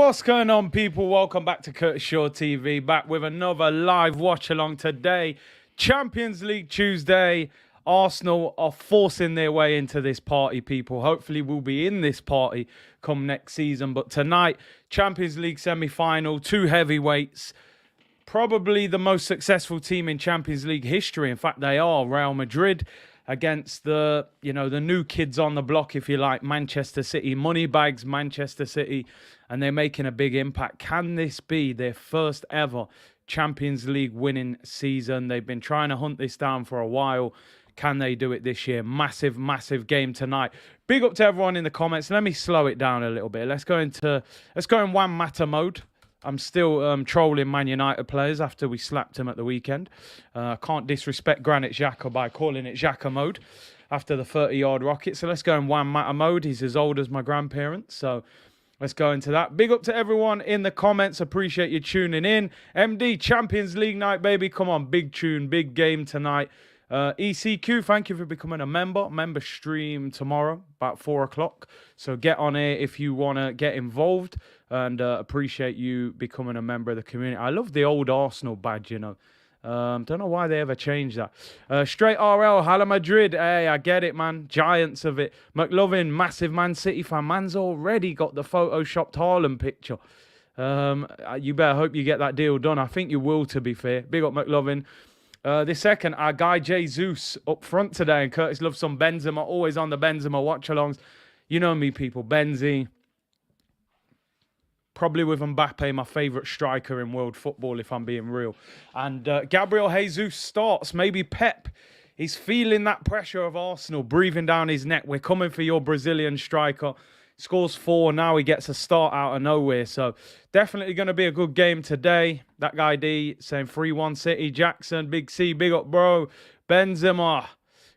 What's going on, people? Welcome back to Curtis Shaw TV, back with another live watch along today. Champions League Tuesday. Arsenal are forcing their way into this party, people. Hopefully we'll be in this party come next season. But tonight, Champions League semi-final, two heavyweights. Probably the most successful team in Champions League history. In fact, they are Real Madrid against the new kids on the block, if you like, Manchester City. Moneybags, Manchester City, and they're making a big impact. Can this be their first ever Champions League winning season? They've been trying to hunt this down for a while. Can they do it this year? Massive, massive game tonight. Big up to everyone in the comments. Let me slow it down a little bit. Let's go in Juan Mata mode. I'm still trolling Man United players after we slapped him at the weekend. Can't disrespect Granit Xhaka by calling it Xhaka mode after the 30-yard rocket. So let's go in Juan Mata mode. He's as old as my grandparents. So let's go into that. Big up to everyone in the comments. Appreciate you tuning in. MD, Champions League night, baby. Come on, big tune, big game tonight. ECQ, thank you for becoming a member. Member stream tomorrow about 4 o'clock. So get on here if you want to get involved, and appreciate you becoming a member of the community. I love the old Arsenal badge, you know. Don't know why they ever changed that. Straight RL, Hala Madrid. Hey, I get it, man. Giants of it. McLovin, massive Man City fan. Man's already got the photoshopped Haaland picture. You better hope you get that deal done. I think you will, to be fair. Big up McLovin. This second, our guy Jesus up front today, and Curtis loves some Benzema, always on the Benzema watch-alongs. You know me, people. Benzi, probably with Mbappe, my favourite striker in world football, if I'm being real. And Gabriel Jesus starts. Maybe Pep, he's feeling that pressure of Arsenal breathing down his neck. We're coming for your Brazilian striker. Scores 4, now he gets a start out of nowhere. So definitely going to be a good game today. That guy D saying 3-1 City. Jackson, Big C, big up, bro. Benzema.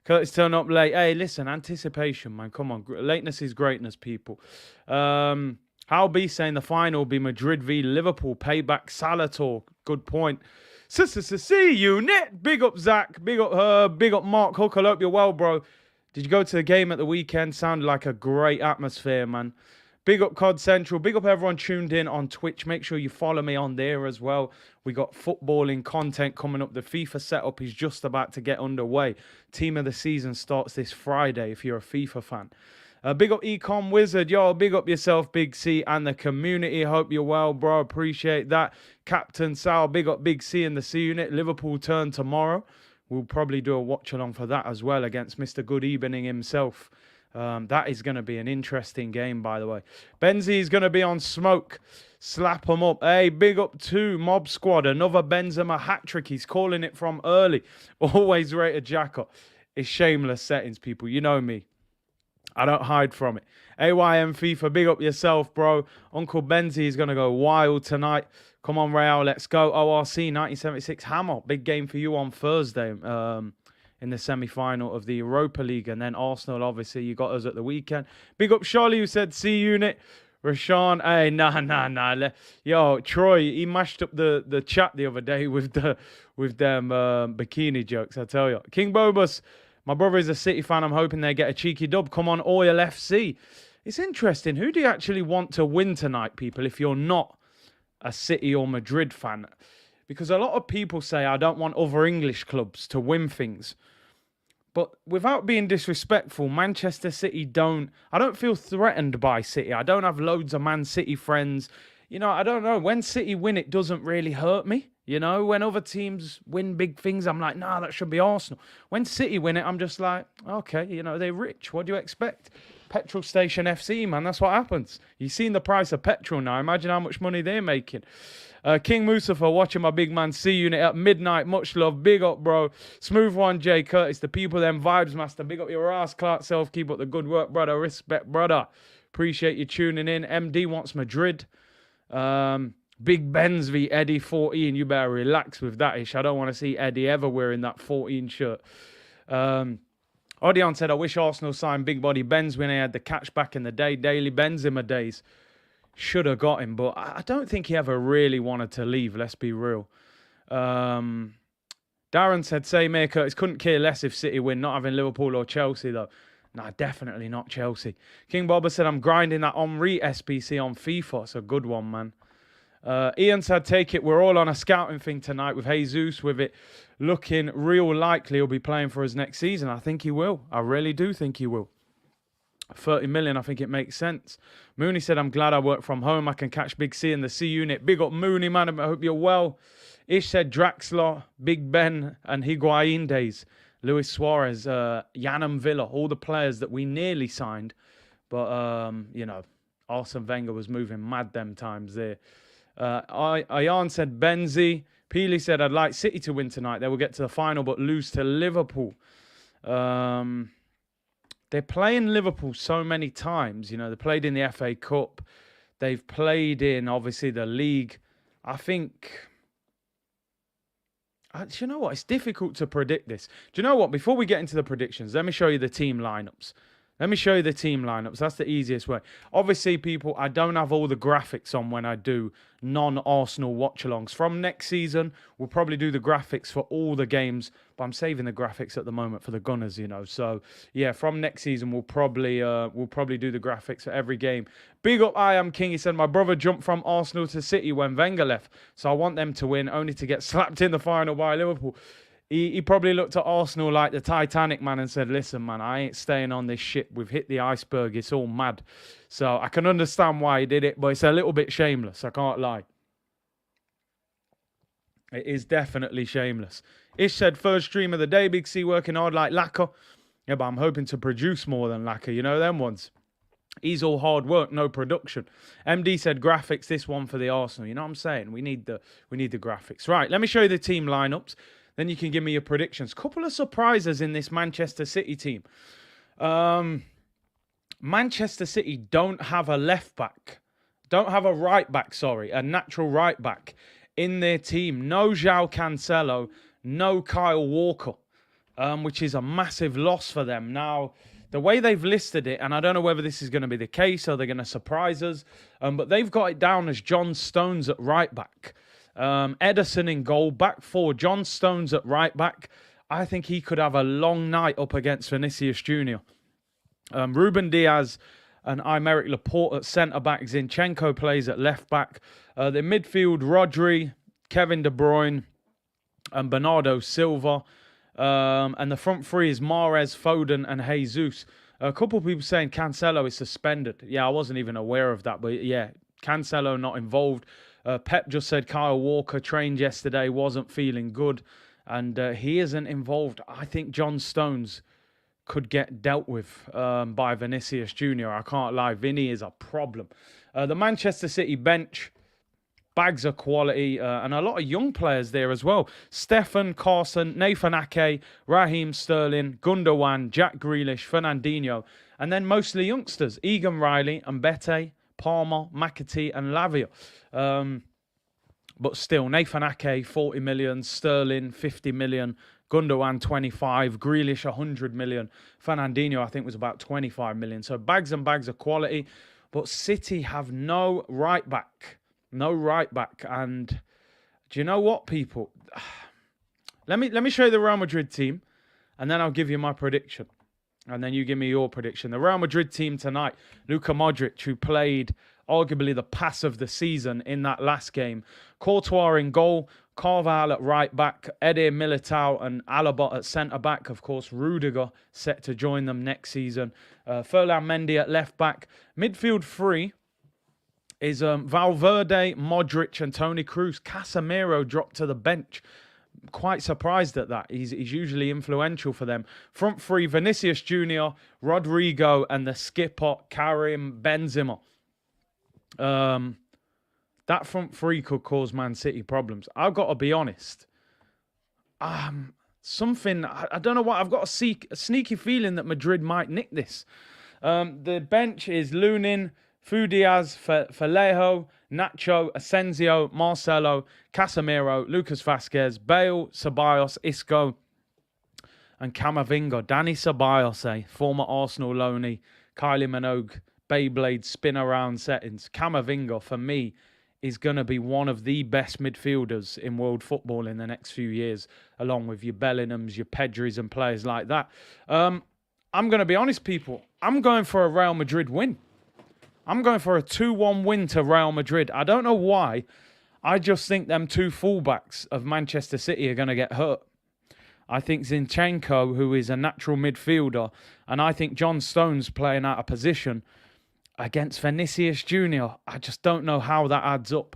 Curtis turned up late. Hey, listen, anticipation, man. Come on. Lateness is greatness, people. Hal B saying the final will be Madrid v Liverpool. Payback Salator. Good point. See unit. Big up, Zach. Big up her. Big up, Mark Hook. I hope you're well, bro. Did you go to the game at the weekend? Sounded like a great atmosphere, man. Big up COD Central. Big up everyone tuned in on Twitch. Make sure you follow me on there as well. We got footballing content coming up. The FIFA setup is just about to get underway. Team of the season starts this Friday if you're a FIFA fan. Big up Ecom Wizard. Yo, big up yourself, Big C, and the community. Hope you're well, bro. Appreciate that. Captain Sal, big up Big C and the C unit. Liverpool turn tomorrow. We'll probably do a watch-along for that as well against Mr. Good Evening himself. That is going to be an interesting game, by the way. Benzi is going to be on smoke. Slap him up. Hey, big up to Mob Squad. Another Benzema hat-trick. He's calling it from early. Always rated Xhaka. It's shameless settings, people. You know me. I don't hide from it. AYM FIFA, big up yourself, bro. Uncle Benzi is going to go wild tonight. Come on, Real, let's go. ORC 1976 Hammer. Big game for you on Thursday in the semi-final of the Europa League. And then Arsenal, obviously, you got us at the weekend. Big up Charlie, who said C-Unit. Rashawn, hey, nah. Yo, Troy, he mashed up the chat the other day with them bikini jokes, I tell you. King Bobus, my brother is a City fan. I'm hoping they get a cheeky dub. Come on, Oil FC. It's interesting. Who do you actually want to win tonight, people, if you're not a City or Madrid fan? Because a lot of people say, I don't want other English clubs to win things. But without being disrespectful, Manchester City I don't feel threatened by City. I don't have loads of Man City friends. You know, I don't know. When City win, it doesn't really hurt me. You know, when other teams win big things, I'm like, nah, that should be Arsenal. When City win it, I'm just like, okay, you know, they're rich. What do you expect? Petrol Station FC, man, that's what happens. You've seen the price of petrol now. Imagine how much money they're making. King Mustafa watching my big man C-Unit at midnight. Much love. Big up, bro. Smooth one, Jay Curtis. The people, them vibes, master. Big up your ass, Clark self. Keep up the good work, brother. Respect, brother. Appreciate you tuning in. MD wants Madrid. Big Benz v Eddie 14. You better relax with that ish. I don't want to see Eddie ever wearing that 14 shirt. Odion said, I wish Arsenal signed Big Body Benz when they had the catch back in the day. Daily Benzema days. Should have got him, but I don't think he ever really wanted to leave. Let's be real. Darren said, say, Curtis couldn't care less if City win, not having Liverpool or Chelsea, though. Nah, definitely not Chelsea. King Bobber said, I'm grinding that Henri SBC on FIFA. It's a good one, man. Ian said, take it. We're all on a scouting thing tonight with Jesus, with it looking real likely he'll be playing for us next season. I think he will. I really do think he will. 30 million, I think it makes sense. Mooney said, I'm glad I work from home. I can catch Big C in the C unit. Big up Mooney, man. I hope you're well. Ish said, Draxler, Big Ben, and Higuain days. Luis Suarez, Yanam Villa, all the players that we nearly signed. But, you know, Arsene Wenger was moving mad them times there. Ayan said, Benzi. Peely said, I'd like City to win tonight. They will get to the final but lose to Liverpool. They're playing Liverpool so many times. You know, they played in the FA Cup. They've played in, obviously, the league. I think... do you know what? It's difficult to predict this. Do you know what? Before we get into the predictions, let me show you the team lineups. That's the easiest way. Obviously, people, I don't have all the graphics on when I do non-Arsenal watch-alongs. From next season, we'll probably do the graphics for all the games, but I'm saving the graphics at the moment for the Gunners, you know. So, yeah, from next season, we'll probably do the graphics for every game. Big up, I Am King. He said, my brother jumped from Arsenal to City when Wenger left, so I want them to win, only to get slapped in the final by Liverpool. He probably looked at Arsenal like the Titanic, man, and said, listen, man, I ain't staying on this ship. We've hit the iceberg. It's all mad. So I can understand why he did it, but it's a little bit shameless. I can't lie. It is definitely shameless. Ish said, first stream of the day, Big C working hard like Lacquer. Yeah, but I'm hoping to produce more than Lacquer. You know them ones. He's all hard work, no production. MD said graphics, this one for the Arsenal. You know what I'm saying? We need the graphics. Right, let me show you the team lineups. Then you can give me your predictions. Couple of surprises in this Manchester City team. Manchester City don't have a left back. Don't have a right back, sorry. A natural right back in their team. No João Cancelo. No Kyle Walker. Which is a massive loss for them. Now, the way they've listed it, and I don't know whether this is going to be the case or they're going to surprise us, but they've got it down as John Stones at right back. Ederson in goal, back four, John Stones at right back. I think he could have a long night up against Vinicius Jr. Ruben Diaz and Aymeric Laporte at centre-back. Zinchenko plays at left-back. The midfield, Rodri, Kevin De Bruyne, and Bernardo Silva. And the front three is Mahrez, Foden, and Jesus. A couple of people saying Cancelo is suspended. Yeah, I wasn't even aware of that. But yeah, Cancelo not involved. Pep just said Kyle Walker trained yesterday, wasn't feeling good. And he isn't involved. I think John Stones could get dealt with by Vinicius Jr. I can't lie. Vinny is a problem. The Manchester City bench, bags of quality, and a lot of young players there as well. Stefan, Carson, Nathan Ake, Raheem Sterling, Gundogan, Jack Grealish, Fernandinho, and then mostly youngsters. Egan Riley, Mbete, Palmer, McAtee, and Lavia. But still, Nathan Ake, 40 million, Sterling, 50 million, Gundogan, 25, Grealish, 100 million, Fernandinho, I think, was about 25 million. So bags and bags of quality. But City have no right back. No right back. And do you know what, people? Let me show you the Real Madrid team, and then I'll give you my prediction. And then you give me your prediction. The Real Madrid team tonight, Luka Modric, who played arguably the pass of the season in that last game. Courtois in goal, Carvajal at right back, Eder Militao and Alaba at centre-back. Of course, Rudiger set to join them next season. Ferland Mendy at left back. Midfield three is Valverde, Modric and Toni Kroos. Casemiro dropped to the bench. Quite surprised at that. He's usually influential for them. Front three, Vinicius Jr., Rodrigo, and the skipper, Karim Benzema. That front three could cause Man City problems. I've got to be honest. I don't know what. I've got a sneaky feeling that Madrid might nick this. The bench is Lunin, Fudiaz, Vallejo, Nacho, Asensio, Marcelo, Casemiro, Lucas Vazquez, Bale, Ceballos, Isco, and Camavinga. Dani Ceballos, former Arsenal loanee, Kylie Minogue, Beyblade spin around settings. Camavinga, for me, is going to be one of the best midfielders in world football in the next few years, along with your Bellinghams, your Pedris, and players like that. I'm going to be honest, people. I'm going for a Real Madrid win. I'm going for a 2-1 win to Real Madrid. I don't know why. I just think them two fullbacks of Manchester City are going to get hurt. I think Zinchenko, who is a natural midfielder, and I think John Stones playing out of position against Vinicius Jr. I just don't know how that adds up.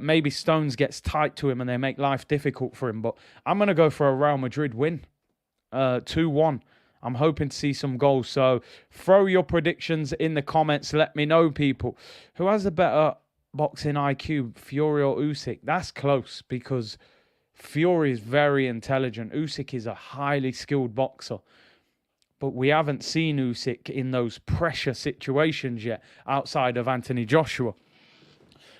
Maybe Stones gets tight to him and they make life difficult for him. But I'm going to go for a Real Madrid win. 2-1. I'm hoping to see some goals. So throw your predictions in the comments. Let me know, people. Who has a better boxing IQ, Fury or Usyk? That's close because Fury is very intelligent. Usyk is a highly skilled boxer. But we haven't seen Usyk in those pressure situations yet outside of Anthony Joshua.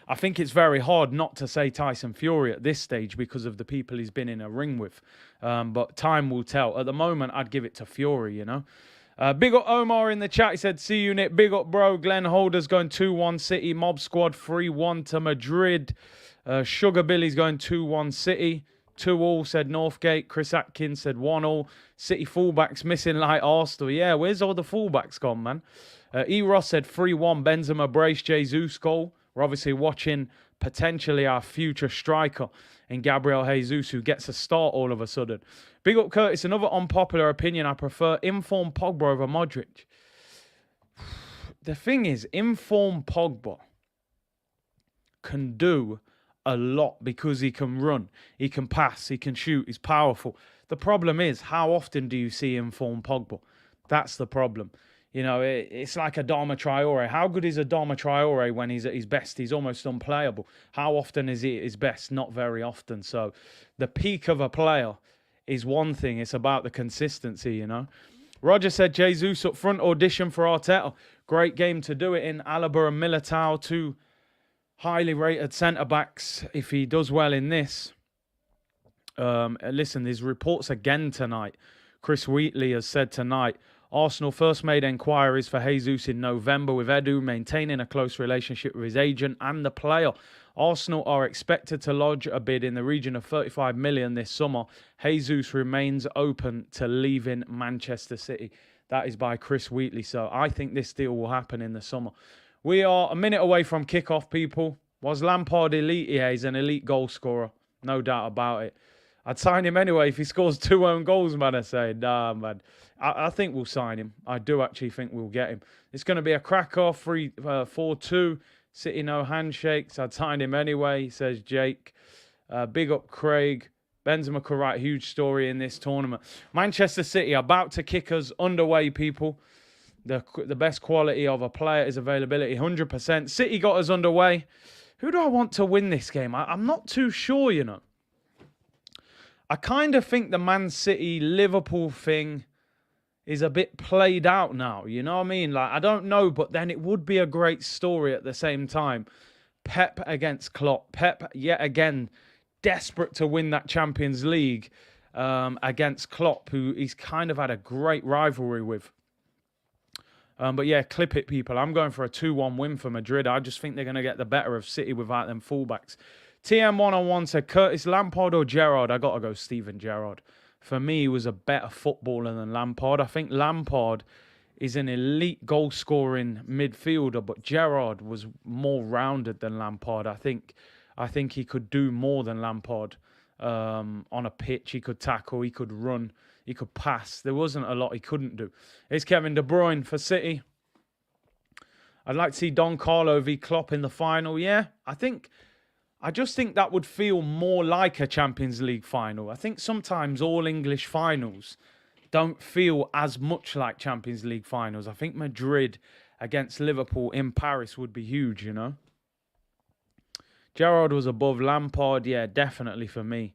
I think it's very hard not to say Tyson Fury at this stage because of the people he's been in a ring with. But time will tell. At the moment, I'd give it to Fury, you know. Big up Omar in the chat. He said, see you, Nick. Big up, bro. Glenn Holder's going 2-1 City. Mob Squad 3-1 to Madrid. Sugar Billy's going 2-1 City. 2-2 said Northgate. Chris Atkins said 1-1. City fullbacks missing like Arsenal. Yeah, where's all the fullbacks gone, man? E. Ross said 3-1 Benzema brace Jesus goal. We're obviously watching potentially our future striker in Gabriel Jesus, who gets a start all of a sudden. Big up Curtis. Another unpopular opinion. I prefer informed Pogba over Modric. The thing is, informed Pogba can do a lot because he can run, he can pass, he can shoot, he's powerful. The problem is, how often do you see informed Pogba? That's the problem. You know, it's like Adama Traore. How good is Adama Traore when he's at his best? He's almost unplayable. How often is he at his best? Not very often. So the peak of a player is one thing. It's about the consistency, you know. Roger said, Jesus up front, audition for Arteta. Great game to do it in. Alaba and Militao, two highly rated centre-backs. If he does well in this. Listen, there's reports again tonight. Chris Wheatley has said tonight, Arsenal first made enquiries for Jesus in November, with Edu maintaining a close relationship with his agent and the player. Arsenal are expected to lodge a bid in the region of 35 million this summer. Jesus remains open to leaving Manchester City. That is by Chris Wheatley. So I think this deal will happen in the summer. We are a minute away from kickoff, people. Was Lampard elite? Yeah, he's an elite goal scorer. No doubt about it. I'd sign him anyway if he scores 2 own goals, man. I say, nah, man. I think we'll sign him. I do actually think we'll get him. It's going to be a cracker, 4-2. City no handshakes. I'd sign him anyway, says Jake. Big up Craig. Benzema could write a huge story in this tournament. Manchester City about to kick us underway, people. The best quality of a player is availability, 100%. City got us underway. Who do I want to win this game? I'm not too sure, you know. I kind of think the Man City-Liverpool thing is a bit played out now. You know what I mean? Like, I don't know, but then it would be a great story at the same time. Pep against Klopp. Pep, yet again, desperate to win that Champions League against Klopp, who he's kind of had a great rivalry with. But yeah, clip it, people. I'm going for a 2-1 win for Madrid. I just think they're going to get the better of City without them fullbacks. TM101 said, Curtis, Lampard or Gerrard? I got to go Steven Gerrard. For me, he was a better footballer than Lampard. I think Lampard is an elite goal-scoring midfielder, but Gerrard was more rounded than Lampard. I think he could do more than Lampard on a pitch. He could tackle, he could run, he could pass. There wasn't a lot he couldn't do. Here's Kevin De Bruyne for City. I'd like to see Don Carlo v Klopp in the final. Yeah, I just think that would feel more like a Champions League final. I think sometimes all English finals don't feel as much like Champions League finals. I think Madrid against Liverpool in Paris would be huge, you know. Gerrard was above Lampard. Yeah, definitely for me.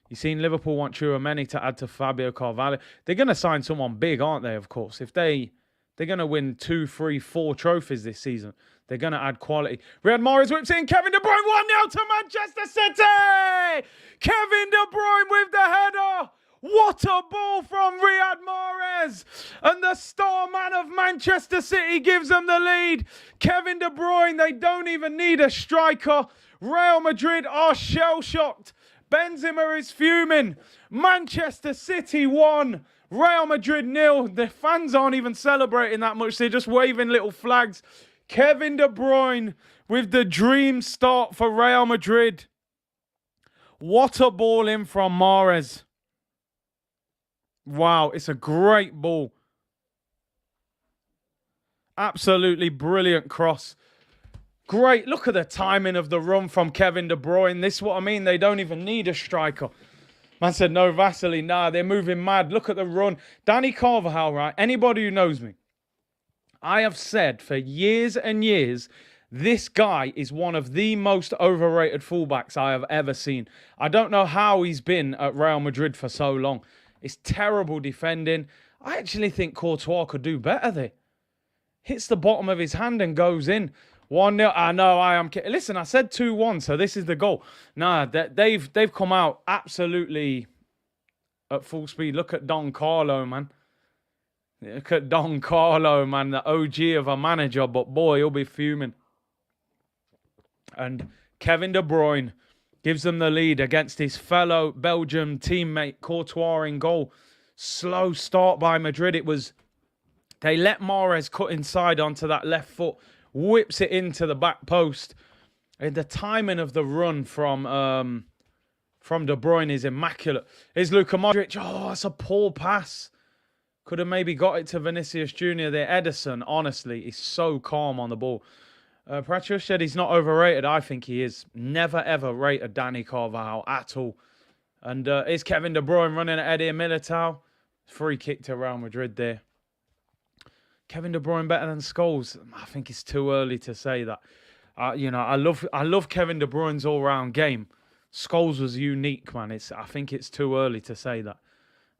You seen Liverpool want Tchouaméni to add to Fabio Carvalho. They're going to sign someone big, aren't they, of course? If they're going to win 2, 3, 4 trophies this season, they're going to add quality. Riyad Mahrez whips in. Kevin De Bruyne 1-0 to Manchester City. Kevin De Bruyne with the header. What a ball from Riyad Mahrez. And the star man of Manchester City gives them the lead. Kevin De Bruyne, they don't even need a striker. Real Madrid are shell-shocked. Benzema is fuming. Manchester City 1. Real Madrid nil. The fans aren't even celebrating that much. They're just waving little flags. Kevin De Bruyne with the dream start for Real Madrid. What a ball in from Mahrez. Wow, it's a great ball. Absolutely brilliant cross. Great. Look at the timing of the run from Kevin De Bruyne. This is what I mean. They don't even need a striker. Man said, no, Vasily. Nah, they're moving mad. Look at the run. Dani Carvajal, right? Anybody who knows me, I have said for years and years, this guy is one of the most overrated fullbacks I have ever seen. I don't know how he's been at Real Madrid for so long. It's terrible defending. I actually think Courtois could do better there. Hits the bottom of his hand and goes in. 1-0. I know I am kidding. Listen, I said 2-1, so this is the goal. Nah, they've come out absolutely at full speed. Look at Don Carlo, man. Look at Don Carlo, man. The OG of a manager, but boy, he'll be fuming. And Kevin De Bruyne gives them the lead against his fellow Belgium teammate Courtois in goal. Slow start by Madrid. They let Mahrez cut inside onto that left foot. Whips it into the back post. And the timing of the run from De Bruyne is immaculate. Here's Luka Modric. Oh, that's a poor pass. Could have maybe got it to Vinicius Jr. there. Edison, honestly, is so calm on the ball. Pratyush said he's not overrated. I think he is. Never, ever rated Dani Carvajal at all. And is Kevin De Bruyne running at Eddie Militao? Free kick to Real Madrid there. Kevin De Bruyne better than Scholes? I think it's too early to say that. I love Kevin De Bruyne's all-round game. Scholes was unique, man. I think it's too early to say that.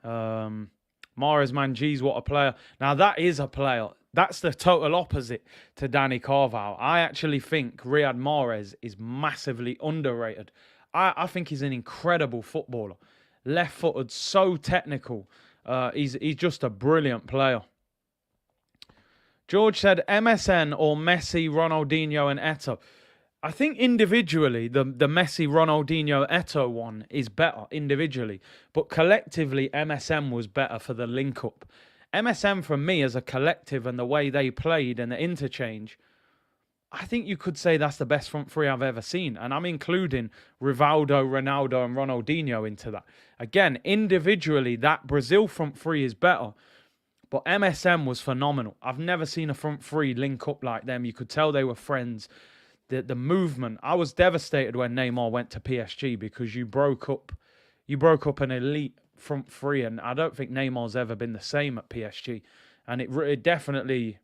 Mahrez, man, geez, what a player. Now, that is a player. That's the total opposite to Dani Carvajal. I actually think Riyad Mahrez is massively underrated. I think he's an incredible footballer. Left-footed, so technical. He's just a brilliant player. George said MSN or Messi, Ronaldinho and Eto'o. I think individually, the Messi, Ronaldinho, Eto'o one is better individually. But collectively, MSN was better for the link-up. MSN, for me, as a collective and the way they played and the interchange, I think you could say that's the best front three I've ever seen. And I'm including Rivaldo, Ronaldo and Ronaldinho into that. Again, individually, that Brazil front three is better. But MSN was phenomenal. I've never seen a front three link up like them. You could tell they were friends. The movement. I was devastated when Neymar went to PSG because you broke up an elite front three, and I don't think Neymar's ever been the same at PSG. And it definitely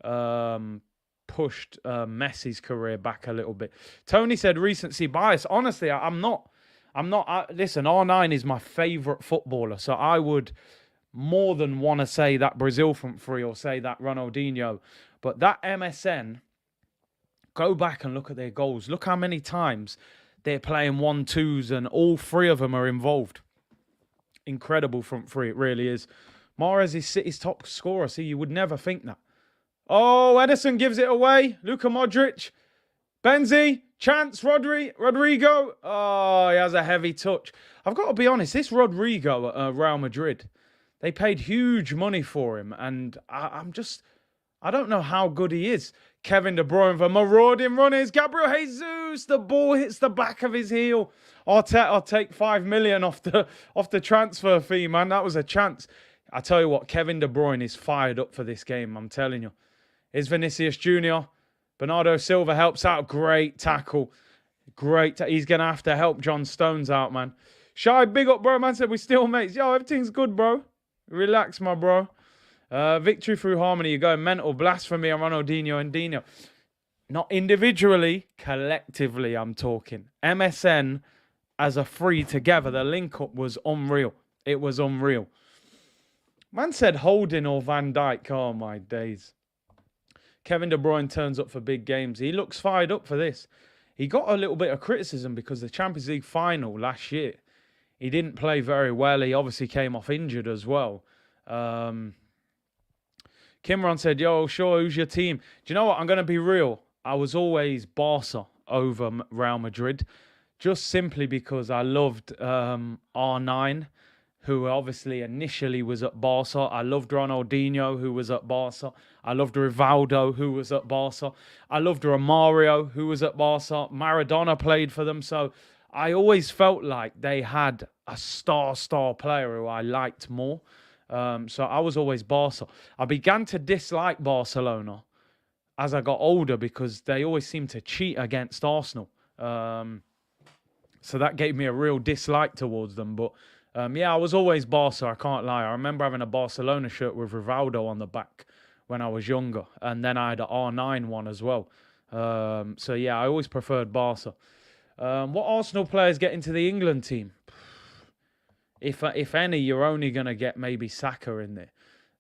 pushed Messi's career back a little bit. Tony said recency bias. Honestly, I'm not. Listen, R9 is my favourite footballer, so I would more than want to say that Brazil front three or say that Ronaldinho. But that MSN, go back and look at their goals. Look how many times they're playing 1-2s and all three of them are involved. Incredible front three, it really is. Mahrez is City's top scorer. See, you would never think that. Oh, Edison gives it away. Luka Modric. Benzi. Chance. Rodrigo. Oh, he has a heavy touch. I've got to be honest, this Rodrigo at Real Madrid, they paid huge money for him, and I don't know how good he is. Kevin De Bruyne for marauding runners. Gabriel Jesus, the ball hits the back of his heel. I'll take 5 million off the transfer fee, man. That was a chance. I tell you what, Kevin De Bruyne is fired up for this game, I'm telling you. Here's Vinicius Jr. Bernardo Silva helps out. Great tackle. He's going to have to help John Stones out, man. Shy, big up, bro. Man said we still mates. Yo, everything's good, bro. Relax, my bro. Victory through harmony. You're going mental. Blasphemy on Ronaldinho and Dino. Not individually, collectively, I'm talking. MSN as a three together. The link-up was unreal. It was unreal. Man said Holding or Van Dijk. Oh, my days. Kevin De Bruyne turns up for big games. He looks fired up for this. He got a little bit of criticism because the Champions League final last year, he didn't play very well. He obviously came off injured as well. Kimron said, yo, sure, who's your team? Do you know what? I'm going to be real. I was always Barca over Real Madrid, just simply because I loved R9. who obviously initially was at Barca. I loved Ronaldinho, who was at Barca. I loved Rivaldo, who was at Barca. I loved Romario, who was at Barca. Maradona played for them. So I always felt like they had a star player who I liked more. So I was always Barca. I began to dislike Barcelona as I got older because they always seemed to cheat against Arsenal. So that gave me a real dislike towards them. But yeah, I was always Barca, I can't lie. I remember having a Barcelona shirt with Rivaldo on the back when I was younger. And then I had an R9 one as well. So yeah, I always preferred Barca. What Arsenal players get into the England team? If any, you're only going to get maybe Saka in there.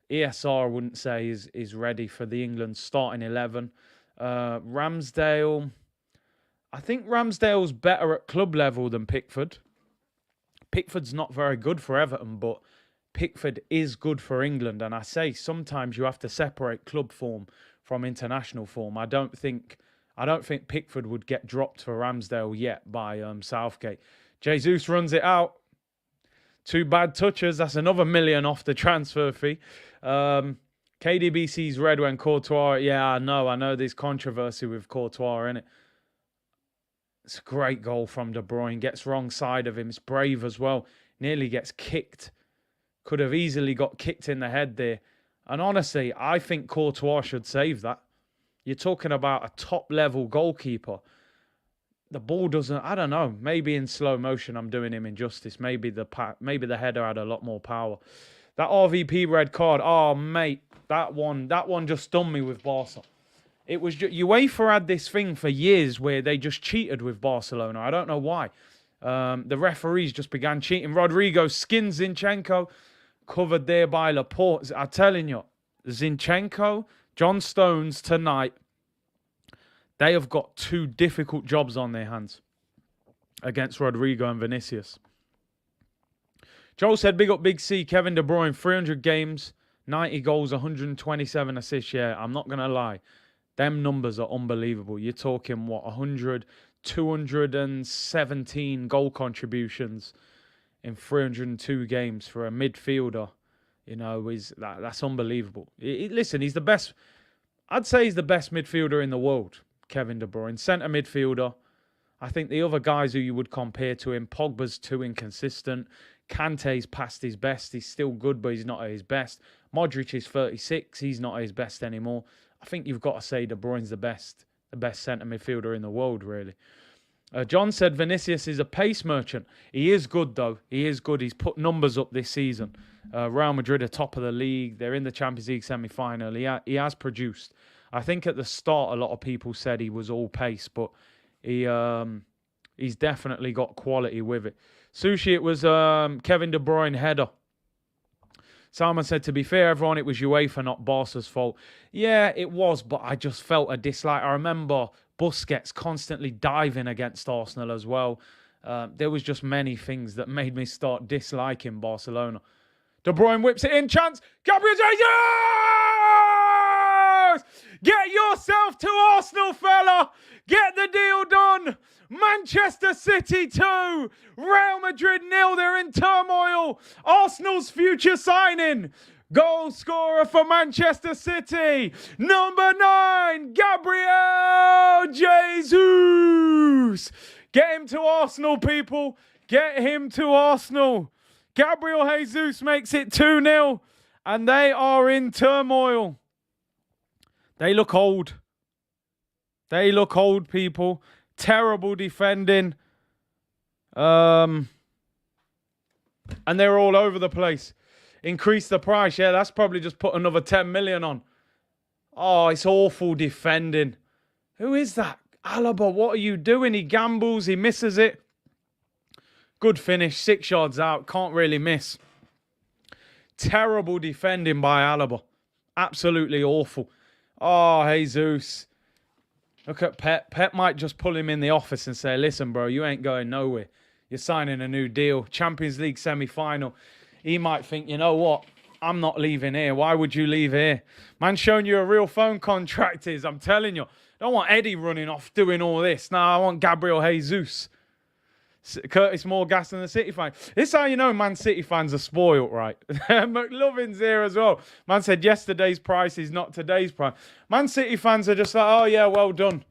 ESR, I wouldn't say is ready for the England starting 11. Ramsdale, I think Ramsdale's better at club level than Pickford. Pickford's not very good for Everton, but Pickford is good for England. And I say sometimes you have to separate club form from international form. I don't think Pickford would get dropped for Ramsdale yet by Southgate. Jesus runs it out. 2 bad touches. That's another $1 million off the transfer fee. KDB sees red when Courtois. Yeah, I know there's controversy with Courtois, innit? It's a great goal from De Bruyne. Gets wrong side of him. It's brave as well. Nearly gets kicked. Could have easily got kicked in the head there. And honestly, I think Courtois should save that. You're talking about a top-level goalkeeper. The ball doesn't... I don't know. Maybe in slow motion I'm doing him injustice. Maybe the header had a lot more power. That RVP red card. Oh, mate. That one just stunned me with Barca. It was just, UEFA had this thing for years where they just cheated with Barcelona. I don't know why. The referees just began cheating. Rodrigo skins Zinchenko, covered there by Laporte. I'm telling you, Zinchenko, John Stones tonight, they have got 2 difficult jobs on their hands against Rodrigo and Vinicius. Joel said, big up Big C, Kevin De Bruyne, 300 games, 90 goals, 127 assists. Yeah, I'm not going to lie. Them numbers are unbelievable. You're talking, 217 goal contributions in 302 games for a midfielder. You know, that's unbelievable. Listen, he's the best. I'd say he's the best midfielder in the world, Kevin De Bruyne. Centre midfielder. I think the other guys who you would compare to him, Pogba's too inconsistent. Kante's past his best. He's still good, but he's not at his best. Modric is 36. He's not at his best anymore. I think you've got to say De Bruyne's the best centre midfielder in the world, really. John said Vinicius is a pace merchant. He is good, though. He is good. He's put numbers up this season. Real Madrid are top of the league. They're in the Champions League semi-final. He has produced. I think at the start, a lot of people said he was all pace, but he's definitely got quality with it. Sushi, it was Kevin De Bruyne header. Salman said, to be fair, everyone, it was UEFA, not Barca's fault. Yeah, it was, but I just felt a dislike. I remember Busquets constantly diving against Arsenal as well. There was just many things that made me start disliking Barcelona. De Bruyne whips it in, chance. Gabriel Jesus! Get yourself to Arsenal, fella! Get the deal done! Manchester City 2, Real Madrid 0. They're in turmoil. Arsenal's future signing. Goal scorer for Manchester City. Number 9, Gabriel Jesus. Get him to Arsenal, people. Get him to Arsenal. Gabriel Jesus makes it 2-0. And they are in turmoil. They look old. They look old, people. Terrible defending. And they're all over the place. Increase the price. Yeah, that's probably just put another 10 million on. Oh, it's awful defending. Who is that? Alaba, what are you doing? He gambles. He misses it. Good finish. 6 yards out. Can't really miss. Terrible defending by Alaba. Absolutely awful. Oh, Jesus. Look at Pep. Pep might just pull him in the office and say, listen, bro, you ain't going nowhere. You're signing a new deal. Champions League semi-final. He might think, you know what? I'm not leaving here. Why would you leave here? Man, showing you a real phone contract is. I'm telling you. I don't want Eddie running off doing all this. No, I want Gabriel Jesus. Curtis more gas than the City fan. This is how you know Man City fans are spoiled, right? McLovin's here as well. Man said yesterday's price is not today's price. Man City fans are just like, oh yeah, well done.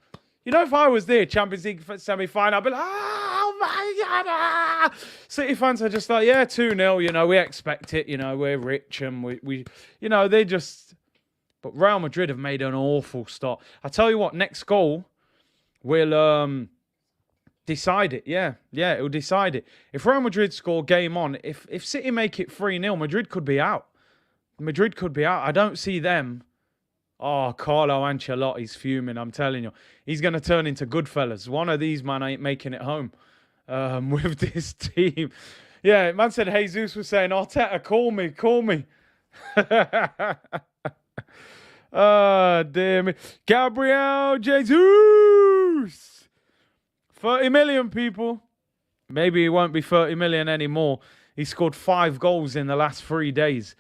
You know, if I was there, Champions League semi-final, I'd be like, oh my God. Ah. City fans are just like, yeah, 2-0, you know, we expect it, you know, we're rich and we you know, they just... But Real Madrid have made an awful start. I tell you what, next goal will decide it. Yeah, it'll decide it. If Real Madrid score game on, if City make it 3-0, Madrid could be out. Madrid could be out. I don't see them. Oh, Carlo Ancelotti's fuming, I'm telling you. He's going to turn into Goodfellas. One of these, man, ain't making it home with this team. Yeah, man said Jesus was saying, Arteta, call me. Ah, dear me. Gabriel Jesus. 30 million, people. Maybe he won't be 30 million anymore. He scored 5 goals in the last 3 days.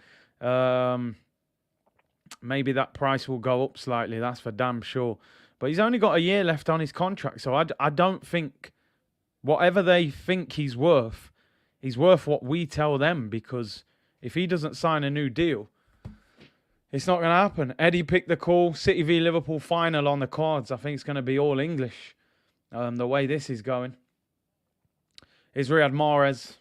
Maybe that price will go up slightly. That's for damn sure. But he's only got a year left on his contract. So I don't think, whatever they think he's worth what we tell them. Because if he doesn't sign a new deal, it's not going to happen. Eddie picked the call. City v Liverpool final on the cards. I think it's going to be all English. The way this is going. Is Riyad Mahrez.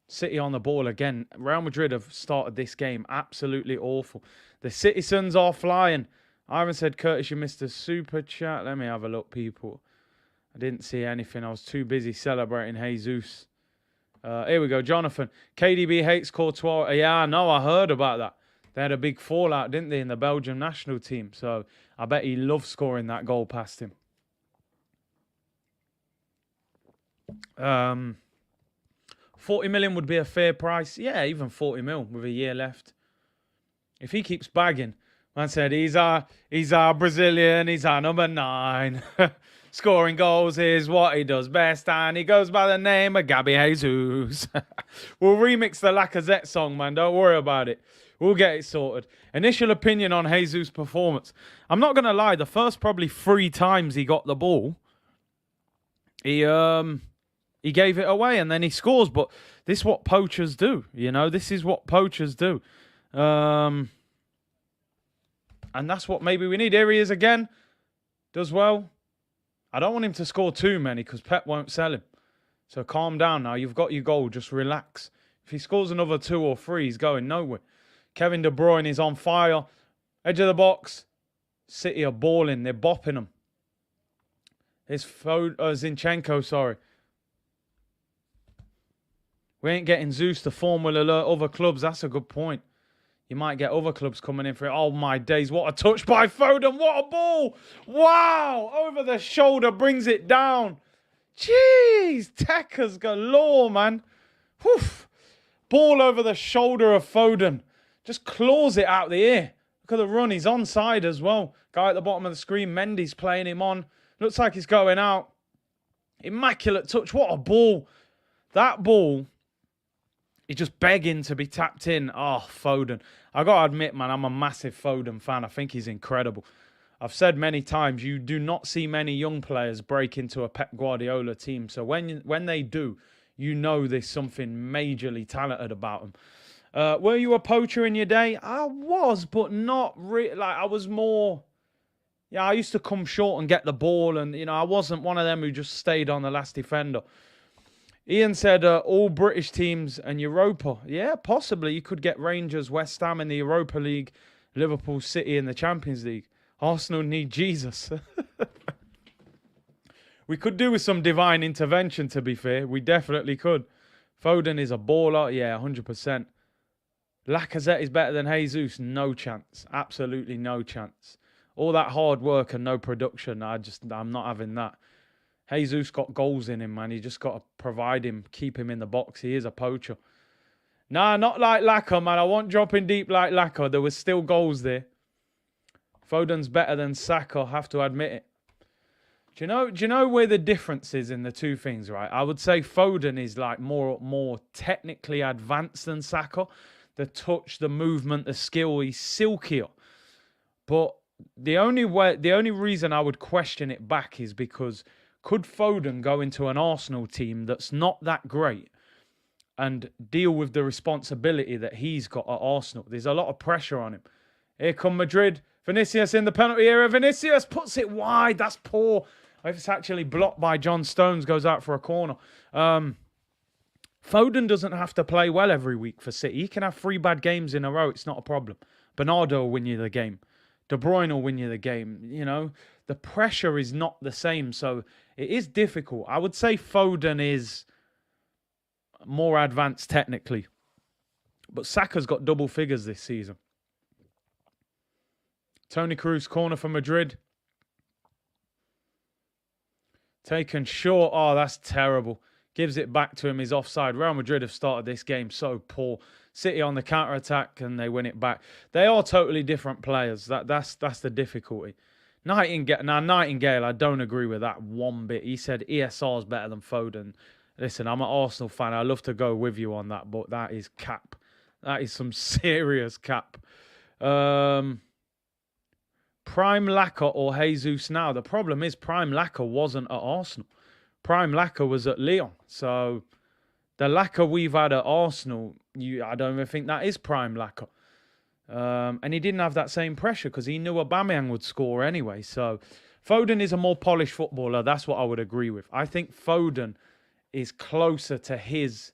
City on the ball again. Real Madrid have started this game absolutely awful. The citizens are flying. Ivan said, Curtis, you missed a super chat. Let me have a look, people. I didn't see anything. I was too busy celebrating Jesus. Here we go. Jonathan. KDB hates Courtois. Yeah, I know. I heard about that. They had a big fallout, didn't they, in the Belgium national team. So I bet he loved scoring that goal past him. 40 million would be a fair price. Yeah, even 40 mil with a year left. If he keeps bagging, man said he's our Brazilian, he's our number 9. Scoring goals is what he does best, and he goes by the name of Gabby Jesus. We'll remix the Lacazette song, man. Don't worry about it. We'll get it sorted. Initial opinion on Jesus' performance. I'm not going to lie. The first probably 3 times he got the ball, he gave it away and then he scores. But this is what poachers do. You know, this is what poachers do. And that's what maybe we need. Here he is again. Does well. I don't want him to score too many because Pep won't sell him. So calm down now. You've got your goal. Just relax. If he scores another 2 or 3, he's going nowhere. Kevin De Bruyne is on fire. Edge of the box. City are balling. They're bopping them. It's Zinchenko, sorry. We ain't getting Zeus. The form will alert other clubs. That's a good point. You might get other clubs coming in for it. Oh, my days. What a touch by Foden. What a ball. Wow. Over the shoulder. Brings it down. Jeez. Techers galore, man. Whew. Ball over the shoulder of Foden. Just claws it out the air. Look at the run. He's onside as well. Guy at the bottom of the screen. Mendy's playing him on. Looks like he's going out. Immaculate touch. What a ball. That ball. He's just begging to be tapped in. Oh, Foden. I got to admit, man, I'm a massive Foden fan. I think he's incredible. I've said many times, you do not see many young players break into a Pep Guardiola team. So when they do, you know there's something majorly talented about them. Were you a poacher in your day? I was, but not really. Like, I was more... Yeah, I used to come short and get the ball. And, you know, I wasn't one of them who just stayed on the last defender. Ian said all British teams and Europa. Yeah, possibly. You could get Rangers, West Ham in the Europa League, Liverpool City in the Champions League. Arsenal need Jesus. We could do with some divine intervention, to be fair. We definitely could. Foden is a baller. Yeah, 100%. Lacazette is better than Jesus. No chance. Absolutely no chance. All that hard work and no production. I'm not having that. Jesus got goals in him, man. You just got to provide him, keep him in the box. He is a poacher. Nah, not like Lacazette, man. I want dropping deep like Lacazette. There was still goals there. Foden's better than Saka, have to admit it. Do you know where the difference is in the two things, right? I would say Foden is like more technically advanced than Saka. The touch, the movement, the skill, he's silkier. But the only reason I would question it back is because Could Foden go into an Arsenal team that's not that great and deal with the responsibility that he's got at Arsenal? There's a lot of pressure on him. Here come Madrid. Vinicius in the penalty area. Vinicius puts it wide. That's poor. If it's actually blocked by John Stones, goes out for a corner. Foden doesn't have to play well every week for City. He can have 3 bad games in a row. It's not a problem. Bernardo will win you the game. De Bruyne will win you the game. You know, the pressure is not the same. So it is difficult. I would say Foden is more advanced technically. But Saka's got double figures this season. Toni Kroos, corner for Madrid. Taken short. Oh, that's terrible. Gives it back to him. He's offside. Real Madrid have started this game so poor. City on the counter-attack and they win it back. They are totally different players. That's the difficulty. Nightingale, I don't agree with that one bit. He said ESR is better than Foden. Listen, I'm an Arsenal fan. I'd love to go with you on that, but that is cap. That is some serious cap. Prime Lacquer or Jesus now? The problem is Prime Lacquer wasn't at Arsenal. Prime Lacquer was at Lyon. So the Lacquer we've had at Arsenal, I don't even think that is Prime Lacquer. And he didn't have that same pressure because he knew Aubameyang would score anyway. So Foden is a more polished footballer. That's what I would agree with. I think Foden is closer to his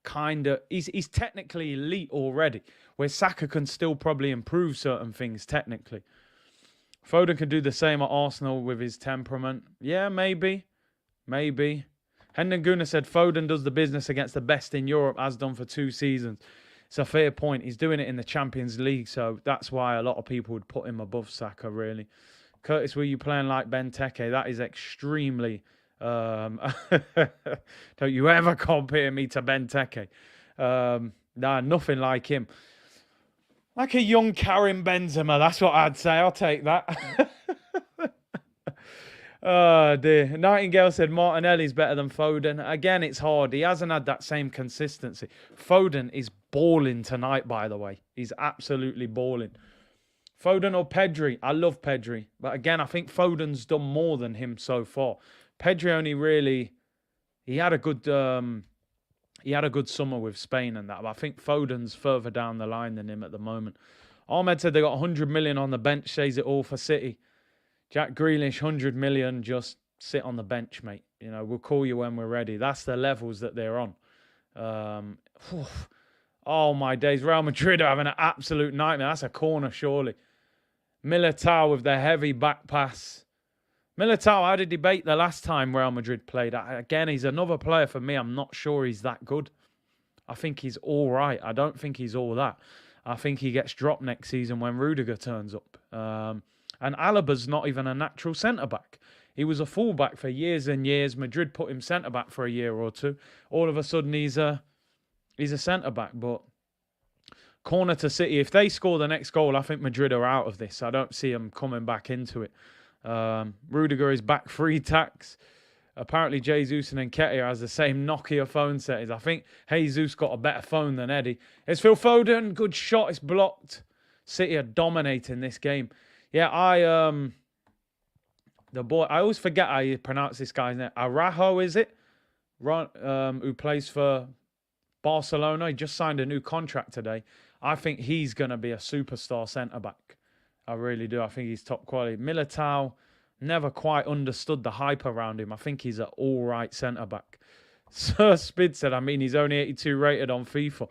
kind of... He's technically elite already, where Saka can still probably improve certain things technically. Foden can do the same at Arsenal with his temperament. Yeah, maybe. Maybe. Hendon Guna said Foden does the business against the best in Europe, as done for 2 seasons. It's a fair point. He's doing it in the Champions League, so that's why a lot of people would put him above Saka, really. Curtis, were you playing like Benteke? That is extremely... don't you ever compare me to Benteke. Nah, nothing like him. Like a young Karim Benzema, that's what I'd say. I'll take that. Oh, dear. Nightingale said Martinelli's better than Foden. Again, it's hard. He hasn't had that same consistency. Foden is balling tonight, by the way. He's absolutely balling. Foden or Pedri? I love Pedri. But again, I think Foden's done more than him so far. Pedri only really... He had a good summer with Spain and that. But I think Foden's further down the line than him at the moment. Ahmed said they got 100 million on the bench. Says it all for City. Jack Grealish, 100 million, just sit on the bench, mate. You know, we'll call you when we're ready. That's the levels that they're on. Oh, my days. Real Madrid are having an absolute nightmare. That's a corner, surely. Militao with the heavy back pass. Militao, I had a debate the last time Real Madrid played. Again, he's another player for me. I'm not sure he's that good. I think he's all right. I don't think he's all that. I think he gets dropped next season when Rudiger turns up. And Alaba's not even a natural centre-back. He was a full-back for years and years. Madrid put him centre-back for a year or two. All of a sudden, he's a centre-back. But corner to City. If they score the next goal, I think Madrid are out of this. I don't see them coming back into it. Rudiger is back free tax. Apparently, Jesus and Nketiah has the same Nokia phone settings. I think Jesus got a better phone than Eddie. It's Phil Foden. Good shot. It's blocked. City are dominating this game. Yeah, I always forget how you pronounce this guy's name. Araujo, is it? Who plays for Barcelona. He just signed a new contract today. I think he's going to be a superstar centre-back. I really do. I think he's top quality. Militao, never quite understood the hype around him. I think he's an all-right centre-back. Sir Spid said, I mean, he's only 82 rated on FIFA.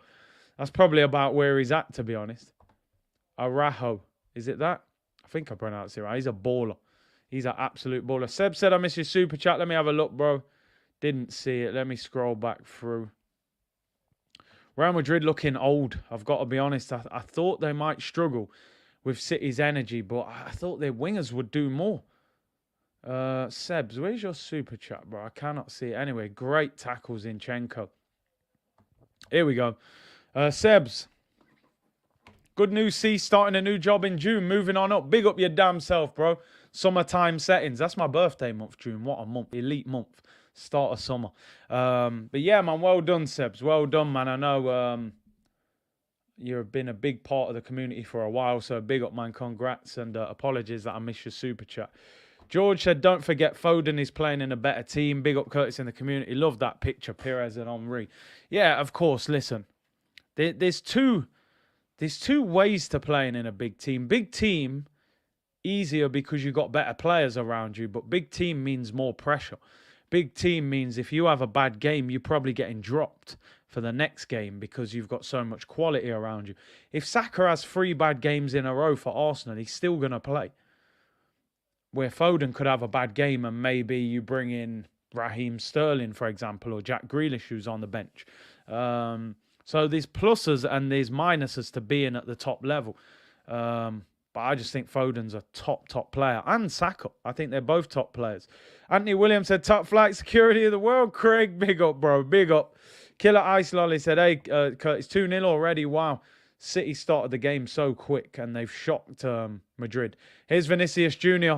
That's probably about where he's at, to be honest. Araujo. Is it that? I think I pronounced it right. He's a baller. He's an absolute baller. Seb said, I miss your super chat. Let me have a look, bro. Didn't see it. Let me scroll back through. Real Madrid looking old. I've got to be honest. I thought they might struggle with City's energy, but I thought their wingers would do more. Sebs, where's your super chat, bro? I cannot see it. Anyway, great tackle, Zinchenko. Here we go. Sebs. Good news, C. Starting a new job in June. Moving on up. Big up your damn self, bro. Summertime settings. That's my birthday month, June. What a month. Elite month. Start of summer. But yeah, man, well done, Sebs. Well done, man. I know you've been a big part of the community for a while, so big up, man. Congrats and apologies that I missed your super chat. George said, don't forget Foden is playing in a better team. Big up Curtis in the community. Love that picture, Perez and Henry. Yeah, of course. Listen, there's two ways to playing in a big team. Big team, easier because you've got better players around you, but big team means more pressure. Big team means if you have a bad game, you're probably getting dropped for the next game because you've got so much quality around you. If Saka has 3 bad games in a row for Arsenal, he's still going to play. Where Foden could have a bad game and maybe you bring in Raheem Sterling, for example, or Jack Grealish, who's on the bench. So there's pluses and there's minuses to being at the top level. But I just think Foden's a top player. And Saka. I think they're both top players. Anthony Williams said, top flight security of the world. Craig, big up, bro. Big up. Killer Ice Lolly said, hey, Kurt, it's 2-0 already. Wow. City started the game so quick and they've shocked Madrid. Here's Vinicius Jr.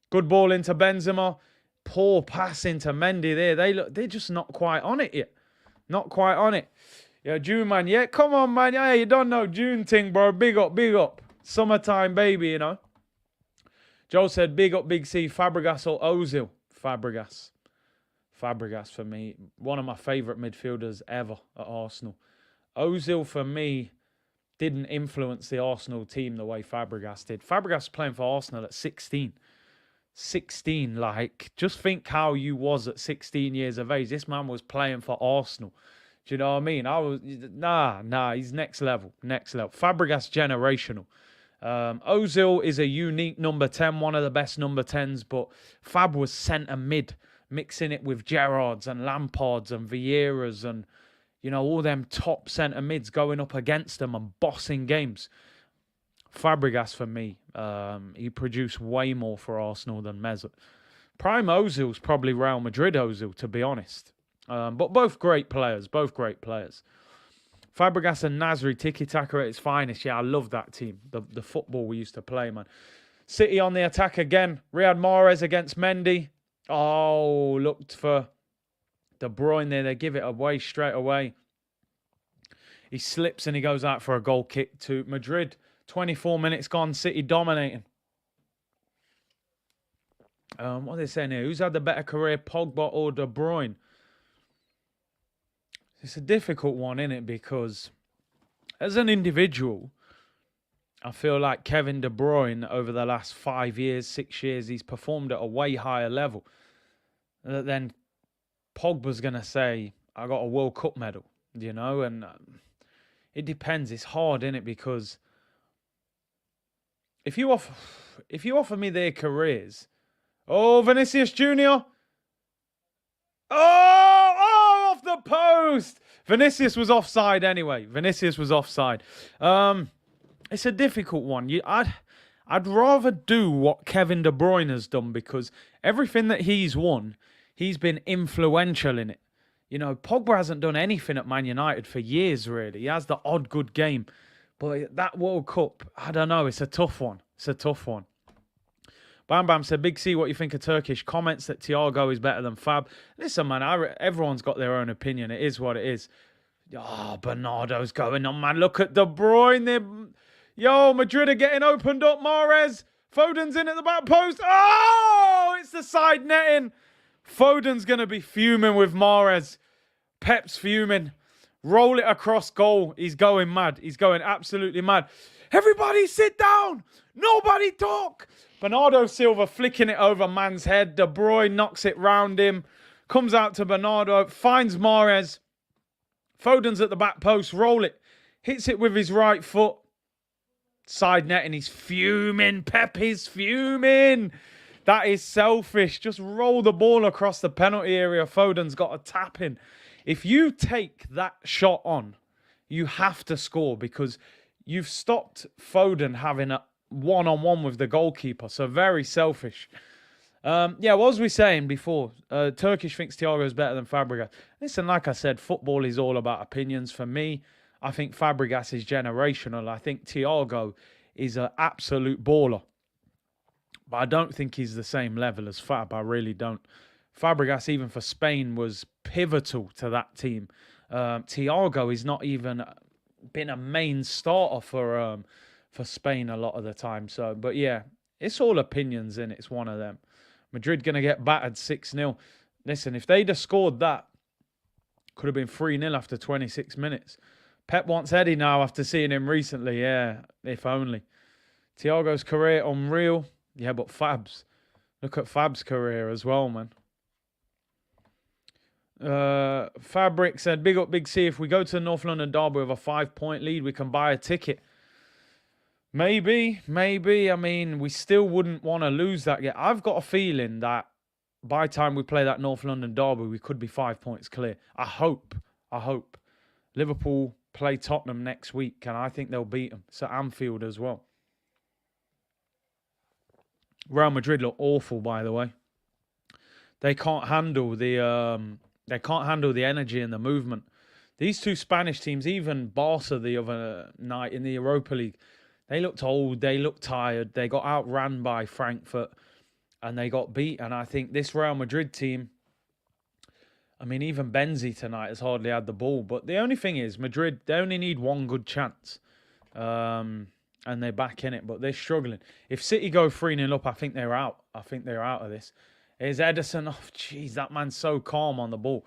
Good ball into Benzema. Poor pass into Mendy there. They're just not quite on it yet. Not quite on it. Yeah, June, man. Yeah, come on, man. Yeah, you don't know June thing, bro. Big up, big up. Summertime, baby, you know. Joe said, big up, Big C. Fabregas or Ozil? Fabregas. Fabregas for me. One of my favourite midfielders ever at Arsenal. Ozil, for me, didn't influence the Arsenal team the way Fabregas did. Fabregas was playing for Arsenal at 16. 16, like, just think how you was at 16 years of age. This man was playing for Arsenal. Do you know what I mean? Nah, he's next level. Fabregas generational. Ozil is a unique number 10, one of the best number 10s, but Fab was centre mid, mixing it with Gerrards and Lampards and Vieiras and, you know, all them top centre mids going up against them and bossing games. Fabregas for me, he produced way more for Arsenal than Mesut. Prime Ozil's probably Real Madrid Ozil, to be honest. But both great players, Fabregas and Nasri, tiki-taka at its finest. Yeah, I love that team. The football we used to play, man. City on the attack again. Riyad Mahrez against Mendy. Oh, looked for De Bruyne there. They give it away straight away. He slips and he goes out for a goal kick to Madrid. 24 minutes gone. City dominating. What are they saying here? Who's had the better career, Pogba or De Bruyne? It's a difficult one, isn't it? Because as an individual, I feel like Kevin De Bruyne over the last 5 years, 6 years, he's performed at a way higher level. Then Pogba's going to say, I got a World Cup medal, you know? And it depends. It's hard, isn't it? Because if you offer me their careers... Oh, Vinicius Jr. Oh, off the post. Vinicius was offside anyway. It's a difficult one. I'd rather do what Kevin De Bruyne has done because everything that he's won, he's been influential in it. You know, Pogba hasn't done anything at Man United for years, really. He has the odd good game. But that World Cup, I don't know. It's a tough one. Bam Bam said, Big C, what you think of Turkish comments that Thiago is better than Fab? Listen, man, everyone's got their own opinion. It is what it is. Oh, Bernardo's going on, man. Look at De Bruyne there. Yo, Madrid are getting opened up. Mahrez. Foden's in at the back post. Oh, it's the side netting. Foden's going to be fuming with Mahrez. Pep's fuming. Roll it across goal. He's going mad. He's going absolutely mad. Everybody sit down. Nobody talk. Bernardo Silva flicking it over man's head. De Bruyne knocks it round him. Comes out to Bernardo. Finds Mahrez. Foden's at the back post. Roll it. Hits it with his right foot. Side net and he's fuming. Pep is fuming. That is selfish. Just roll the ball across the penalty area. Foden's got a tap in. If you take that shot on, you have to score because you've stopped Foden having a one-on-one with the goalkeeper. So very selfish. Yeah, what was we saying before? Turkish thinks Thiago is better than Fabregas. Listen, like I said, football is all about opinions. For me, I think Fabregas is generational. I think Thiago is an absolute baller. But I don't think he's the same level as Fab. I really don't. Fabregas, even for Spain, was pivotal to that team. Thiago is not even been a main starter for Spain a lot of the time. So, but yeah, It's all opinions, and it's one of them. Madrid going to get battered 6-0. Listen, if they'd have scored that, could have been 3-0 after 26 minutes. Pep wants Eddie now after seeing him recently. Yeah, if only. Thiago's career unreal. Yeah, but Fab's. Look at Fab's career as well, man. Fabric said, big up, Big C. If we go to the North London derby with a 5-point lead, we can buy a ticket. Maybe. I mean, we still wouldn't want to lose that yet. I've got a feeling that by the time we play that North London derby, we could be 5 points clear. I hope. Liverpool play Tottenham next week, and I think they'll beat them. It's at Anfield as well. Real Madrid look awful, by the way. They can't handle the energy and the movement. These two Spanish teams, even Barca the other night in the Europa League, they looked old, they looked tired, they got outran by Frankfurt, and they got beat. And I think this Real Madrid team, I mean, even Benzema tonight has hardly had the ball. But the only thing is, Madrid, they only need one good chance. And they're back in it, but they're struggling. If City go 3-0 up, I think they're out. I think they're out of this. Here's Ederson. Oh, jeez, that man's so calm on the ball.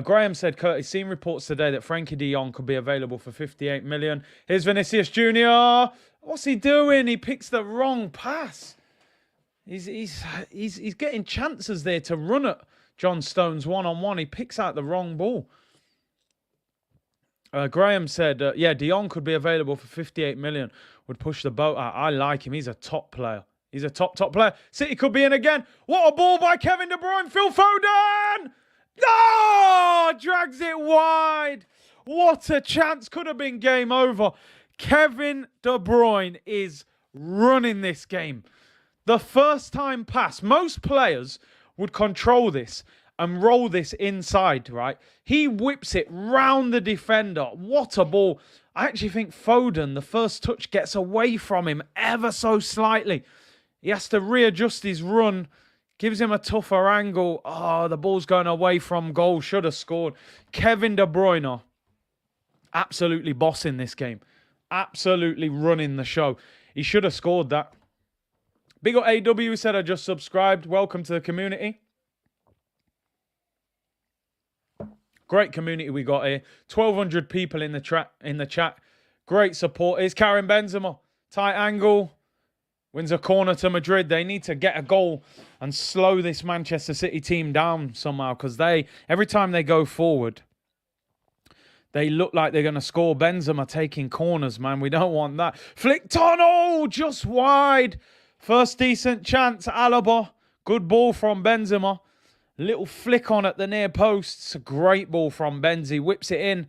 Graham said, Curtis, seen reports today that Frankie de Jong could be available for 58 million. Here's Vinicius Jr. What's he doing? He picks the wrong pass. He's getting chances there to run at John Stones one-on-one. He picks out the wrong ball. Graham said, yeah, de Jong could be available for 58 million. Would push the boat out. I like him. He's a top player. He's a top player. City could be in again. What a ball by Kevin De Bruyne. Phil Foden! Oh! Drags it wide. What a chance. Could have been game over. Kevin De Bruyne is running this game. The first time pass. Most players would control this and roll this inside, right? He whips it round the defender. What a ball. I actually think Foden, the first touch, gets away from him ever so slightly. He has to readjust his run. Gives him a tougher angle. Oh, the ball's going away from goal. Should have scored. Kevin De Bruyne, absolutely bossing this game. Absolutely running the show. He should have scored that. Big up AW said, I just subscribed. Welcome to the community. Great community we got here. 1,200 people in the chat. Great support. Here's Karim Benzema. Tight angle. Wins a corner to Madrid. They need to get a goal and slow this Manchester City team down somehow, because every time they go forward, they look like they're going to score. Benzema taking corners, man. We don't want that. Flicked on. Oh, just wide. First decent chance. Alaba. Good ball from Benzema. Little flick on at the near post. It's a great ball from Benzi. Whips it in.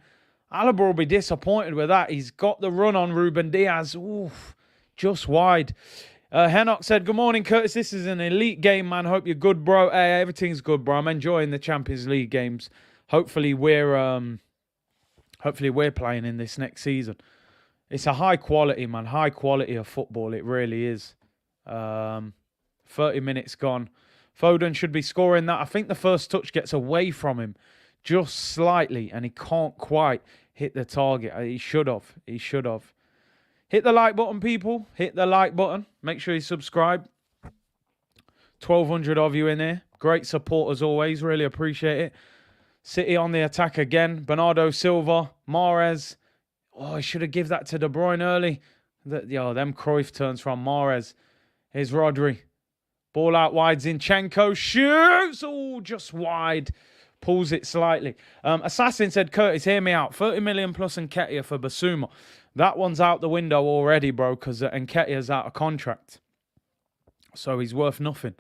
Alaba will be disappointed with that. He's got the run on Ruben Diaz. Oof, just wide. Henok said, good morning, Curtis. This is an elite game, man. Hope you're good, bro. Hey, everything's good, bro. I'm enjoying the Champions League games. Hopefully we're playing in this next season. It's a high quality, man. High quality of football. It really is. 30 minutes gone. Foden should be scoring that. I think the first touch gets away from him just slightly, and he can't quite hit the target. He should have. Hit the like button, people. Hit the like button. Make sure you subscribe. 1,200 of you in here. Great support as always. Really appreciate it. City on the attack again. Bernardo Silva. Mahrez. Oh, I should have given that to De Bruyne early. Them Cruyff turns from Mahrez. Here's Rodri. Ball out wide. Zinchenko shoots. Oh, just wide. Pulls it slightly. Assassin said, Curtis, hear me out. 30 million plus Nketiah for Basuma. That one's out the window already, bro, because Nketiah's out of contract. So he's worth nothing.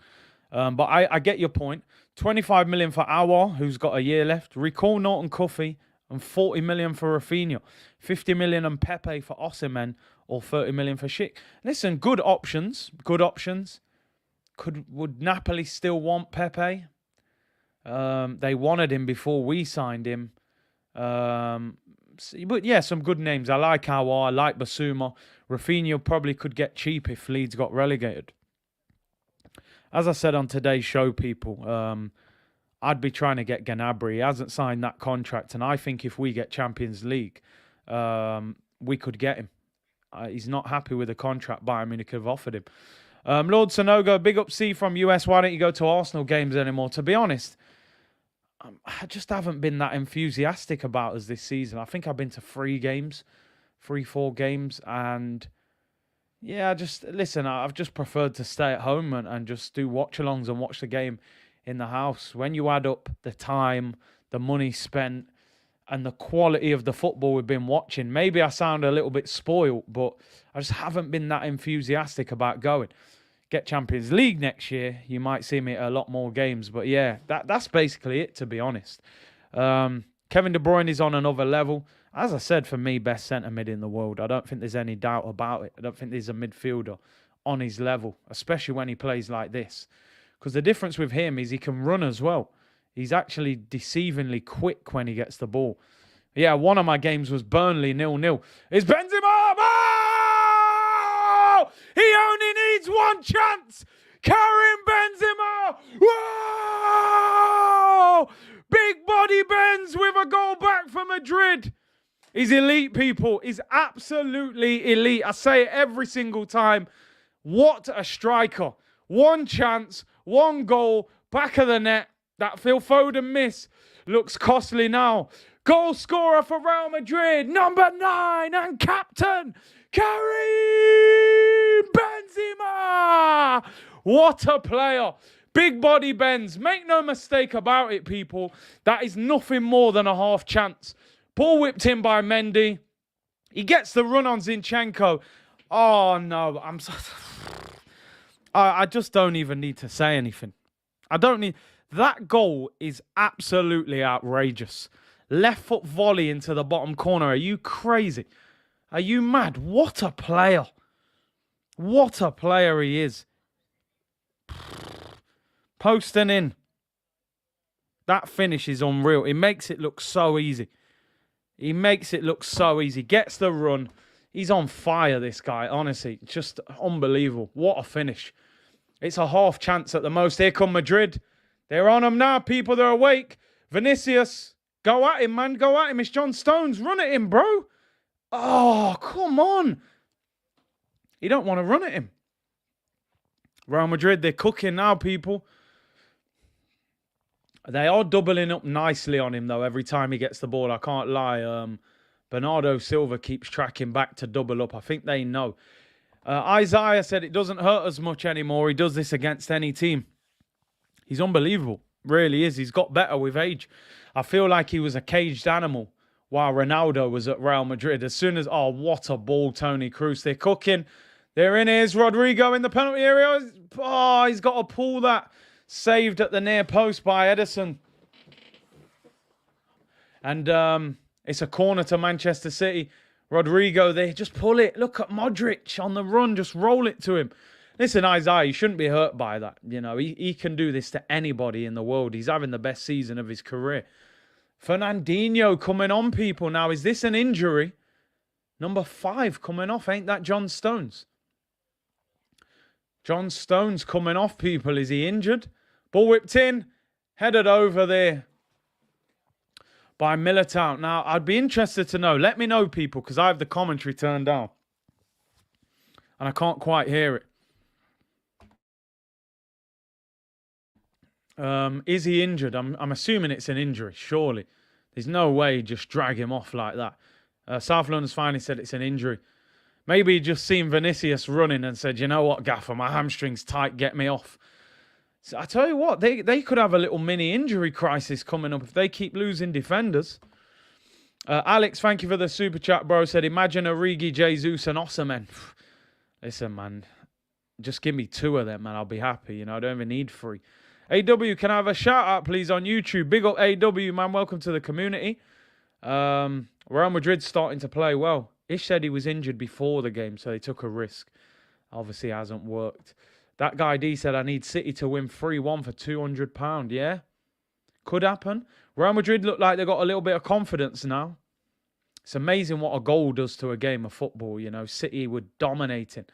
But I get your point. 25 million for Awar, who's got a year left. Recall Norton Cuffy and 40 million for Rafinha. 50 million and Pepe for Osimhen, or 30 million for Schick. Listen, good options. Good options. Would Napoli still want Pepe? They wanted him before we signed him. But yeah, some good names. I like Awar. I like Basuma. Rafinha probably could get cheap if Leeds got relegated. As I said on today's show, people, I'd be trying to get Gnabry. He hasn't signed that contract, and I think if we get Champions League, we could get him. He's not happy with the contract Bayern Munich have offered him. Lord Sonogo, big up C from US. Why don't you go to Arsenal games anymore? To be honest, I just haven't been that enthusiastic about us this season. I think I've been to 4 games. And yeah, I've just preferred to stay at home and just do watch-alongs and watch the game in the house. When you add up the time, the money spent, and the quality of the football we've been watching, maybe I sound a little bit spoiled, but I just haven't been that enthusiastic about going. Get Champions League next year, you might see me at a lot more games. But yeah, that's basically it, to be honest. Kevin De Bruyne is on another level. As I said, for me, best centre mid in the world. I don't think there's any doubt about it. I don't think there's a midfielder on his level, especially when he plays like this. Because the difference with him is he can run as well. He's actually deceivingly quick when he gets the ball. Yeah, one of my games was Burnley 0-0. It's Benzema! Oh! He only needs one chance! Karim Benzema! Whoa! Big body Benz with a goal back for Madrid. He's elite, people. He's absolutely elite. I say it every single time. What a striker. One chance, one goal, back of the net. That Phil Foden miss looks costly now. Goal scorer for Real Madrid, number 9 and captain, Karim Benzema. What a player. Big body Benz. Make no mistake about it, people. That is nothing more than a half chance. Ball whipped in by Mendy. He gets the run on Zinchenko. Oh, no. I just don't even need to say anything. That goal is absolutely outrageous. Left foot volley into the bottom corner. Are you crazy? Are you mad? What a player. What a player he is. Posting in. That finish is unreal. It makes it look so easy. Gets the run. He's on fire, this guy. Honestly, just unbelievable. What a finish. It's a half chance at the most. Here come Madrid. They're on him now, people. They're awake. Vinicius. Go at him, man. Go at him. It's John Stones. Run at him, bro. Oh, come on. You don't want to run at him. Real Madrid, they're cooking now, people. They are doubling up nicely on him, though, every time he gets the ball. I can't lie. Bernardo Silva keeps tracking back to double up. I think they know. Isaiah said it doesn't hurt as much anymore. He does this against any team. He's unbelievable. Really is. He's got better with age. I feel like he was a caged animal while Ronaldo was at Real Madrid. As soon as... Oh, what a ball, Toni Kroos. They're cooking. They're in. Here's Rodrigo in the penalty area. Oh, he's got to pull that. Saved at the near post by Ederson. And it's a corner to Manchester City. Rodrigo, they just pull it. Look at Modric on the run. Just roll it to him. Listen, Isaiah, you shouldn't be hurt by that. You know, he can do this to anybody in the world. He's having the best season of his career. Fernandinho coming on, people. Now, is this an injury? Number 5 coming off. Ain't that John Stones? John Stones coming off, people. Is he injured? Ball whipped in. Headed over there by Militao. Now, I'd be interested to know. Let me know, people, because I have the commentary turned down. And I can't quite hear it. Is he injured? I'm assuming it's an injury, surely. There's no way just drag him off like that. South London's finally said it's an injury. Maybe he just seen Vinicius running and said, you know what, Gaffer, my hamstring's tight, get me off. So I tell you what, they could have a little mini injury crisis coming up if they keep losing defenders. Alex, thank you for the super chat, bro. Said, imagine Origi, Jesus and Osimhen. Listen, man, just give me 2 of them, man. I'll be happy. You know, I don't even need 3. AW, can I have a shout out, please, on YouTube? Big up AW, man. Welcome to the community. Real Madrid's starting to play well. Ish said he was injured before the game, so they took a risk. Obviously, hasn't worked. That guy D said, I need City to win 3-1 for £200. Yeah? Could happen. Real Madrid look like they've got a little bit of confidence now. It's amazing what a goal does to a game of football. You know, City were dominating.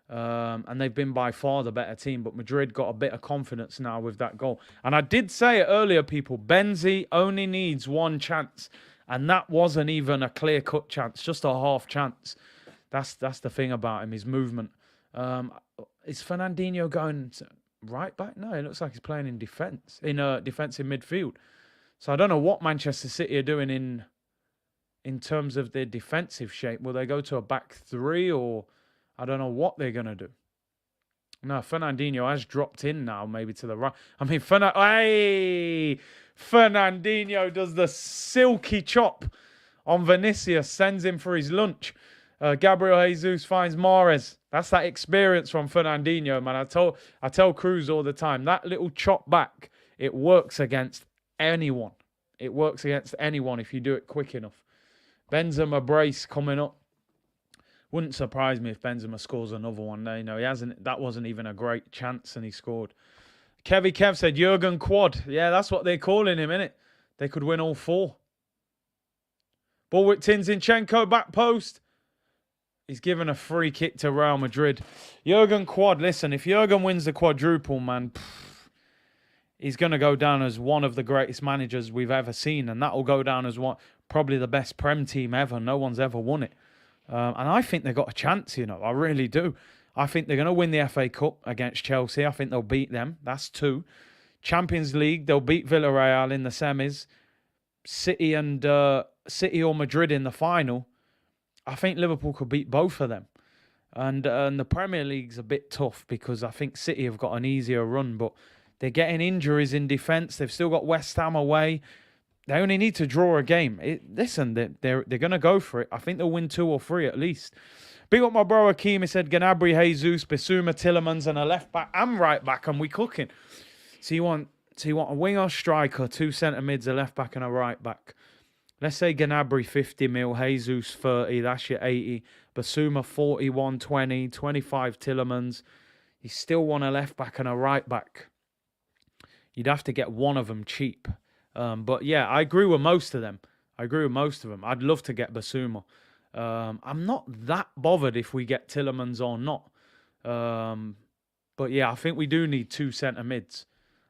And they've been by far the better team. But Madrid got a bit of confidence now with that goal. And I did say it earlier, people. Benzi only needs one chance. And that wasn't even a clear-cut chance. Just a half chance. That's the thing about him, his movement. Is Fernandinho going right back? No, it looks like he's playing in defence, in defensive midfield. So I don't know what Manchester City are doing in terms of their defensive shape. Will they go to a back three, or I don't know what they're going to do. No, Fernandinho has dropped in now, maybe to the right. I mean, Fernandinho does the silky chop on Vinicius, sends him for his lunch. Gabriel Jesus finds Mahrez. That's that experience from Fernandinho, man. I tell Cruz all the time, that little chop back, it works against anyone. It works against anyone if you do it quick enough. Benzema brace coming up. Wouldn't surprise me if Benzema scores another one. No, he hasn't. That wasn't even a great chance, and he scored. Kevy Kev said Jurgen Quad. Yeah, that's what they're calling him, innit? They could win all four. Bulwick Zinchenko back post. He's given a free kick to Real Madrid. Jurgen Quad. Listen, if Jurgen wins the quadruple, man, he's going to go down as one of the greatest managers we've ever seen, and that will go down as probably the best Prem team ever. No one's ever won it. And I think they've got a chance, I really do. I think they're going to win the FA Cup against Chelsea. I think they'll beat them. That's 2. Champions League, they'll beat Villarreal in the semis. City or Madrid in the final. I think Liverpool could beat both of them. And the Premier League's a bit tough because I think City have got an easier run, but they're getting injuries in defence. They've still got West Ham away. They only need to draw a game. Listen, they're going to go for it. I think they'll win 2 or 3 at least. Big up my bro Akeem. He said Gnabry, Jesus, Bissouma, Tielemans, and a left back and right back, and we cooking. So you want a winger, striker, 2 centre mids, a left back, and a right back. Let's say Gnabry 50 mil, Jesus 30. That's your 80. Bissouma 41, 20, 25 Tielemans. You still want a left back and a right back. You'd have to get one of them cheap. But yeah, I agree with most of them. I'd love to get Bissouma. I'm not that bothered if we get Tielemans or not. But yeah, I think we do need 2 centre mids.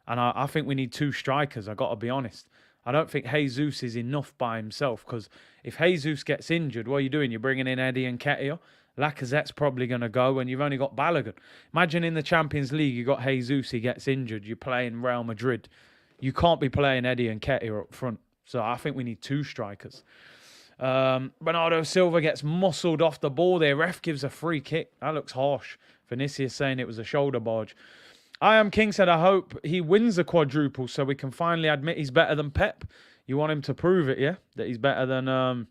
And I think we need 2 strikers, I got to be honest. I don't think Jesus is enough by himself, because if Jesus gets injured, what are you doing? You're bringing in Eddie and Nketiah. Lacazette's probably going to go, and you've only got Balogun. Imagine in the Champions League, you got Jesus, he gets injured, you're playing Real Madrid. You can't be playing Eddie and Nketiah up front. So I think we need 2 strikers. Bernardo Silva gets muscled off the ball there. Ref gives a free kick. That looks harsh. Vinicius saying it was a shoulder barge. I Am King said, I hope he wins the quadruple so we can finally admit he's better than Pep. You want him to prove it, yeah? That he's better than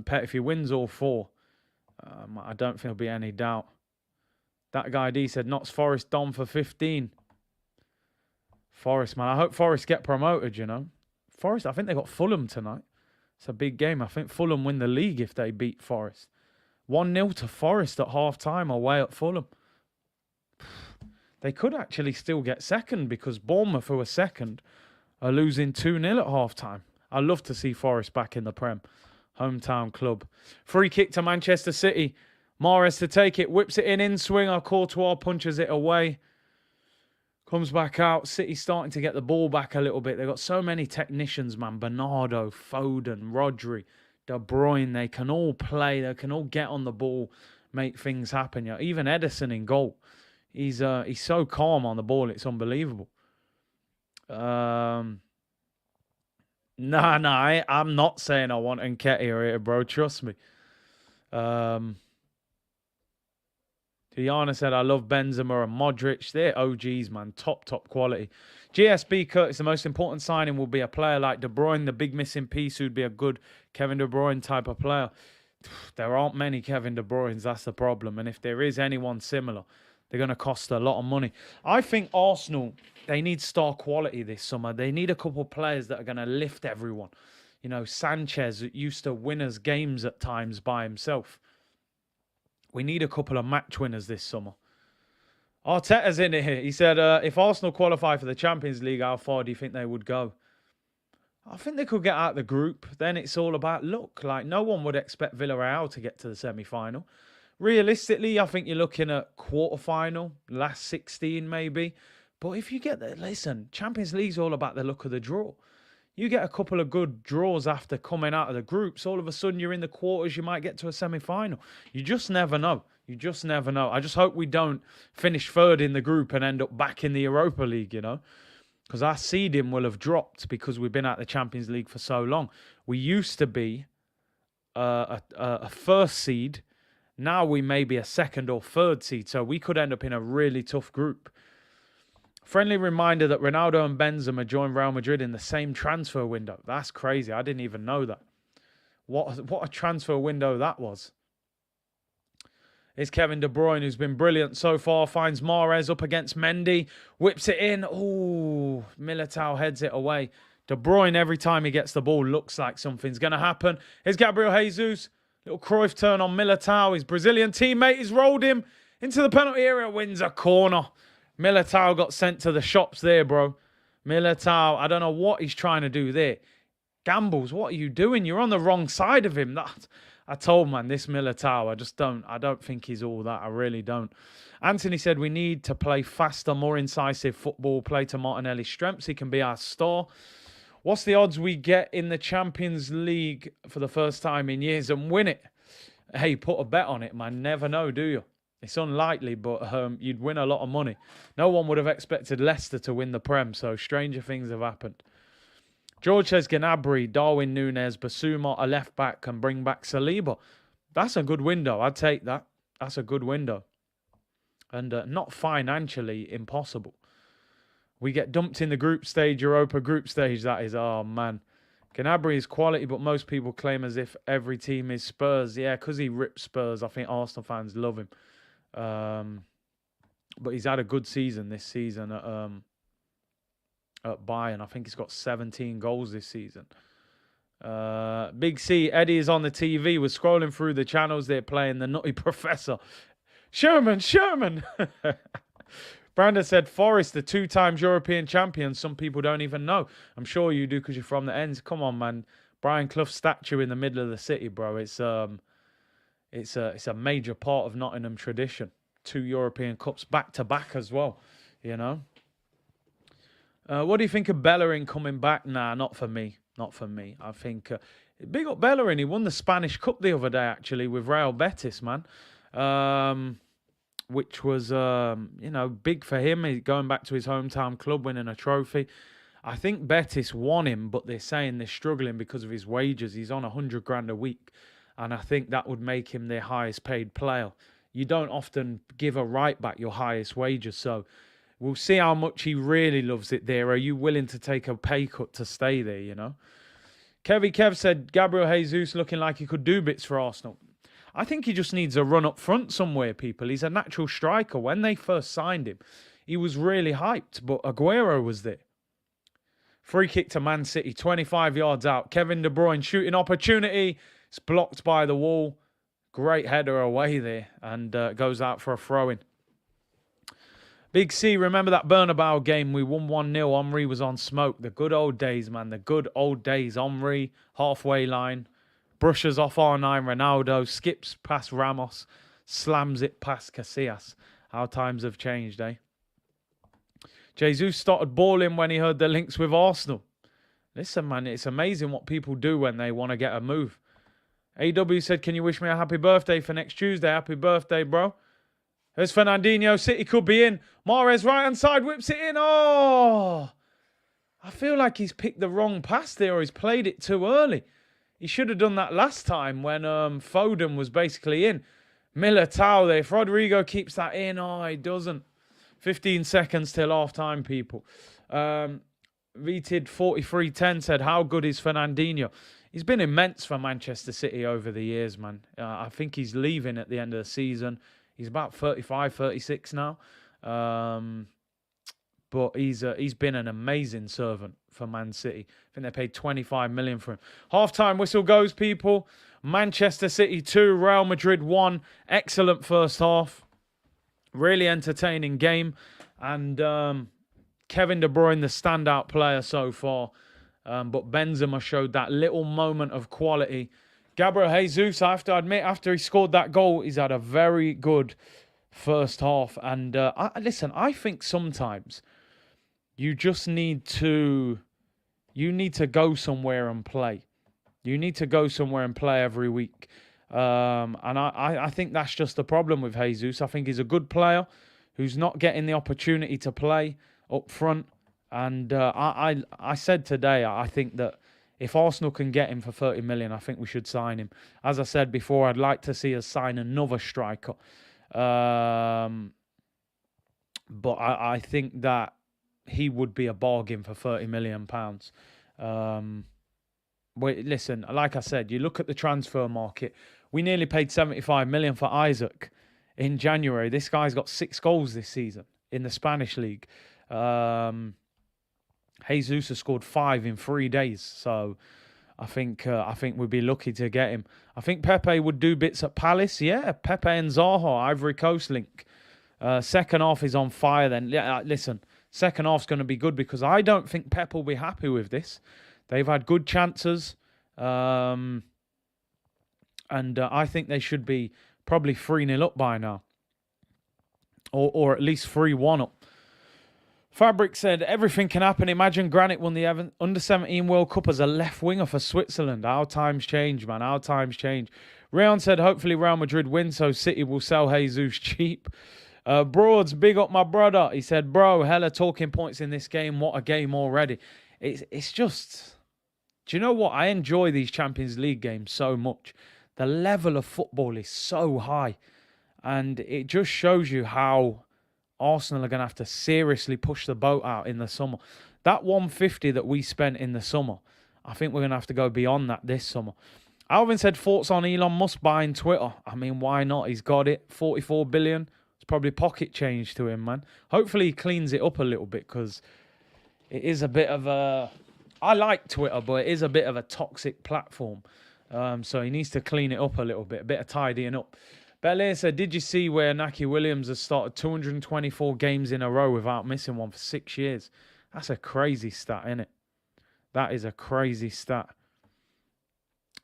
Pep. If he wins all 4, I don't think there'll be any doubt. That guy D said, Notts Forest Dom for 15. Forest, man. I hope Forest get promoted, Forest, I think they got Fulham tonight. It's a big game. I think Fulham win the league if they beat Forest. 1-0 to Forest at half-time away at Fulham. They could actually still get second because Bournemouth, who are second, are losing 2-0 at half-time. I'd love to see Forest back in the Prem. Hometown club. Free kick to Manchester City. Mahrez to take it. Whips it in swinger. Courtois punches it away. Comes back out. City starting to get the ball back a little bit. They've got so many technicians, man. Bernardo, Foden, Rodri, De Bruyne. They can all play. They can all get on the ball, make things happen. Even Ederson in goal. He's so calm on the ball. It's unbelievable. I'm not saying I want Nketiah here, bro. Trust me. Diana said, I love Benzema and Modric. They're OGs, man. Top quality. GSB Curtis, the most important signing will be a player like De Bruyne, the big missing piece who'd be a good Kevin De Bruyne type of player. There aren't many Kevin De Bruynes. That's the problem. And if there is anyone similar, they're going to cost a lot of money. I think Arsenal, they need star quality this summer. They need a couple of players that are going to lift everyone. Sanchez used to win us games at times by himself. We need a couple of match winners this summer. Arteta's in it here. He said, if Arsenal qualify for the Champions League, how far do you think they would go? I think they could get out of the group. Then it's all about luck. Like, no one would expect Villarreal to get to the semi-final. Realistically, I think you're looking at quarter-final, last 16 maybe. But if you get there, listen, Champions League's all about the luck of the draw. You get a couple of good draws after coming out of the groups, all of a sudden you're in the quarters, you might get to a semi-final. You just never know. You just never know. I just hope we don't finish third in the group and end up back in the Europa League, you know, because our seeding will have dropped because we've been at the Champions League for so long. We used to be a first seed. Now we may be a second or third seed, so we could end up in a really tough group. Friendly reminder that Ronaldo and Benzema joined Real Madrid in the same transfer window. That's crazy. I didn't even know that. What a transfer window that was. It's Kevin De Bruyne, who's been brilliant so far. Finds Mahrez up against Mendy. Whips it in. Oh, Militao heads it away. De Bruyne, every time he gets the ball, looks like something's going to happen. Here's Gabriel Jesus. Little Cruyff turn on Militao. His Brazilian teammate has rolled him into the penalty area. Wins a corner. Militao got sent to the shops there, bro. Militao, I don't know what he's trying to do there. Gambles, what are you doing? You're on the wrong side of him. I told, man, this Militao, I don't think he's all that. I really don't. Anthony said we need to play faster, more incisive football, play to Martinelli's strengths. He can be our star. What's the odds we get in the Champions League for the first time in years and win it? Hey, put a bet on it, man. Never know, do you? It's unlikely, but you'd win a lot of money. No one would have expected Leicester to win the Prem, so stranger things have happened. George says Gnabry, Darwin Núñez, Basuma, a left back, can bring back Saliba. That's a good window. I'd take that. That's a good window. And not financially impossible. We get dumped in the group stage, Europa group stage, that is. Oh, man. Gnabry is quality, but most people claim as if every team is Spurs. Yeah, because he rips Spurs. I think Arsenal fans love him. But he's had a good season this season at Bayern. I think he's got 17 goals this season. Big C, Eddie is on the TV. We're scrolling through the channels. They're playing the Nutty Professor. Sherman. Brandon said, Forest, the 2 times European champion. Some people don't even know. I'm sure you do because you're from the ends. Come on, man. Brian Clough's statue in the middle of the city, bro. It's a major part of Nottingham tradition. 2 European Cups back-to-back as well, you know. What do you think of Bellerin coming back? Nah, not for me. Not for me. I think... big up Bellerin. He won the Spanish Cup the other day, actually, with Real Betis, man. Which was, big for him. He's going back to his hometown club, winning a trophy. I think Betis won him, but they're saying they're struggling because of his wages. He's on 100 grand a week. And I think that would make him their highest paid player. You don't often give a right back your highest wages. So we'll see how much he really loves it there. Are you willing to take a pay cut to stay there, you know? Kev said, Gabriel Jesus looking like he could do bits for Arsenal. I think he just needs a run up front somewhere, people. He's a natural striker. When they first signed him, he was really hyped, but Aguero was there. Free kick to Man City, 25 yards out. Kevin De Bruyne shooting opportunity. It's blocked by the wall. Great header away there and goes out for a throw-in. Big C, remember that Bernabeu game? We won 1-0. Henry was on smoke. The good old days, man. The good old days. Henry, halfway line. Brushes off R9 Ronaldo. Skips past Ramos. Slams it past Casillas. How times have changed, eh? Jesus started balling when he heard the links with Arsenal. Listen, man, it's amazing what people do when they want to get a move. AW said, can you wish me a happy birthday for next Tuesday? Happy birthday, bro. There's Fernandinho. City could be in. Mahrez, right-hand side, whips it in. Oh! I feel like he's picked the wrong pass there or he's played it too early. He should have done that last time when Foden was basically in. Militao there. If Rodrigo keeps that in, oh, he doesn't. 15 seconds till half-time, people. Retid4310 said, how good is Fernandinho? He's been immense for Manchester City over the years, man. I think he's leaving at the end of the season. He's about 35, 36 now. But he's been an amazing servant for Man City. I think they paid 25 million for him. Half-time whistle goes, people. Manchester City 2, Real Madrid 1. Excellent first half. Really entertaining game. And Kevin De Bruyne, the standout player so far. But Benzema showed that little moment of quality. Gabriel Jesus, I have to admit, after he scored that goal, he's had a very good first half. And listen, I think sometimes you just need to go somewhere and play. You need to go somewhere and play every week. And I think that's just the problem with Jesus. I think he's a good player who's not getting the opportunity to play up front. And I said today, I think that if Arsenal can get him for 30 million, I think we should sign him. As I said before, I'd like to see us sign another striker. But I think that he would be a bargain for £30 million. Wait, listen, like I said, you look at the transfer market. We nearly paid 75 million for Isaac in January. This guy's got 6 goals this season in the Spanish league. Jesus has scored 5 in 3 days. So I think we'd be lucky to get him. I think Pepe would do bits at Palace. Yeah, Pepe and Zaha, Ivory Coast link. Second half is on fire then. Yeah, listen, second half's going to be good because I don't think Pep will be happy with this. They've had good chances. And I think they should be probably 3-0 up by now. Or at least 3-1 up. Fabric said, everything can happen. Imagine Granit won the Under-17 World Cup as a left winger for Switzerland. Our times change, man. Our times change. Rayon said, hopefully Real Madrid win so City will sell Jesus cheap. Broads, big up my brother. He said, bro, hella talking points in this game. What a game already. It's just... Do you know what? I enjoy these Champions League games so much. The level of football is so high. And it just shows you how Arsenal are going to have to seriously push the boat out in the summer. That 150 that we spent in the summer, I think we're going to have to go beyond that this summer. Alvin said, thoughts on Elon Musk buying Twitter? I mean, why not? He's got it. 44 billion. It's probably pocket change to him, man. Hopefully he cleans it up a little bit because it is a bit of a... I like Twitter, but it is a bit of a toxic platform. So he needs to clean it up a little bit. A bit of tidying up. Belair said, did you see where Naki Williams has started 224 games in a row without missing one for 6 years? That's a crazy stat, isn't it? That is a crazy stat.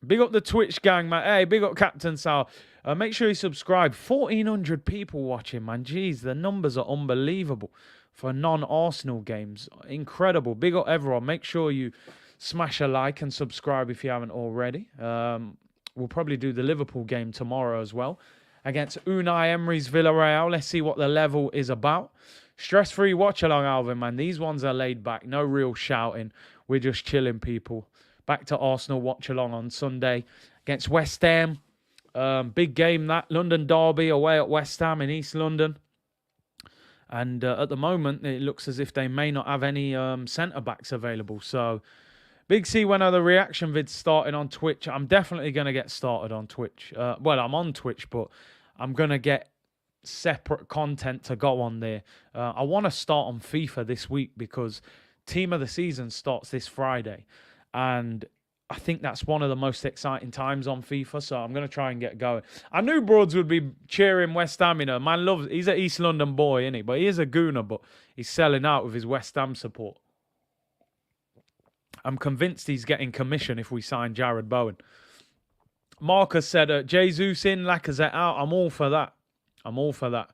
Big up the Twitch gang, man. Hey, big up Captain Sal. Make sure you subscribe. 1,400 people watching, man. Jeez, the numbers are unbelievable for non-Arsenal games. Incredible. Big up everyone. Make sure you smash a like and subscribe if you haven't already. We'll probably do the Liverpool game tomorrow as well against Unai Emery's Villarreal. Let's see what the level is about. Stress-free watch-along, Alvin, man. These ones are laid back. No real shouting. We're just chilling, people. Back to Arsenal watch-along on Sunday against West Ham. Big game, that. London derby away at West Ham in East London. And at the moment, it looks as if they may not have any centre-backs available. So, Big C, when are the reaction vids starting on Twitch? I'm definitely going to get started on Twitch. Well, I'm on Twitch, but I'm going to get separate content to go on there. I want to start on FIFA this week because Team of the Season starts this Friday. And I think that's one of the most exciting times on FIFA, so I'm going to try and get going. I knew Broads would be cheering West Ham, you know. Man loves, he's an East London boy, isn't he? But he is a gooner, but he's selling out with his West Ham support. I'm convinced he's getting commission if we sign Jared Bowen. Marcus said, Jesus in, Lacazette out. I'm all for that. I'm all for that.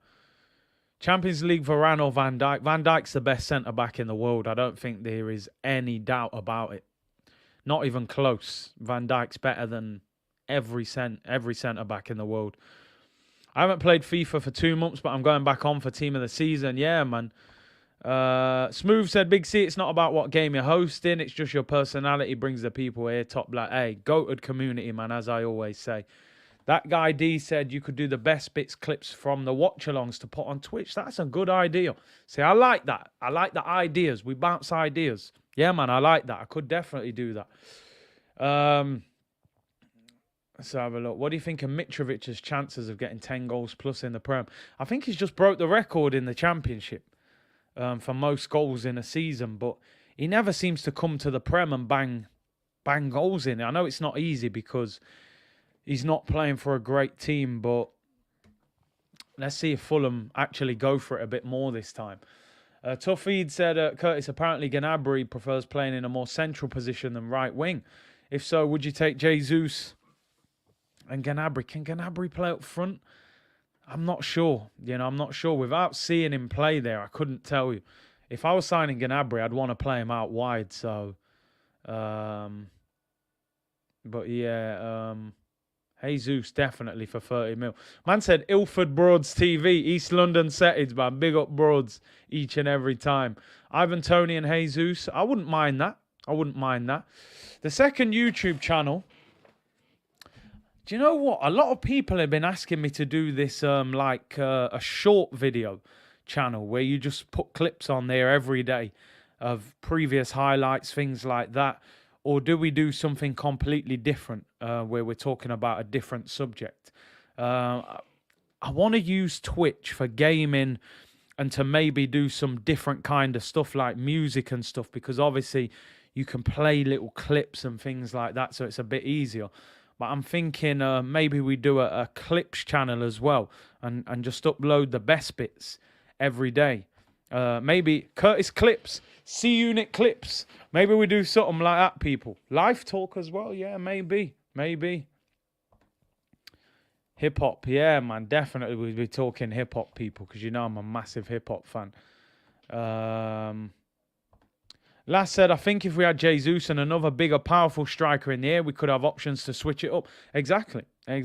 Champions League Varane or Van Dijk. Van Dijk's the best centre-back in the world. I don't think there is any doubt about it. Not even close. Van Dijk's better than every centre-back in the world. I haven't played FIFA for 2 months, but I'm going back on for Team of the Season. Yeah, man. Smooth said, Big C, it's not about what game you're hosting. It's just your personality brings the people here. Top black. Hey, goated community, man, as I always say. That guy D said you could do the best bits clips from the watch-alongs to put on Twitch. That's a good idea. See, I like that. I like the ideas. We bounce ideas. Yeah, man, I like that. I could definitely do that. Let's have a look. What do you think of Mitrovic's chances of getting 10 goals plus in the Prem? I think he's just broke the record in the Championship for most goals in a season, but he never seems to come to the Prem and bang goals in. I know it's not easy because he's not playing for a great team, but let's see if Fulham actually go for it a bit more this time. Tuffeed said, Curtis, apparently Gnabry prefers playing in a more central position than right wing. If so, would you take Jesus and Gnabry? Can Gnabry play up front? I'm not sure. You know, I'm not sure. Without seeing him play there, I couldn't tell you. If I was signing Gnabry, I'd want to play him out wide. So, but yeah, Jesus definitely for 30 mil. Man said Ilford Broads TV, East London settings, man. Big up Broads each and every time. Ivan Toney and Jesus, I wouldn't mind that. I wouldn't mind that. The second YouTube channel, do you know what? A lot of people have been asking me to do this a short video channel where you just put clips on there every day of previous highlights, things like that. Or do we do something completely different where we're talking about a different subject? I want to use Twitch for gaming and to maybe do some different kind of stuff like music and stuff, because obviously you can play little clips and things like that, so it's a bit easier. But I'm thinking maybe we do a clips channel as well and just upload the best bits every day. Maybe Curtis Clips, C-Unit Clips. Maybe we do something like that, people. Live talk as well, yeah, maybe. Hip-hop, yeah, man, definitely we'll be talking hip-hop, people, because you know I'm a massive hip-hop fan. Last said, I think if we had Jesus and another bigger, powerful striker in the air, we could have options to switch it up. Exactly. I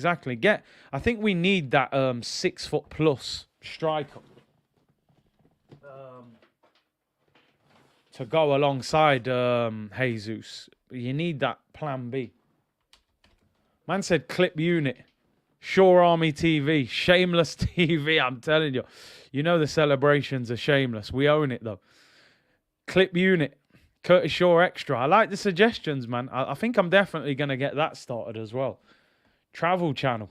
think we need that 6 foot plus striker. To go alongside Jesus. You need that plan B. Man said clip unit. Shore Army TV. Shameless TV, I'm telling you. You know the celebrations are shameless. We own it, though. Clip unit. Curtis Shaw Extra. I like the suggestions, man. I think I'm definitely going to get that started as well. Travel channel.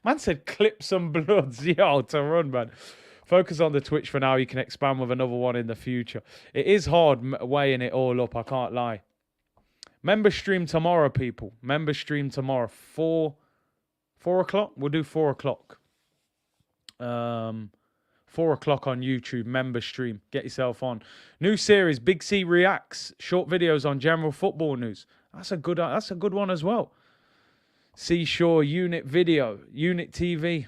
Man said clip some bloods. Yo, to run, man. Focus on the Twitch for now. You can expand with another one in the future. It is hard weighing it all up. I can't lie. Member stream tomorrow, people. Member stream tomorrow. 4 o'clock? We'll do 4 o'clock. 4 o'clock on YouTube. Member stream. Get yourself on. New series. Big C Reacts. Short videos on general football news. That's a good one as well. Seashore Unit Video. Unit TV.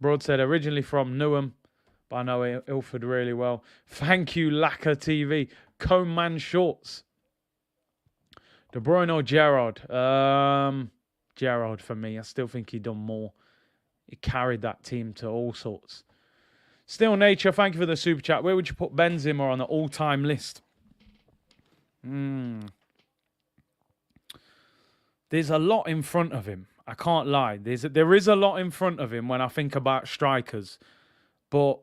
Broad said originally from Newham, but I know Ilford really well. Thank you, Lacquer TV. Comb Man Shorts. De Bruyne or Gerrard? Gerrard for me. I still think he done more. He carried that team to all sorts. Still Nature, thank you for the super chat. Where would you put Benzema on the all-time list? There's a lot in front of him. I can't lie. There is a lot in front of him when I think about strikers, but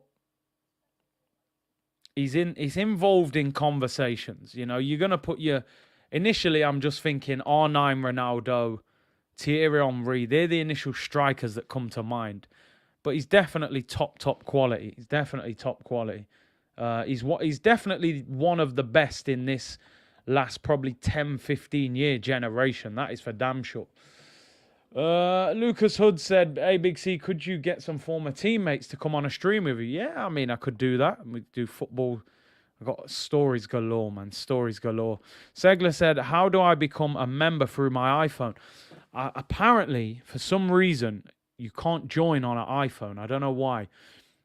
he's involved in conversations. You know, you're gonna put your. Initially, I'm just thinking R9 Ronaldo, Thierry Henry. They're the initial strikers that come to mind. But he's definitely top quality. He's definitely top quality. He's definitely one of the best in this last probably 10, 15 year generation. That is for damn sure. Lucas Hood said, hey, Big C, could you get some former teammates to come on a stream with you? Yeah, I mean, I could do that. We do football. I've got stories galore, man. Stories galore. Segler said, how do I become a member through my iPhone? Apparently, for some reason, you can't join on an iPhone. I don't know why.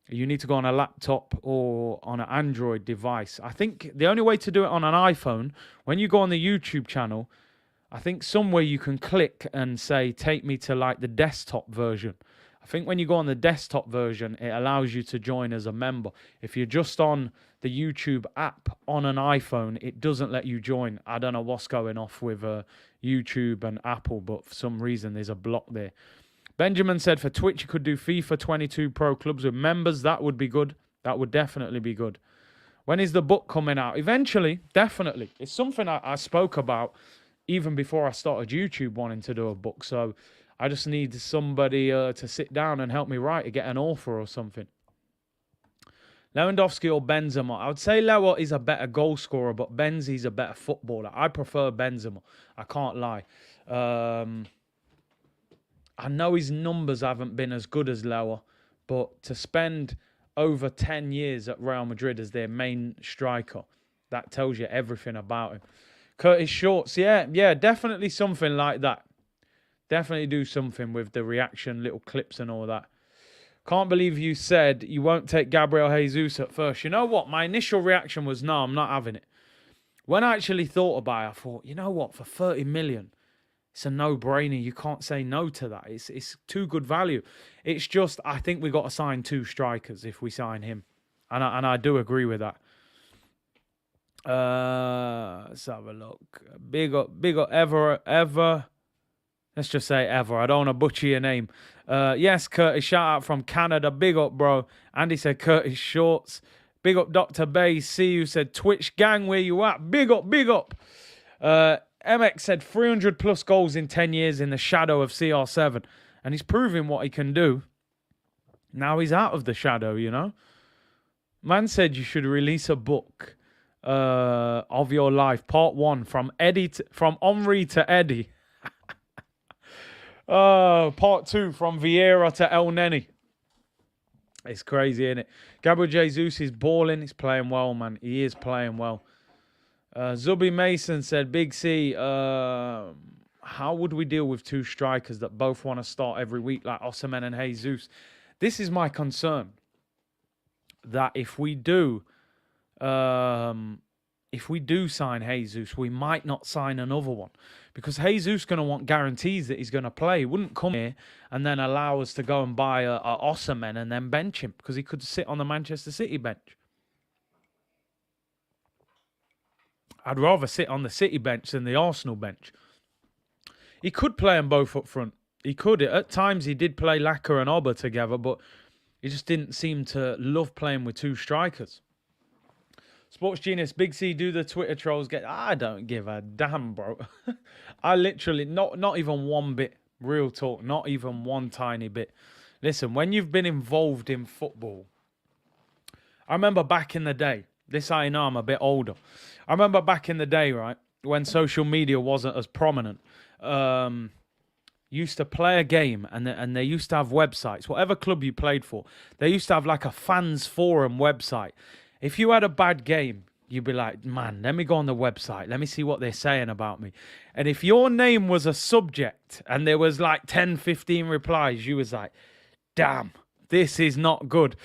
You need to go on a laptop or on an Android device. I think the only way to do it on an iPhone, when you go on the YouTube channel, I think somewhere you can click and say, take me to like the desktop version. I think when you go on the desktop version, it allows you to join as a member. If you're just on the YouTube app on an iPhone, it doesn't let you join. I don't know what's going off with YouTube and Apple, but for some reason there's a block there. Benjamin said for Twitch, you could do FIFA 22 Pro Clubs with members. That would be good. That would definitely be good. When is the book coming out? Eventually, definitely. It's something I spoke about even before I started YouTube wanting to do a book. So I just need somebody to sit down and help me write it, get an author or something. Lewandowski or Benzema? I would say Lewa is a better goal scorer, but Benzi's a better footballer. I prefer Benzema. I can't lie. I know his numbers haven't been as good as Lewa, but to spend over 10 years at Real Madrid as their main striker, that tells you everything about him. Curtis Shorts, yeah, definitely something like that. Definitely do something with the reaction, little clips and all that. Can't believe you said you won't take Gabriel Jesus at first. You know what? My initial reaction was, no, I'm not having it. When I actually thought about it, I thought, you know what? For 30 million, It's a no-brainer. You can't say no to that. It's too good value. It's just, I think we got to sign 2 strikers if we sign him. And I do agree with that. Let's have a look. Big up, ever. Let's just say ever. I don't want to butcher your name. Yes, Curtis, shout out from Canada. Big up, bro. Andy said Curtis Shorts. Big up, Dr. Bay. See you said Twitch gang, where you at? Big up, big up. MX said 300 plus goals in 10 years in the shadow of CR7. And he's proving what he can do. Now he's out of the shadow, you know. Man said you should release a book of your life. Part 1 from Henri to Eddie. Part 2 from Vieira to El Neni. It's crazy, isn't it? Gabriel Jesus is balling. He's playing well, man. He is playing well. Zuby Mason said, Big C, how would we deal with 2 strikers that both want to start every week like Osimhen and Jesus? This is my concern. That if we do sign Jesus, we might not sign another one. Because Jesus going to want guarantees that he's going to play. He wouldn't come here and then allow us to go and buy a Osimhen and then bench him. Because he could sit on the Manchester City bench. I'd rather sit on the City bench than the Arsenal bench. He could play them both up front. He could. At times he did play Laka and Oba together, but he just didn't seem to love playing with 2 strikers. Sports Genius, Big C, do the Twitter trolls get... I don't give a damn, bro. I literally, not even one bit, real talk, not even one tiny bit. Listen, when you've been involved in football, I remember back in the day, this I know I'm a bit older. I remember back in the day, right, when social media wasn't as prominent, used to play a game and they used to have websites. Whatever club you played for, they used to have like a fans forum website. If you had a bad game, you'd be like, man, let me go on the website. Let me see what they're saying about me. And if your name was a subject and there was like 10, 15 replies, you was like, damn, this is not good.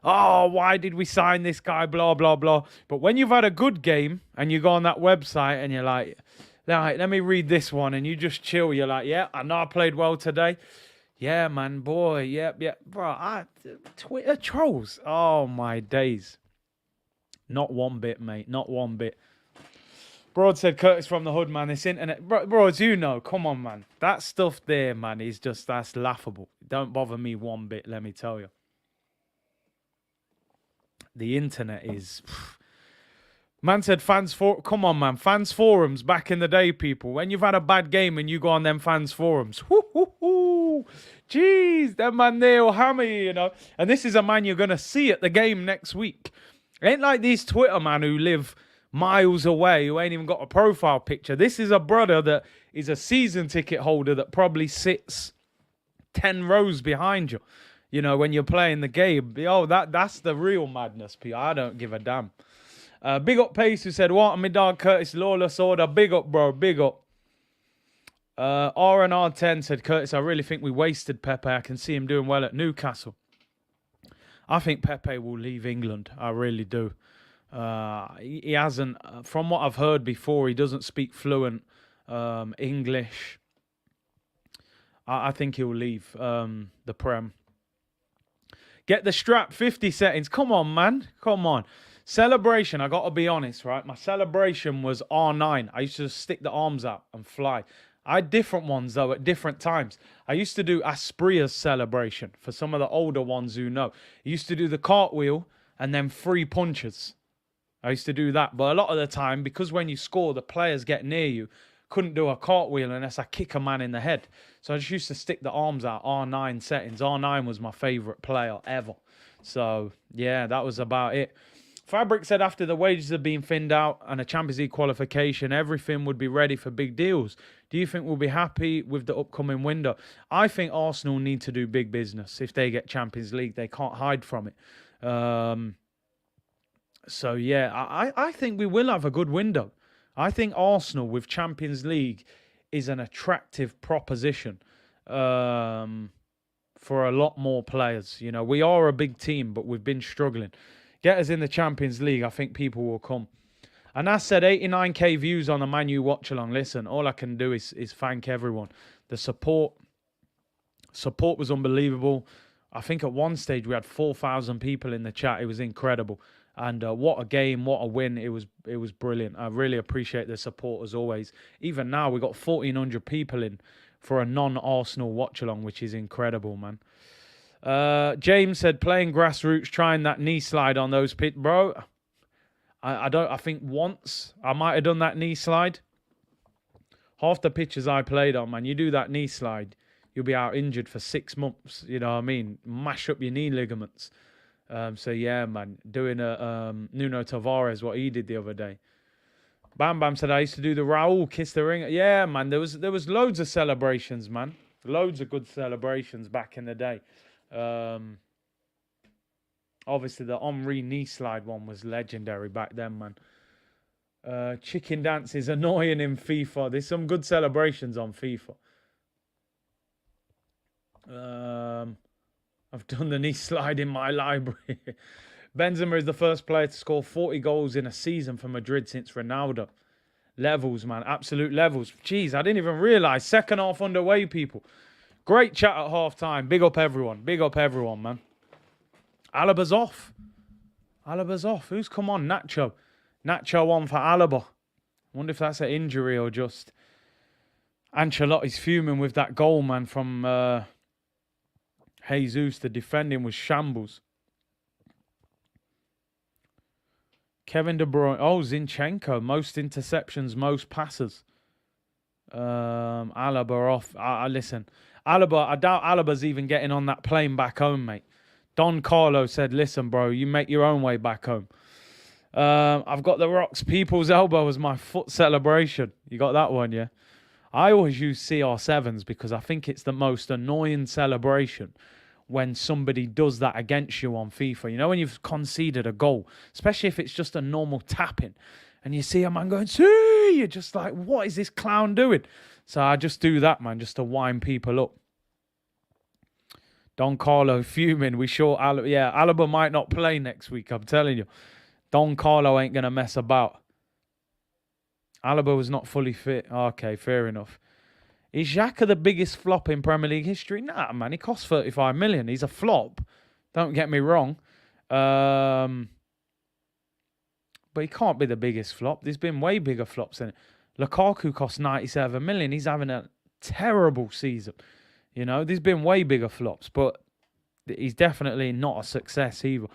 Oh, why did we sign this guy? Blah, blah, blah. But when you've had a good game and you go on that website and you're like, let me read this one, and you just chill. You're like, yeah, I know I played well today. Yeah, man, boy. Yep. Bro, Twitter trolls. Oh, my days. Not one bit, mate. Not one bit. Broad said, Curtis from the hood, man. This internet... Broads, you know. Come on, man. That stuff there, man, is just... That's laughable. Don't bother me one bit, let me tell you. The internet is... Man said fans for... Come on, man. Fans forums back in the day, people. When you've had a bad game and you go on them fans forums. Woo. Jeez, that man there will hammer you, you know. And this is a man you're going to see at the game next week. Ain't like these Twitter man who live miles away, who ain't even got a profile picture. This is a brother that is a season ticket holder that probably sits 10 rows behind you. You know, when you're playing the game. Oh, that's the real madness, P. I don't give a damn. Big up Pace who said, what? My dog Curtis Lawless Order. Big up, bro. Big up. R&R10 said, Curtis, I really think we wasted Pepe. I can see him doing well at Newcastle. I think Pepe will leave England. I really do. He hasn't, from what I've heard before, he doesn't speak fluent English. I think he'll leave the Prem. Get the strap, 50 settings. Come on, man. Come on. Celebration, I got to be honest, right? My celebration was R9. I used to just stick the arms out and fly. I had different ones, though, at different times. I used to do Aspria's celebration for some of the older ones who know. I used to do the cartwheel and then 3 punches. I used to do that. But a lot of the time, because when you score, the players get near you, couldn't do a cartwheel unless I kick a man in the head. So I just used to stick the arms out, R9 settings. R9 was my favourite player ever. So, yeah, that was about it. Fabric said after the wages have been thinned out and a Champions League qualification, everything would be ready for big deals. Do you think we'll be happy with the upcoming window? I think Arsenal need to do big business. If they get Champions League, they can't hide from it. So, yeah, I think we will have a good window. I think Arsenal with Champions League is an attractive proposition for a lot more players. You know, we are a big team, but we've been struggling. Get us in the Champions League, I think people will come. And that said, 89k views on the Man U watch along. Listen, all I can do is thank everyone. The support was unbelievable. I think at one stage we had 4,000 people in the chat. It was incredible. And what a game, what a win. It was brilliant. I really appreciate the support as always. Even now, we got 1,400 people in for a non-Arsenal watch-along, which is incredible, man. James said, playing grassroots, trying that knee slide on those pit. Bro, I think once I might have done that knee slide. Half the pitches I played on, man, you do that knee slide, you'll be out injured for 6 months. You know what I mean? Mash up your knee ligaments. So yeah, man, doing a Nuno Tavares, what he did the other day. Bam Bam said, I used to do the Raul kiss the ring. Yeah, man, there was loads of celebrations, man. Loads of good celebrations back in the day. Obviously, the Henry knee slide one was legendary back then, man. Chicken dance is annoying in FIFA. There's some good celebrations on FIFA. I've done the knee slide in my library. Benzema is the first player to score 40 goals in a season for Madrid since Ronaldo. Levels, man. Absolute levels. Jeez, I didn't even realise. Second half underway, people. Great chat at half time. Big up everyone. Big up everyone, man. Alaba's off. Alaba's off. Who's come on? Nacho. Nacho on for Alaba. Wonder if that's an injury or just Ancelotti's fuming with that goal, man, from Jesus. The defending was shambles. Kevin De Bruyne. Oh, Zinchenko. Most interceptions, most passes. Alaba off. Listen, Alaba, I doubt Alaba's even getting on that plane back home, mate. Don Carlo said, listen, bro, you make your own way back home. I've got the Rocks. People's elbow was my foot celebration. You got that one, yeah? I always use CR7s because I think it's the most annoying celebration when somebody does that against you on FIFA. You know, when you've conceded a goal, especially if it's just a normal tapping, and you see a man going, see, you're just like, what is this clown doing? So I just do that, man, just to wind people up. Don Carlo fuming. We sure, yeah, Alaba might not play next week, I'm telling you. Don Carlo ain't going to mess about. Alaba was not fully fit. Okay, fair enough. Is Xhaka the biggest flop in Premier League history? Nah, man, he cost 35 million. He's a flop. Don't get me wrong. But he can't be the biggest flop. There's been way bigger flops in it. Lukaku cost 97 million. He's having a terrible season. You know, there's been way bigger flops, but he's definitely not a success either.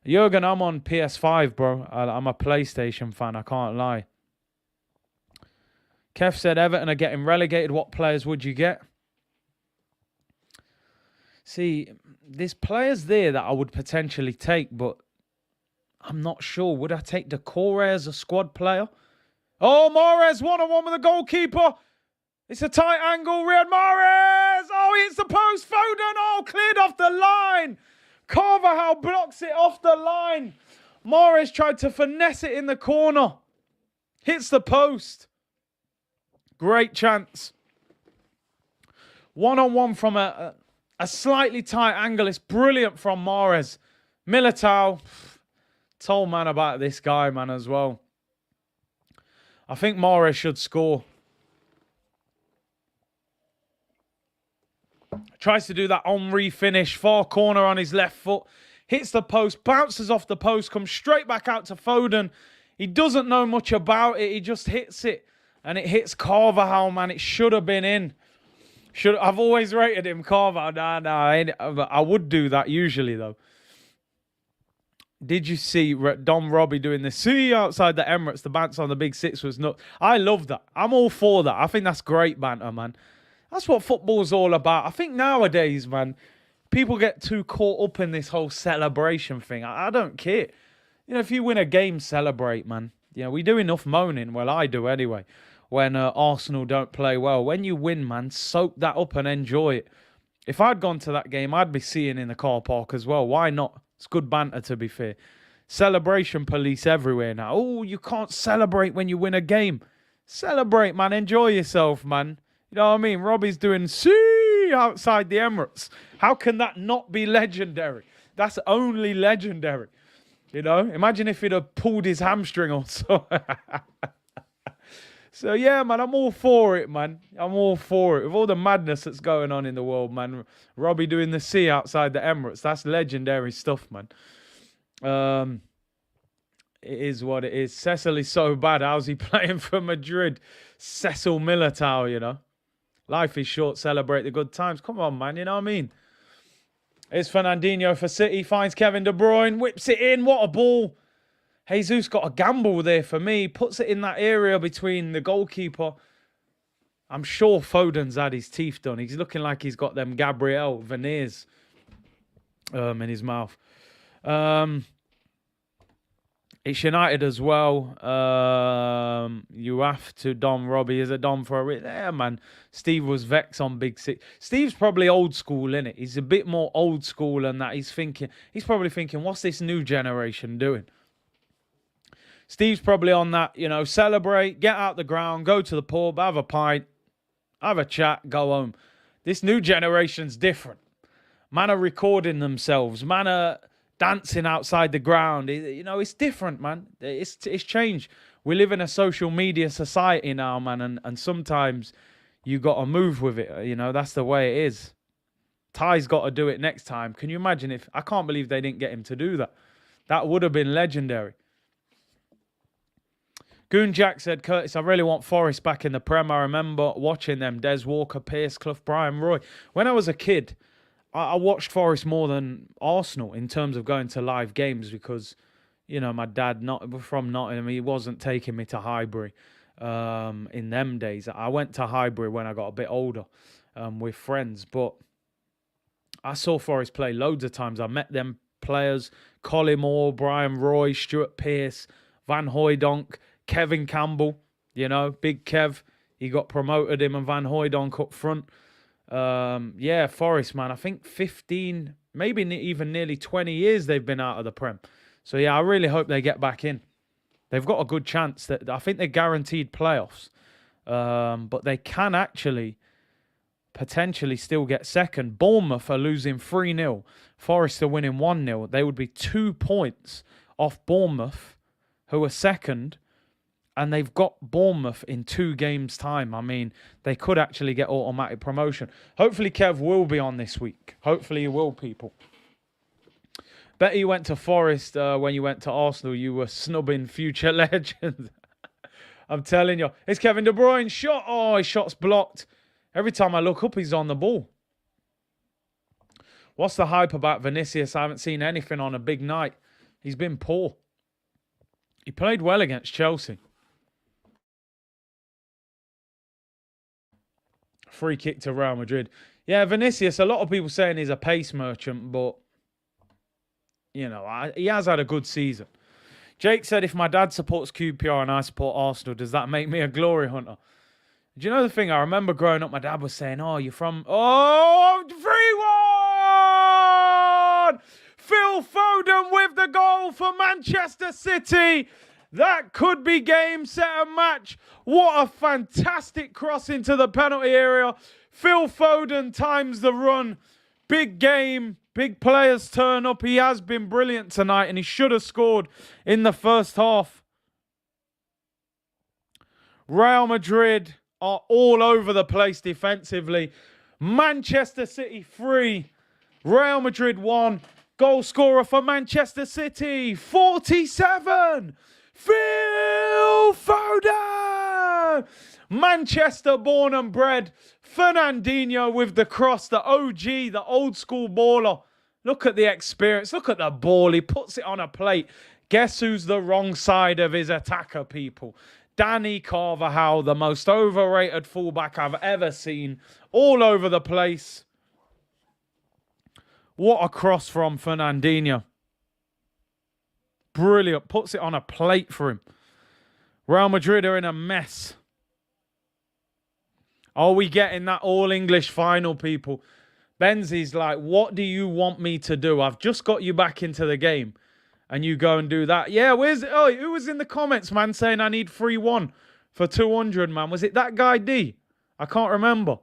Jurgen, I'm on PS5, bro. I'm a PlayStation fan. I can't lie. Kev said Everton are getting relegated. What players would you get? See, there's players there that I would potentially take, but I'm not sure. Would I take Decore as a squad player? Oh, Mahrez, one-on-one with the goalkeeper. It's a tight angle. Riyad Mahrez. Oh, he hits the post. Foden. Oh, cleared off the line. Carvajal blocks it off the line. Mahrez tried to finesse it in the corner. Hits the post. Great chance. One-on-one from a slightly tight angle. It's brilliant from Mahrez. Militao. Told man about this guy, man, as well. I think Mahrez should score. Tries to do that Henry finish. Far corner on his left foot. Hits the post. Bounces off the post. Comes straight back out to Foden. He doesn't know much about it. He just hits it. And it hits Carvajal, man. It should have been in. I've always rated him, Carvajal. I would do that usually, though. Did you see Don Robbie doing the see outside the Emirates? The banter on the Big Six was nuts. I love that. I'm all for that. I think that's great banter, man. That's what football's all about. I think nowadays, man, people get too caught up in this whole celebration thing. I don't care. You know, if you win a game, celebrate, man. You know, we do enough moaning. Well, I do anyway. When Arsenal don't play well. When you win, man, soak that up and enjoy it. If I'd gone to that game, I'd be seeing in the car park as well. Why not? It's good banter, to be fair. Celebration police everywhere now. Oh, you can't celebrate when you win a game. Celebrate, man. Enjoy yourself, man. You know what I mean? Robbie's doing see outside the Emirates. How can that not be legendary? That's only legendary. You know, imagine if he'd have pulled his hamstring or so. So, yeah, man, I'm all for it, man. I'm all for it. With all the madness that's going on in the world, man. Robbie doing the C outside the Emirates. That's legendary stuff, man. It is what it is. Cecil is so bad. How's he playing for Madrid? Cecil Militao, you know. Life is short. Celebrate the good times. Come on, man. You know what I mean? It's Fernandinho for City. Finds Kevin De Bruyne. Whips it in. What a ball. Jesus got a gamble there for me. Puts it in that area between the goalkeeper. I'm sure Foden's had his teeth done. He's looking like he's got them Gabriel veneers in his mouth. It's United as well. You have to Dom Robbie. Is a Dom for a... Yeah, man. Steve was vexed on Big Six. Steve's probably old school, innit? He's a bit more old school than that. He's probably thinking, what's this new generation doing? Steve's probably on that, you know, celebrate, get out the ground, go to the pub, have a pint, have a chat, go home. This new generation's different. Man are recording themselves. Man are dancing outside the ground. You know, it's different, man. It's changed. We live in a social media society now, man, and sometimes you got to move with it. You know, that's the way it is. Ty's got to do it next time. Can you imagine if... I can't believe they didn't get him to do that. That would have been legendary. Goon Jack said, Curtis, I really want Forest back in the Prem. I remember watching them. Des Walker, Pearce, Clough, Brian, Roy. When I was a kid, I watched Forest more than Arsenal in terms of going to live games because, you know, my dad, not from Nottingham, he wasn't taking me to Highbury in them days. I went to Highbury when I got a bit older with friends, but I saw Forest play loads of times. I met them players, Colin Moore, Brian Roy, Stuart Pearce, Van Hooijdonk, Kevin Campbell, you know, Big Kev. He got promoted, him and Van Hooijdonk up front. Yeah, Forest, man. I think 15, maybe even nearly 20 years they've been out of the Prem. So, yeah, I really hope they get back in. They've got a good chance. I think they're guaranteed playoffs. But they can actually potentially still get second. Bournemouth are losing 3-0. Forest are winning 1-0. They would be 2 points off Bournemouth, who are second. And they've got Bournemouth in 2 games' time. I mean, they could actually get automatic promotion. Hopefully, Kev will be on this week. Hopefully, he will, people. Bet you went to Forest when you went to Arsenal. You were snubbing future legends. I'm telling you. It's Kevin De Bruyne. Shot. Oh, his shot's blocked. Every time I look up, he's on the ball. What's the hype about Vinicius? I haven't seen anything on a big night. He's been poor. He played well against Chelsea. Free kick to Real Madrid. Yeah, Vinicius, a lot of people saying he's a pace merchant, but, you know, he has had a good season. Jake said, if my dad supports QPR and I support Arsenal, does that make me a glory hunter? Do you know the thing? I remember growing up, my dad was saying, oh, you're from... Oh, 3-1! Phil Foden with the goal for Manchester City. That could be game, set, and match. What a fantastic cross into the penalty area. Phil Foden times the run. Big game. Big players turn up. He has been brilliant tonight, and he should have scored in the first half. Real Madrid are all over the place defensively. Manchester City 3. Real Madrid 1. Goal scorer for Manchester City, 47. Phil Foden! Manchester born and bred. Fernandinho with the cross, the OG, the old school baller. Look at the experience. Look at the ball. He puts it on a plate. Guess who's the wrong side of his attacker, people? Danny Carvajal, the most overrated fullback I've ever seen. All over the place. What a cross from Fernandinho. Brilliant. Puts it on a plate for him. Real Madrid are in a mess. Are we getting that all-English final, people? Benzi's like, what do you want me to do? I've just got you back into the game. And you go and do that. Yeah, where's it? Oh, who was in the comments, man, saying I need 3-1 for 200, man? Was it that guy D? I can't remember.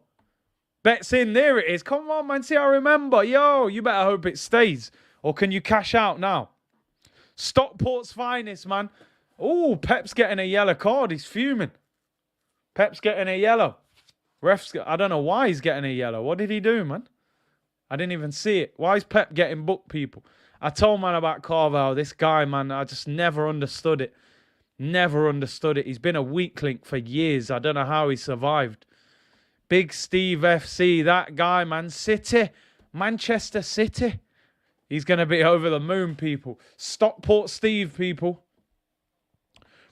Bet's in. There it is. Come on, man. See, I remember. Yo, you better hope it stays. Or can you cash out now? Stockport's finest, man. Oh, Pep's getting a yellow card. He's fuming. Pep's getting a yellow. I don't know why he's getting a yellow. What did he do, man? I didn't even see it. Why is Pep getting booked, people? I told man about Carvalho. This guy, man, I just never understood it. Never understood it. He's been a weak link for years. I don't know how he survived. Big Steve FC, that guy, Man City. Manchester City. He's going to be over the moon, people. Stockport Steve, people.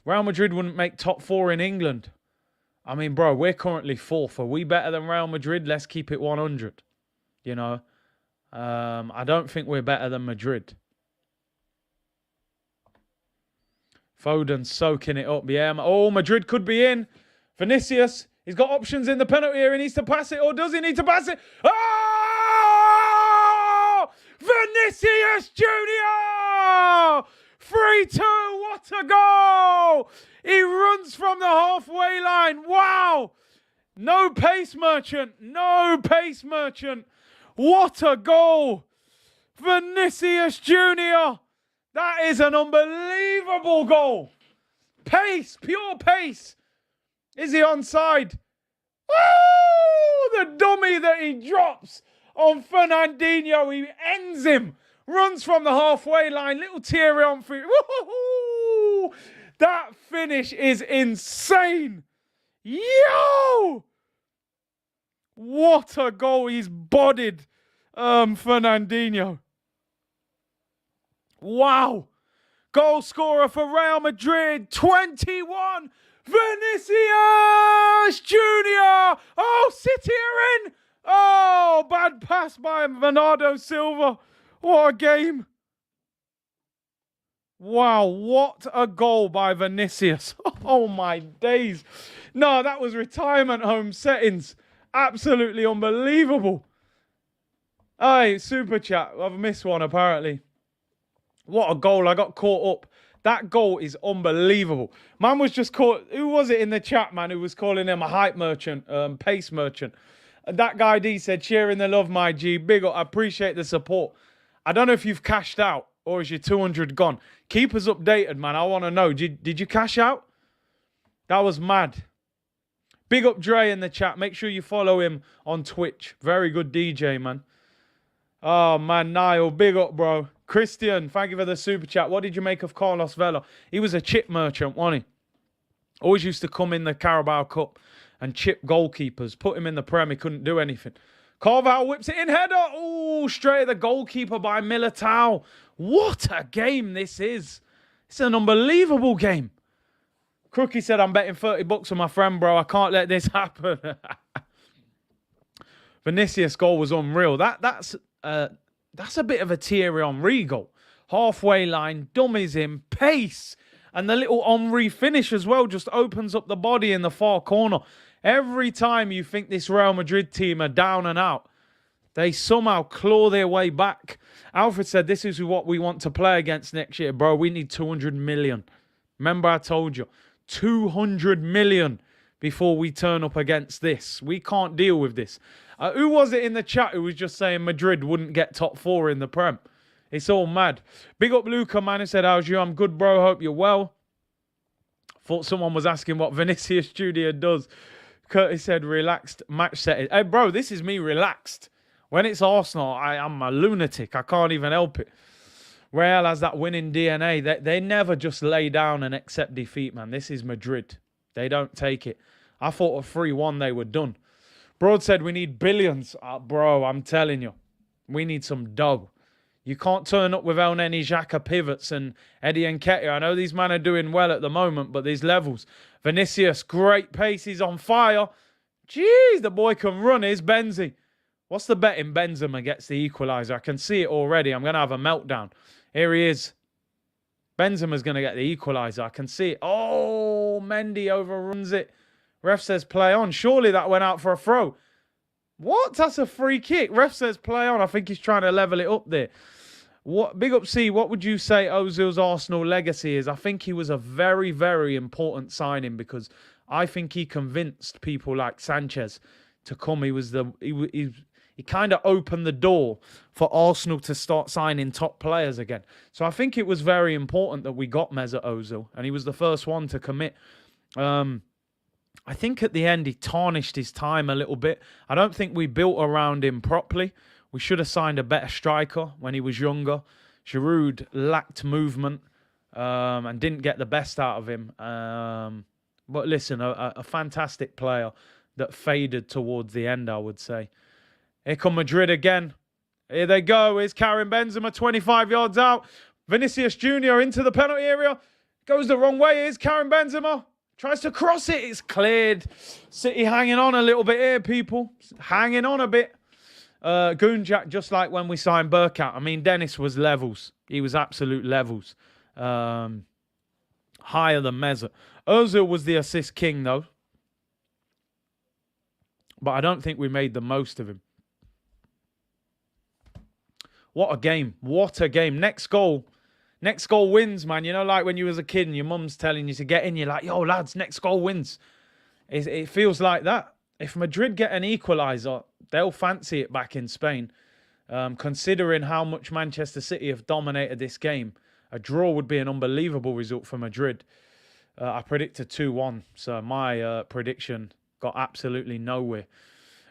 Real Madrid wouldn't make top 4 in England. I mean, bro, we're currently 4th. Are we better than Real Madrid? Let's keep it 100. You know, I don't think we're better than Madrid. Foden soaking it up. Yeah, oh, Madrid could be in. Vinicius, he's got options in the penalty area. He needs to pass it, or does he need to pass it? Oh! Vinicius Junior! 3-2. What a goal! He runs from the halfway line. Wow! No pace merchant. No pace merchant. What a goal! Vinicius Junior! That is an unbelievable goal. Pace, pure pace. Is he onside? Oh, the dummy that he drops on Fernandinho. He ends him. Runs from the halfway line. Little Thierry on free. Woo-hoo-hoo! That finish is insane. Yo! What a goal. He's bodied Fernandinho. Wow. Goal scorer for Real Madrid. 21. Vinicius Junior. Oh, City are in. Oh, bad pass by Bernardo Silva. What a game. Wow, what a goal by Vinicius. Oh, my days. No, that was retirement home settings. Absolutely unbelievable. Hey, super chat. I've missed one, apparently. What a goal. I got caught up. That goal is unbelievable. Man was just caught. Who was it in the chat, man, who was calling him a hype merchant, pace merchant? That guy D said, cheering the love, my G. Big up. I appreciate the support. I don't know if you've cashed out or is your 200 gone. Keep us updated, man. I want to know. Did you cash out? That was mad. Big up Dre in the chat. Make sure you follow him on Twitch. Very good DJ, man. Oh, man, Niall. Big up, bro. Christian, thank you for the super chat. What did you make of Carlos Vela? He was a chip merchant, wasn't he? Always used to come in the Carabao Cup and chip goalkeepers. Put him in the Prem. He couldn't do anything. Carvalho whips it in, header. Oh, straight at the goalkeeper by Militao. What a game this is. It's an unbelievable game. Crookie said, I'm betting 30 bucks on my friend, bro. I can't let this happen. Vinicius' goal was unreal. That's a bit of a Thierry Henry goal. Halfway line, dummies in, pace. And the little Henry finish as well just opens up the body in the far corner. Every time you think this Real Madrid team are down and out, they somehow claw their way back. Alfred said, this is what we want to play against next year, bro. We need 200 million. Remember I told you, 200 million before we turn up against this. We can't deal with this. Who was it in the chat who was just saying Madrid wouldn't get top 4 in the Prem? It's all mad. Big up Luca, man, who said, how's you? I'm good, bro. Hope you're well. Thought someone was asking what Vinicius Junior does. Curtis said, relaxed match setting. Hey, bro, this is me relaxed. When it's Arsenal, I'm a lunatic. I can't even help it. Real has that winning DNA. They never just lay down and accept defeat, man. This is Madrid. They don't take it. I thought a 3-1 they were done. Broad said we need billions. Bro, I'm telling you. We need some dough. You can't turn up with El Neni, Xhaka pivots and Eddie Nketiah. I know these men are doing well at the moment, but these levels. Vinicius, great pace. He's on fire. Jeez, the boy can run. Here's Benzi. What's the bet in Benzema gets the equaliser? I can see it already. I'm going to have a meltdown. Here he is. Benzema's going to get the equaliser. I can see it. Oh, Mendy overruns it. Ref says play on. Surely that went out for a throw. What? That's a free kick. Ref says play on. I think he's trying to level it up there. What? Big up C, what would you say Ozil's Arsenal legacy is? I think he was a very, very important signing because I think he convinced people like Sanchez to come. He he kind of opened the door for Arsenal to start signing top players again. So I think it was very important that we got Mesut Ozil, and he was the first one to commit. I think at the end he tarnished his time a little bit. I don't think we built around him properly. We should have signed a better striker when he was younger. Giroud lacked movement and didn't get the best out of him. But listen, a fantastic player that faded towards the end, I would say. Here come Madrid again. Here they go. Here's Karim Benzema, 25 yards out. Vinicius Jr. into the penalty area. Goes the wrong way. Here's Karim Benzema. Tries to cross it. It's cleared. City hanging on a little bit here, people. Hanging on a bit. Goonjack, just like when we signed Burkout. I mean, Dennis was levels. He was absolute levels. Higher than Mesut. Ozil was the assist king, though. But I don't think we made the most of him. What a game. What a game. Next goal wins, man. You know, like when you was a kid and your mum's telling you to get in, you're like, yo, lads, next goal wins. It feels like that. If Madrid get an equaliser, they'll fancy it back in Spain. Considering how much Manchester City have dominated this game, a draw would be an unbelievable result for Madrid. I predicted 2-1, so my prediction got absolutely nowhere.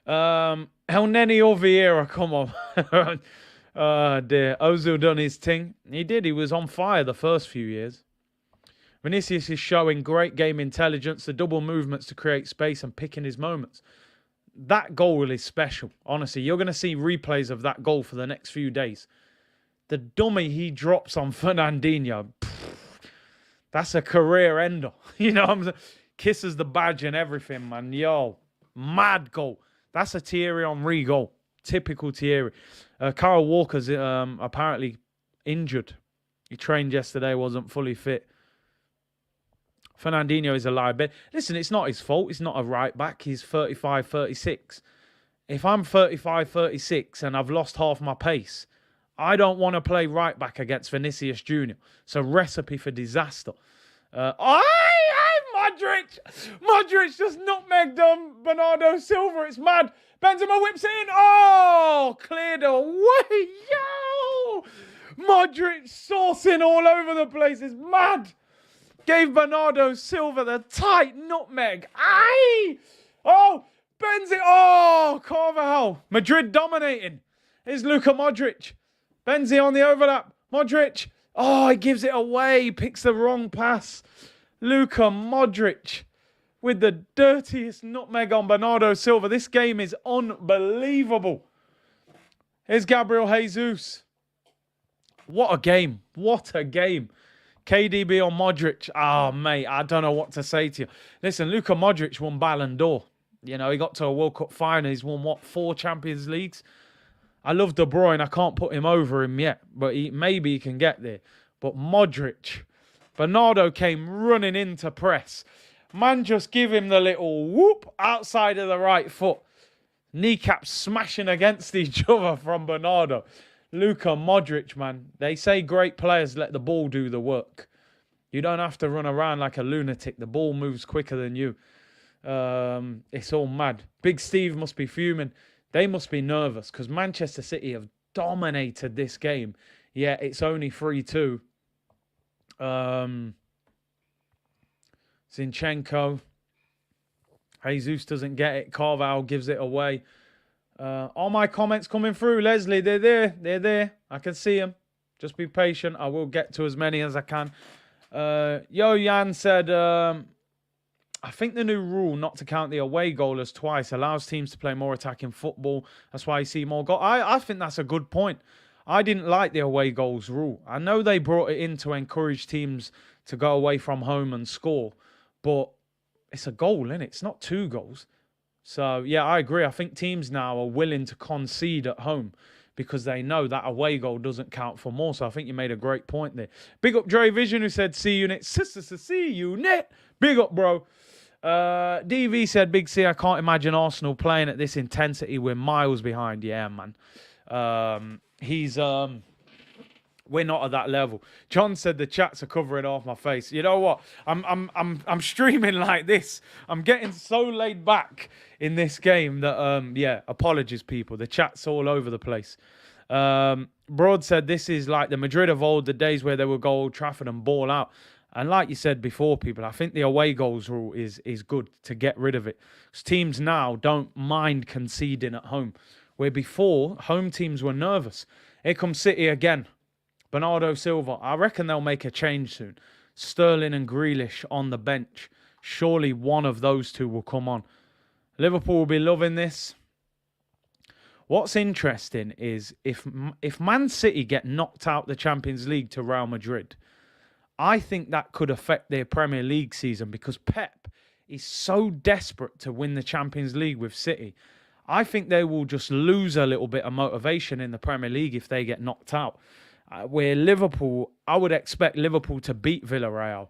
El Neni or Vieira, come on. Oh dear, Ozil done his thing. He did, he was on fire the first few years. Vinicius is showing great game intelligence, the double movements to create space and picking his moments. That goal is special, honestly. You're going to see replays of that goal for the next few days. The dummy he drops on Fernandinho, that's a career ender. You know, I'm kisses the badge and everything, man. Yo, mad goal. That's a Thierry Henry goal. Typical Thierry. Kyle Walker's apparently injured. He trained yesterday, wasn't fully fit. Fernandinho is a liability. Listen, it's not his fault. He's not a right back. He's 35, 36. If I'm 35, 36 and I've lost half my pace, I don't want to play right back against Vinicius Jr. It's a recipe for disaster. Modric! Modric just nutmegged Bernardo Silva. It's mad. Benzema whips it in. Oh, cleared away. Yo! Modric saucing all over the place. It's mad. Gave Bernardo Silva the tight nutmeg. Aye! Oh, Benzema. Oh, Carvajal. Madrid dominating. Here's Luka Modric. Benzi on the overlap. Modric. Oh, he gives it away. He picks the wrong pass. Luka Modric with the dirtiest nutmeg on Bernardo Silva. This game is unbelievable. Here's Gabriel Jesus. What a game. What a game. KDB on Modric. Oh, mate, I don't know what to say to you. Listen, Luka Modric won Ballon d'Or. You know, he got to a World Cup final. He's won, 4 Champions Leagues? I love De Bruyne. I can't put him over him yet, but maybe he can get there. But Modric, Bernardo came running in to press. Man just give him the little whoop outside of the right foot. Kneecaps smashing against each other from Bernardo. Luka Modric, man. They say great players let the ball do the work. You don't have to run around like a lunatic. The ball moves quicker than you. It's all mad. Big Steve must be fuming. They must be nervous because Manchester City have dominated this game. Yeah, it's only 3-2. Zinchenko. Jesus doesn't get it. Carvalho gives it away. All my comments coming through. Leslie, they're there. They're there. I can see them. Just be patient. I will get to as many as I can. Yo Yan said, I think the new rule not to count the away goal as twice allows teams to play more attacking football. That's why you see more goals. I think that's a good point. I didn't like the away goals rule. I know they brought it in to encourage teams to go away from home and score, but it's a goal, isn't it? It's not 2 goals. So, yeah, I agree. I think teams now are willing to concede at home because they know that away goal doesn't count for more. So I think you made a great point there. Big up Dre Vision who said, see you, Net. See you, Net. Big up, bro. DV said, Big C, I can't imagine Arsenal playing at this intensity. We're miles behind. Yeah, man. He's We're not at that level. John said the chats are covering off my face. You know what? I'm streaming like this. I'm getting so laid back in this game that yeah, apologies people. The chat's all over the place. Broad said this is like the Madrid of old, the days where they would go Old Trafford and ball out. And like you said before, people, I think the away goals rule is good to get rid of it. Because teams now don't mind conceding at home. Where before, home teams were nervous. Here comes City again. Bernardo Silva, I reckon they'll make a change soon. Sterling and Grealish on the bench. Surely one of those two will come on. Liverpool will be loving this. What's interesting is if Man City get knocked out the Champions League to Real Madrid, I think that could affect their Premier League season because Pep is so desperate to win the Champions League with City. I think they will just lose a little bit of motivation in the Premier League if they get knocked out. Where Liverpool, I would expect Liverpool to beat Villarreal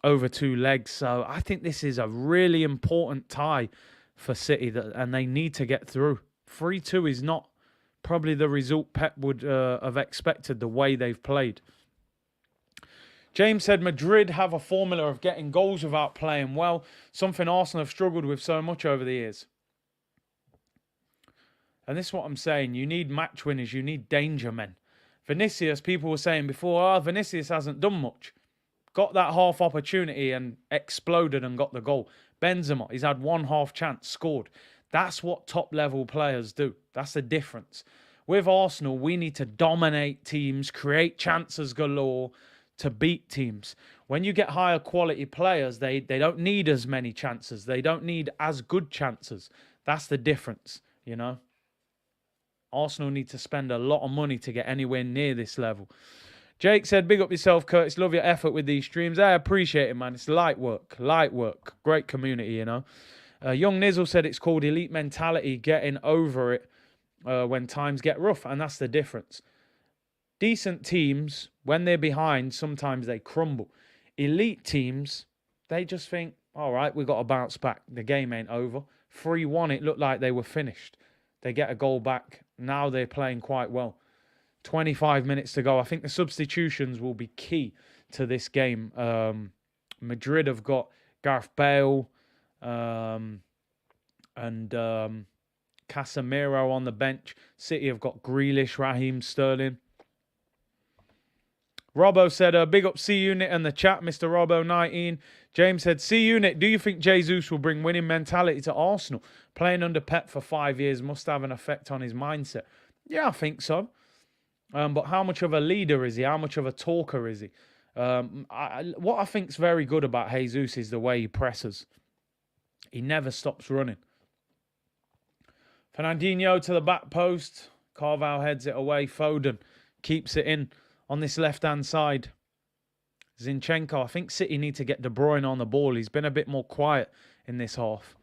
over 2 legs. So I think this is a really important tie for City, and they need to get through. 3-2 is not probably the result Pep would have expected the way they've played. James said Madrid have a formula of getting goals without playing well, something Arsenal have struggled with so much over the years. And this is what I'm saying. You need match winners. You need danger men. Vinicius, people were saying before, Vinicius hasn't done much. Got that half opportunity and exploded and got the goal. Benzema, he's had 1 half chance, scored. That's what top level players do. That's the difference. With Arsenal, we need to dominate teams, create chances galore to beat teams. When you get higher quality players, they don't need as many chances. They don't need as good chances. That's the difference, you know. Arsenal need to spend a lot of money to get anywhere near this level. Jake said, big up yourself, Curtis. Love your effort with these streams. I appreciate it, man. It's light work. Light work. Great community, you know. Young Nizzle said it's called elite mentality, getting over it when times get rough. And that's the difference. Decent teams, when they're behind, sometimes they crumble. Elite teams, they just think, all right, we've got to bounce back. The game ain't over. 3-1, it looked like they were finished. They get a goal back. Now they're playing quite well. 25 minutes to go. I think the substitutions will be key to this game. Madrid have got Gareth Bale and Casemiro on the bench. City have got Grealish, Raheem Sterling. Robbo said, big up C-Unit in the chat, Mr. Robbo19. James said, C-Unit, do you think Jesus will bring winning mentality to Arsenal? Playing under Pep for 5 years must have an effect on his mindset. Yeah, I think so. But how much of a leader is he? How much of a talker is he? What I think is very good about Jesus is the way he presses. He never stops running. Fernandinho to the back post. Carvalho heads it away. Foden keeps it in on this left-hand side. Zinchenko. I think City need to get De Bruyne on the ball. He's been a bit more quiet in this half.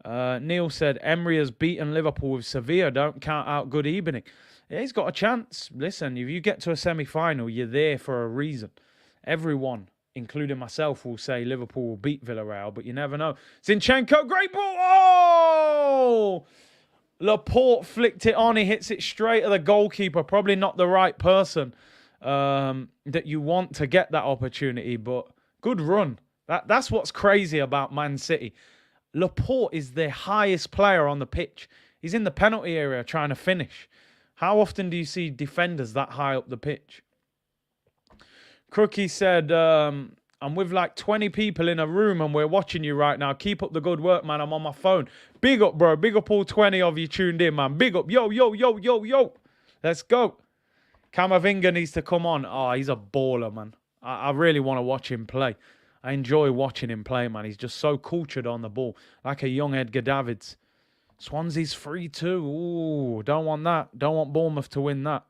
Neil said, Emery has beaten Liverpool with Sevilla. Don't count out good evening. Yeah, he's got a chance. Listen, if you get to a semi-final, you're there for a reason. Everyone, including myself, will say Liverpool will beat Villarreal, but you never know. Zinchenko, great ball. Oh! Laporte flicked it on. He hits it straight at the goalkeeper. Probably not the right person that you want to get that opportunity, but good run. That's what's crazy about Man City. Laporte is their highest player on the pitch. He's in the penalty area trying to finish. How often do you see defenders that high up the pitch? Crookie said, I'm with like 20 people in a room and we're watching you right now. Keep up the good work, man. I'm on my phone. Big up, bro. Big up all 20 of you tuned in, man. Big up. Yo, yo, yo, yo, yo. Let's go. Camavinga needs to come on. Oh, he's a baller, man. I really want to watch him play. I enjoy watching him play, man. He's just so cultured on the ball. Like a young Edgar Davids. Swansea's 3-2. Ooh, don't want that. Don't want Bournemouth to win that.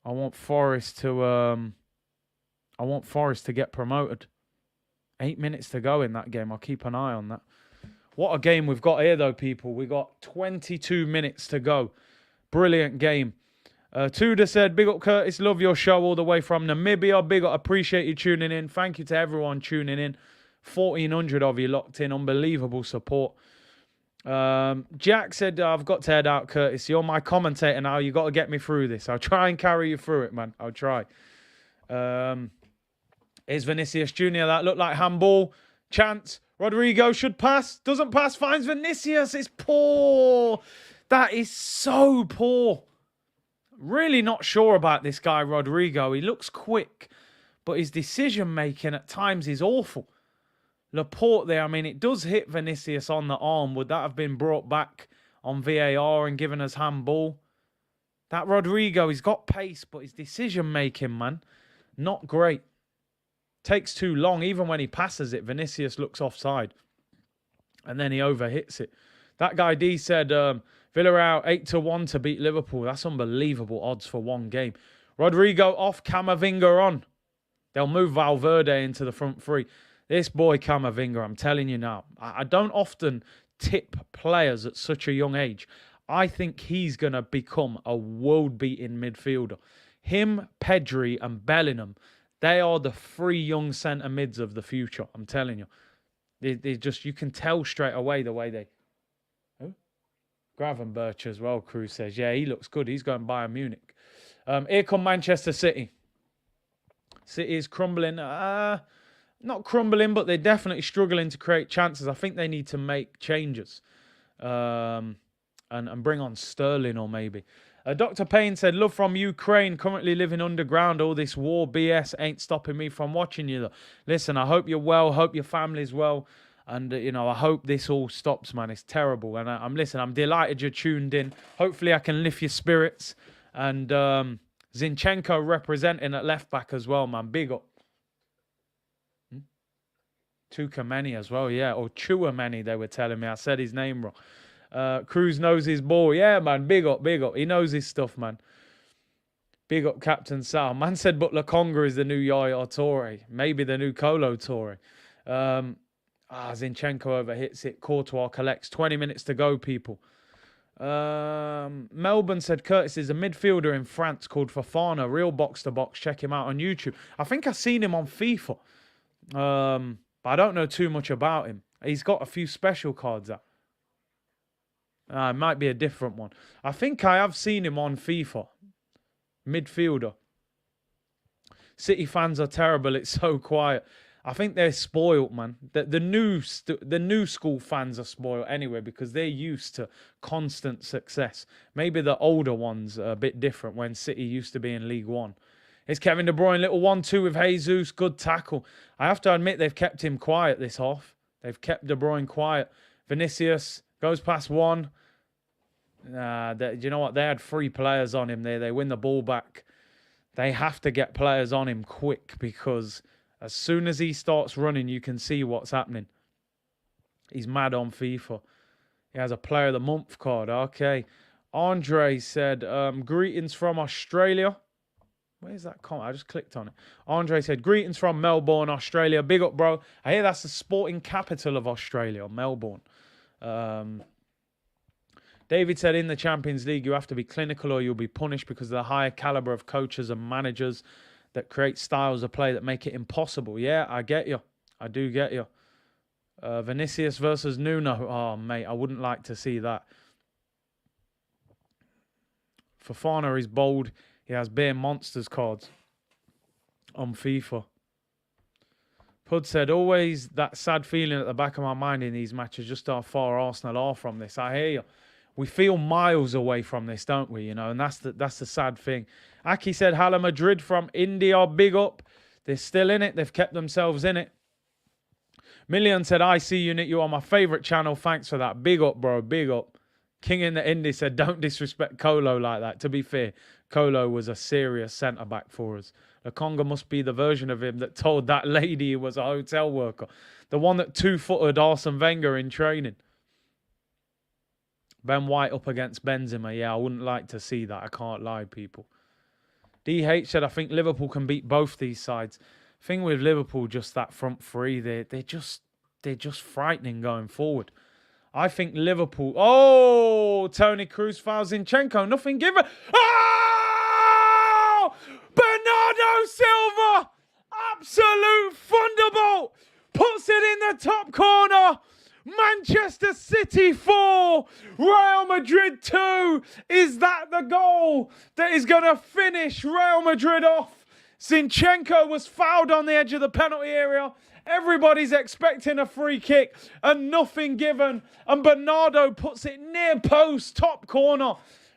I want Forest to get promoted. 8 minutes to go in that game. I'll keep an eye on that. What a game we've got here, though, people. We got 22 minutes to go. Brilliant game. Tudor said, big up, Curtis. Love your show all the way from Namibia. Big up. Appreciate you tuning in. Thank you to everyone tuning in. 1,400 of you locked in. Unbelievable support. Jack said, I've got to head out, Curtis. You're my commentator now. You got to get me through this. I'll try and carry you through it, man. I'll try. Here's Vinicius Jr. That looked like handball. Chance. Rodrigo should pass. Doesn't pass. Finds Vinicius. It's poor. That is so poor. Really not sure about this guy, Rodrigo. He looks quick, but his decision-making at times is awful. Laporte there, I mean, it does hit Vinicius on the arm. Would that have been brought back on VAR and given us handball? That Rodrigo, he's got pace, but his decision-making, man, not great. Takes too long. Even when he passes it, Vinicius looks offside. And then he overhits it. That guy D said, Villarreal 8-1 to beat Liverpool. That's unbelievable odds for one game. Rodrigo off, Camavinga on. They'll move Valverde into the front three. This boy Camavinga, I'm telling you now, I don't often tip players at such a young age. I think he's going to become a world-beating midfielder. Him, Pedri and Bellingham, they are the three young centre mids of the future. I'm telling you. They just, you can tell straight away the way they... Who? Gravenberch as well, Cruz says. Yeah, he looks good. He's going Bayern Munich. Here come Manchester City. City is crumbling. Not crumbling, but they're definitely struggling to create chances. I think they need to make changes. And bring on Sterling or maybe. Dr. Payne said, love from Ukraine, currently living underground. All this war BS ain't stopping me from watching you, though. Listen, I hope you're well. Hope your family's well. And, I hope this all stops, man. It's terrible. And I'm delighted you're tuned in. Hopefully I can lift your spirits. And Zinchenko representing at left back as well, man. Big up. Tukameni as well, yeah. Or Chouameni, they were telling me. I said his name wrong. Cruz knows his ball. Yeah, man. Big up, big up. He knows his stuff, man. Big up Captain Sal. Man said Butler Conga is the new Yaya Toure. Maybe the new Colo Toure. Zinchenko overhits it. Courtois collects. 20 minutes to go, people. Melbourne said Curtis is a midfielder in France called Fofana. Real box-to-box. Check him out on YouTube. I think I've seen him on FIFA. But I don't know too much about him. He's got a few special cards out. It might be a different one. I think I have seen him on FIFA. Midfielder. City fans are terrible. It's so quiet. I think they're spoiled, man. The new school fans are spoiled anyway because they're used to constant success. Maybe the older ones are a bit different when City used to be in League One. It's Kevin De Bruyne, little 1-2 with Jesus. Good tackle. I have to admit they've kept him quiet this half. They've kept De Bruyne quiet. Vinicius goes past one. You know what? They had 3 players on him there. They win the ball back. They have to get players on him quick because as soon as he starts running, you can see what's happening. He's mad on FIFA. He has a Player of the Month card. Okay. Andre said, greetings from Australia. Where's that comment? I just clicked on it. Andre said, greetings from Melbourne, Australia. Big up, bro. I hear that's the sporting capital of Australia, Melbourne. David said, in the Champions League, you have to be clinical or you'll be punished because of the higher caliber of coaches and managers that create styles of play that make it impossible. Yeah, I get you. I do get you. Vinicius versus Nuno. Oh, mate, I wouldn't like to see that. Fofana is bold. He has bare monsters cards on FIFA. Pud said, always that sad feeling at the back of my mind in these matches, just how far Arsenal are from this. I hear you. We feel miles away from this, don't we? And that's the sad thing. Aki said, Hala Madrid from India, big up. They're still in it. They've kept themselves in it. Million said, I see you, Nick. You are my favourite channel. Thanks for that. Big up, bro. Big up. King in the Indie said, don't disrespect Colo like that. To be fair, Colo was a serious centre-back for us. The Conga must be the version of him that told that lady he was a hotel worker. The one that two-footed Arsene Wenger in training. Ben White up against Benzema. Yeah, I wouldn't like to see that. I can't lie, people. DH said, I think Liverpool can beat both these sides. Thing with Liverpool, just that front three, they're just frightening going forward. I think Liverpool... Oh! Tony Cruz fouls Zinchenko. Nothing given. Oh! Bernardo Silva! Absolute thunderbolt! Puts it in the top corner. Manchester City 4, Real Madrid 2. Is that the goal that is going to finish Real Madrid off? Zinchenko was fouled on the edge of the penalty area. Everybody's expecting a free kick and nothing given. And Bernardo puts it near post, top corner.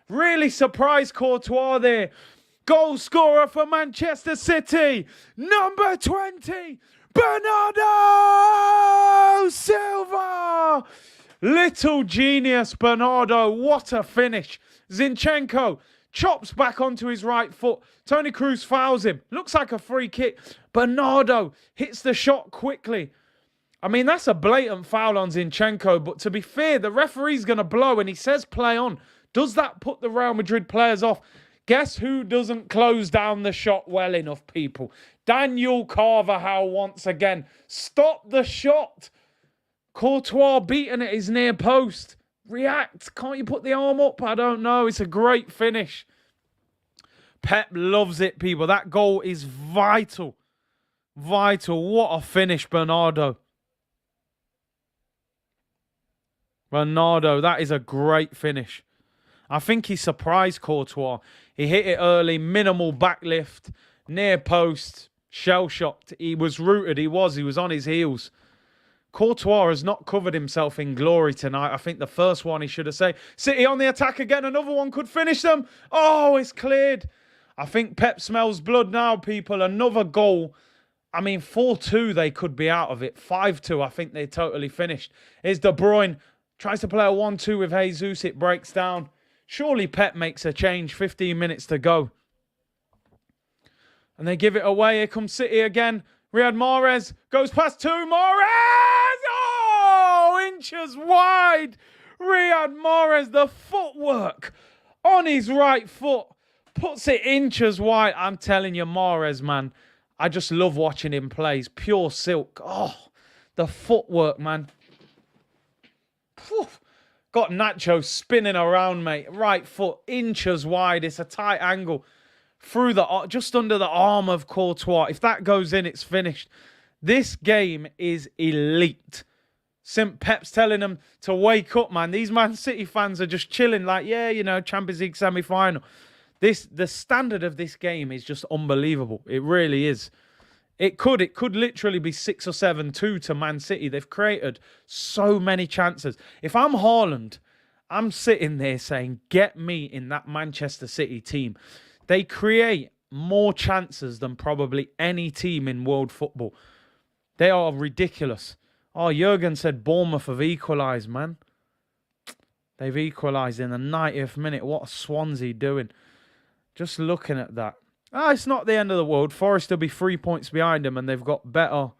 Really surprised Courtois there. Goal scorer for Manchester City, number 20, Bernardo Silva. Little genius, Bernardo. What a finish. Zinchenko chops back onto his right foot. Toni Kroos fouls him. Looks like a free kick. Bernardo hits the shot quickly. I mean, that's a blatant foul on Zinchenko. But to be fair, the referee's going to blow and he says play on. Does that put the Real Madrid players off? Guess who doesn't close down the shot well enough, people? Daniel Carvajal once again. Stop the shot. Courtois beaten at his near post. React. Can't you put the arm up? I don't know. It's a great finish. Pep loves it, people. That goal is vital. Vital. What a finish, Bernardo. Bernardo, that is a great finish. I think he surprised Courtois. He hit it early, minimal backlift, near post, shell-shocked. He was rooted, he was on his heels. Courtois has not covered himself in glory tonight. I think the first one he should have saved. City on the attack again, another one could finish them. Oh, it's cleared. I think Pep smells blood now, people. Another goal. I mean, 4-2, they could be out of it. 5-2, I think they're totally finished. Here's De Bruyne. Tries to play a 1-2 with Jesus. It breaks down. Surely Pep makes a change. 15 minutes to go. And they give it away. Here comes City again. Riyad Mahrez goes past 2. Mahrez! Oh! Inches wide. Riyad Mahrez, the footwork on his right foot. Puts it inches wide. I'm telling you, Mahrez, man. I just love watching him play. He's pure silk. Oh, the footwork, man. Whew. Got Nacho spinning around, mate. Right foot, inches wide. It's a tight angle. Through just under the arm of Courtois. If that goes in, it's finished. This game is elite. Pep's telling them to wake up, man. These Man City fans are just chilling like, yeah, you know, Champions League semi-final. The standard of this game is just unbelievable. It really is. It could literally be 6 or 7-2 to Man City. They've created so many chances. If I'm Haaland, I'm sitting there saying, get me in that Manchester City team. They create more chances than probably any team in world football. They are ridiculous. Oh, Jurgen said Bournemouth have equalised, man. They've equalised in the 90th minute. What are Swansea doing? Just looking at that. Ah, it's not the end of the world. Forest will be 3 points behind them, and they've got better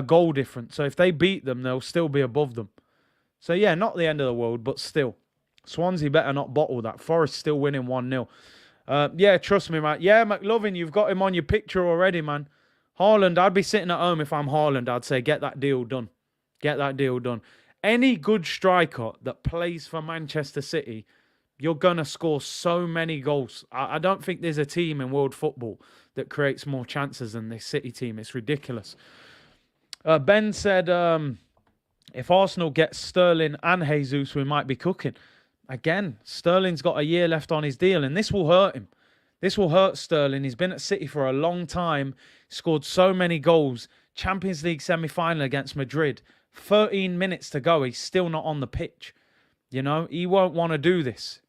goal difference. So if they beat them, they'll still be above them. So yeah, not the end of the world, but still. Swansea better not bottle that. Forest still winning 1-0. Yeah, trust me, man. Yeah, McLovin, you've got him on your picture already, man. Haaland, I'd be sitting at home if I'm Haaland. I'd say, get that deal done. Get that deal done. Any good striker that plays for Manchester City, you're going to score so many goals. I don't think there's a team in world football that creates more chances than this City team. It's ridiculous. Ben said, if Arsenal get Sterling and Jesus, we might be cooking. Again, Sterling's got a year left on his deal, and this will hurt him. This will hurt Sterling. He's been at City for a long time. Scored so many goals. Champions League semi-final against Madrid. 13 minutes to go. He's still not on the pitch. You know, he won't want to do this.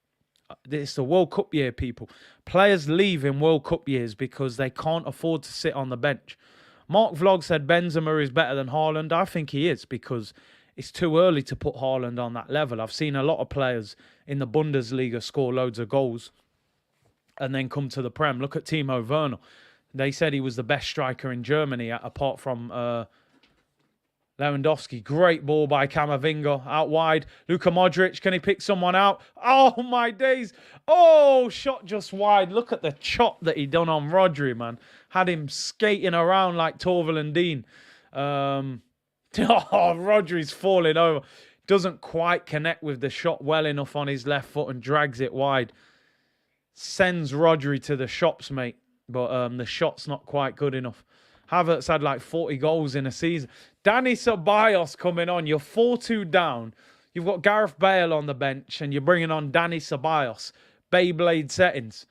It's the World Cup year, people. Players leave in World Cup years because they can't afford to sit on the bench. Mark Vlog said Benzema is better than Haaland. I think he is, because it's too early to put Haaland on that level. I've seen a lot of players in the Bundesliga score loads of goals and then come to the Prem. Look at Timo Werner. They said he was the best striker in Germany, apart from Lewandowski. Great ball by Camavinga out wide. Luka Modric, can he pick someone out? Oh, my days. Oh, shot just wide. Look at the chop that he done on Rodri, man. Had him skating around like Torval and Dean. Rodri's falling over. Doesn't quite connect with the shot well enough on his left foot and drags it wide. Sends Rodri to the shops, mate. But the shot's not quite good enough. Havertz had like 40 goals in a season. Danny Ceballos coming on. You're 4-2 down. You've got Gareth Bale on the bench and you're bringing on Danny Ceballos. Beyblade settings.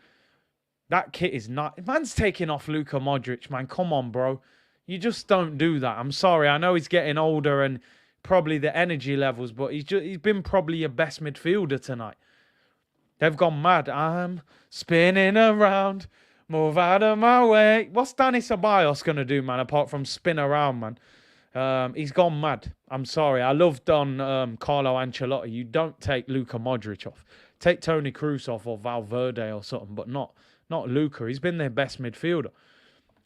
That kit is not... Man's taking off Luka Modric, man. Come on, bro. You just don't do that. I'm sorry. I know he's getting older and probably the energy levels, but he's been probably your best midfielder tonight. They've gone mad. I'm spinning around. Move out of my way. What's Danny Ceballos going to do, man, apart from spin around, man? He's gone mad. I'm sorry. I loved on Carlo Ancelotti. You don't take Luka Modric off. Take Toni Kroos off or Valverde or something, but not Luka. He's been their best midfielder.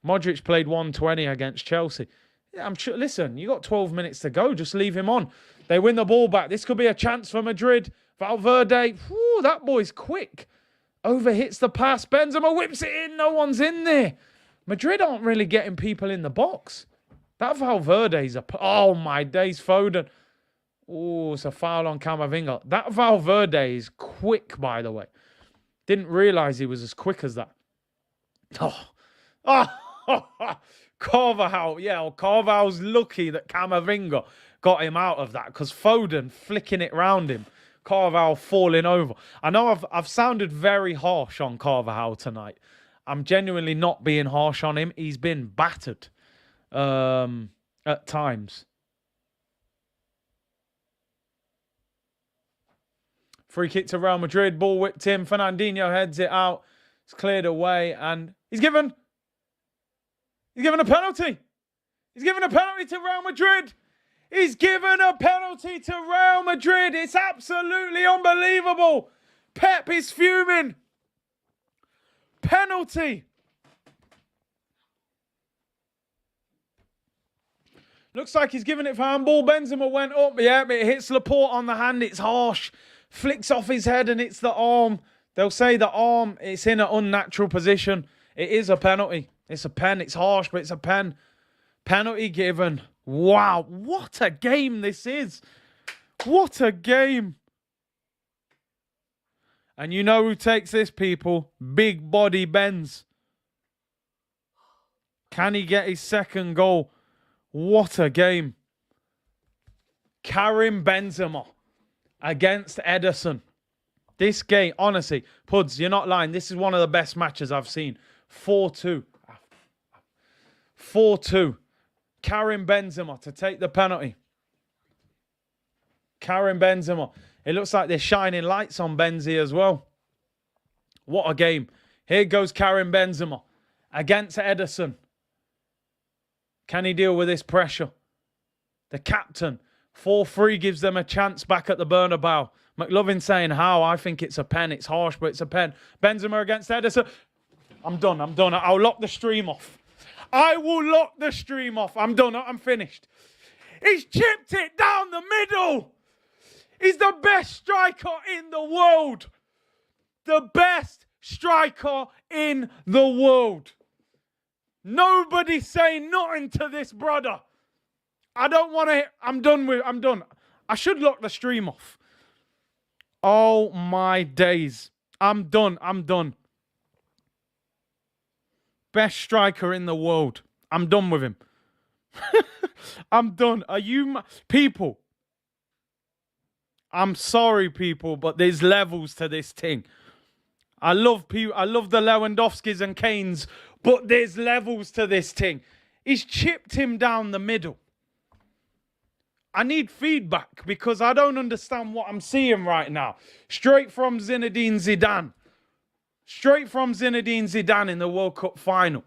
Modric played 120 against Chelsea. Yeah, I'm sure. Listen, you got 12 minutes to go. Just leave him on. They win the ball back. This could be a chance for Madrid. Valverde, whew, that boy's quick. Overhits the pass. Benzema whips it in. No one's in there. Madrid aren't really getting people in the box. That Valverde's oh my days, Foden. Oh, it's a foul on Camavinga. That Valverde is quick, by the way. Didn't realise he was as quick as that. Carvajal. Yeah, well, Carvajal's lucky that Camavinga got him out of that because Foden flicking it round him. Carvajal falling over. I know I've sounded very harsh on Carvajal tonight. I'm genuinely not being harsh on him. He's been battered at times. Free kick to Real Madrid. Ball whipped in. Fernandinho heads it out. It's cleared away. And he's given a penalty. He's given a penalty to Real Madrid. He's given a penalty to Real Madrid. It's absolutely unbelievable. Pep is fuming. Penalty. Looks like he's giving it for handball. Benzema went up. Yeah, but it hits Laporte on the hand. It's harsh. Flicks off his head and it's the arm. They'll say the arm, it's in an unnatural position. It is a penalty. It's a pen. It's harsh, but it's a pen. Penalty given. Wow. What a game this is. What a game. And you know who takes this, people? Big body Benz. Can he get his second goal? What a game. Karim Benzema against Ederson. This game, honestly, Puds, you're not lying. This is one of the best matches I've seen. 4-2. 4-2. Karim Benzema to take the penalty. Karim Benzema. It looks like they're shining lights on Benzi as well. What a game. Here goes Karim Benzema against Ederson. Can he deal with this pressure? The captain. 4-3 gives them a chance back at the Bernabeu. McLovin saying how. I think it's a pen. It's harsh, but it's a pen. Benzema against Ederson. I'm done. I'll lock the stream off. I will lock the stream off. I'm done. I'm finished. He's chipped it down the middle. He's the best striker in the world. The best striker in the world. Nobody's saying nothing to this brother. I don't want to... I'm done. I should lock the stream off. Oh my days. I'm done. Best striker in the world. I'm done with him. I'm done. Are you... People. I'm sorry, people, but there's levels to this thing. I love the Lewandowskis and Kanes, but there's levels to this thing. He's chipped him down the middle. I need feedback because I don't understand what I'm seeing right now. Straight from Zinedine Zidane. Straight from Zinedine Zidane in the World Cup final.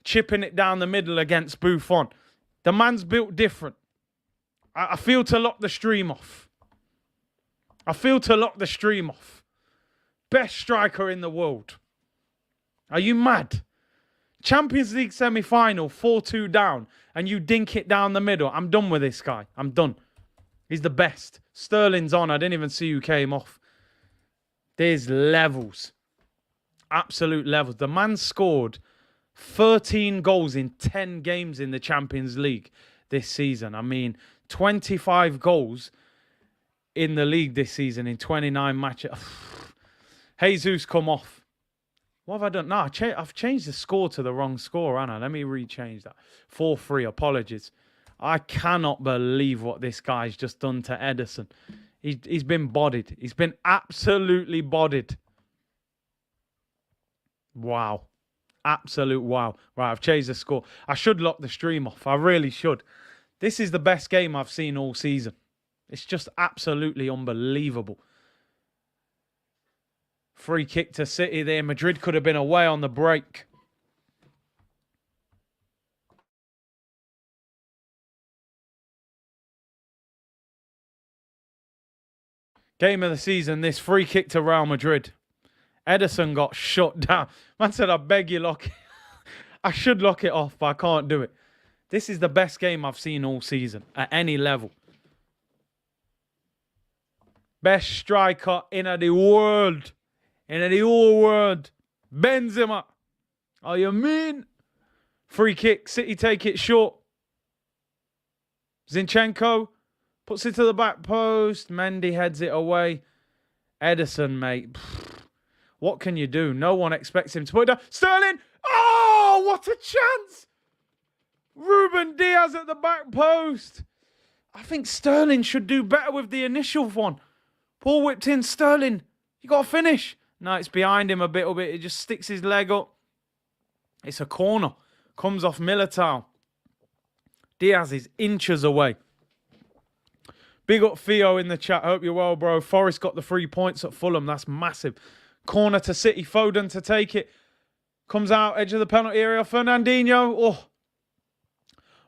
Chipping it down the middle against Buffon. The man's built different. I feel to lock the stream off. Best striker in the world. Are you mad? Champions League semi-final, 4-2 down, and you dink it down the middle. I'm done with this guy. I'm done. He's the best. Sterling's on. I didn't even see who came off. There's levels. Absolute levels. The man scored 13 goals in 10 games in the Champions League this season. I mean, 25 goals in the league this season in 29 matches. Jesus come off. What have I done? No, I've changed the score to the wrong score, haven't I? Let me rechange that. 4-3, apologies. I cannot believe what this guy's just done to Ederson. He's been bodied. He's been absolutely bodied. Wow. Absolute wow. Right, I've changed the score. I should lock the stream off. I really should. This is the best game I've seen all season. It's just absolutely unbelievable. Free kick to City there. Madrid could have been away on the break. Game of the season, this free kick to Real Madrid. Ederson got shut down. Man said, I beg you, lock it. I should lock it off, but I can't do it. This is the best game I've seen all season at any level. Best striker in the world. In the whole world. Benzema. Oh, you mean? Free kick. City take it short. Zinchenko puts it to the back post. Mendy heads it away. Ederson, mate. What can you do? No one expects him to put it down. Sterling! Oh, what a chance! Ruben Diaz at the back post. I think Sterling should do better with the initial one. Paul whipped in. Sterling, you got to finish. No, it's behind him a little bit. He just sticks his leg up. It's a corner. Comes off Militao. Diaz is inches away. Big up Theo in the chat. Hope you're well, bro. Forest got the 3 points at Fulham. That's massive. Corner to City. Foden to take it. Comes out, edge of the penalty area. Fernandinho. Oh.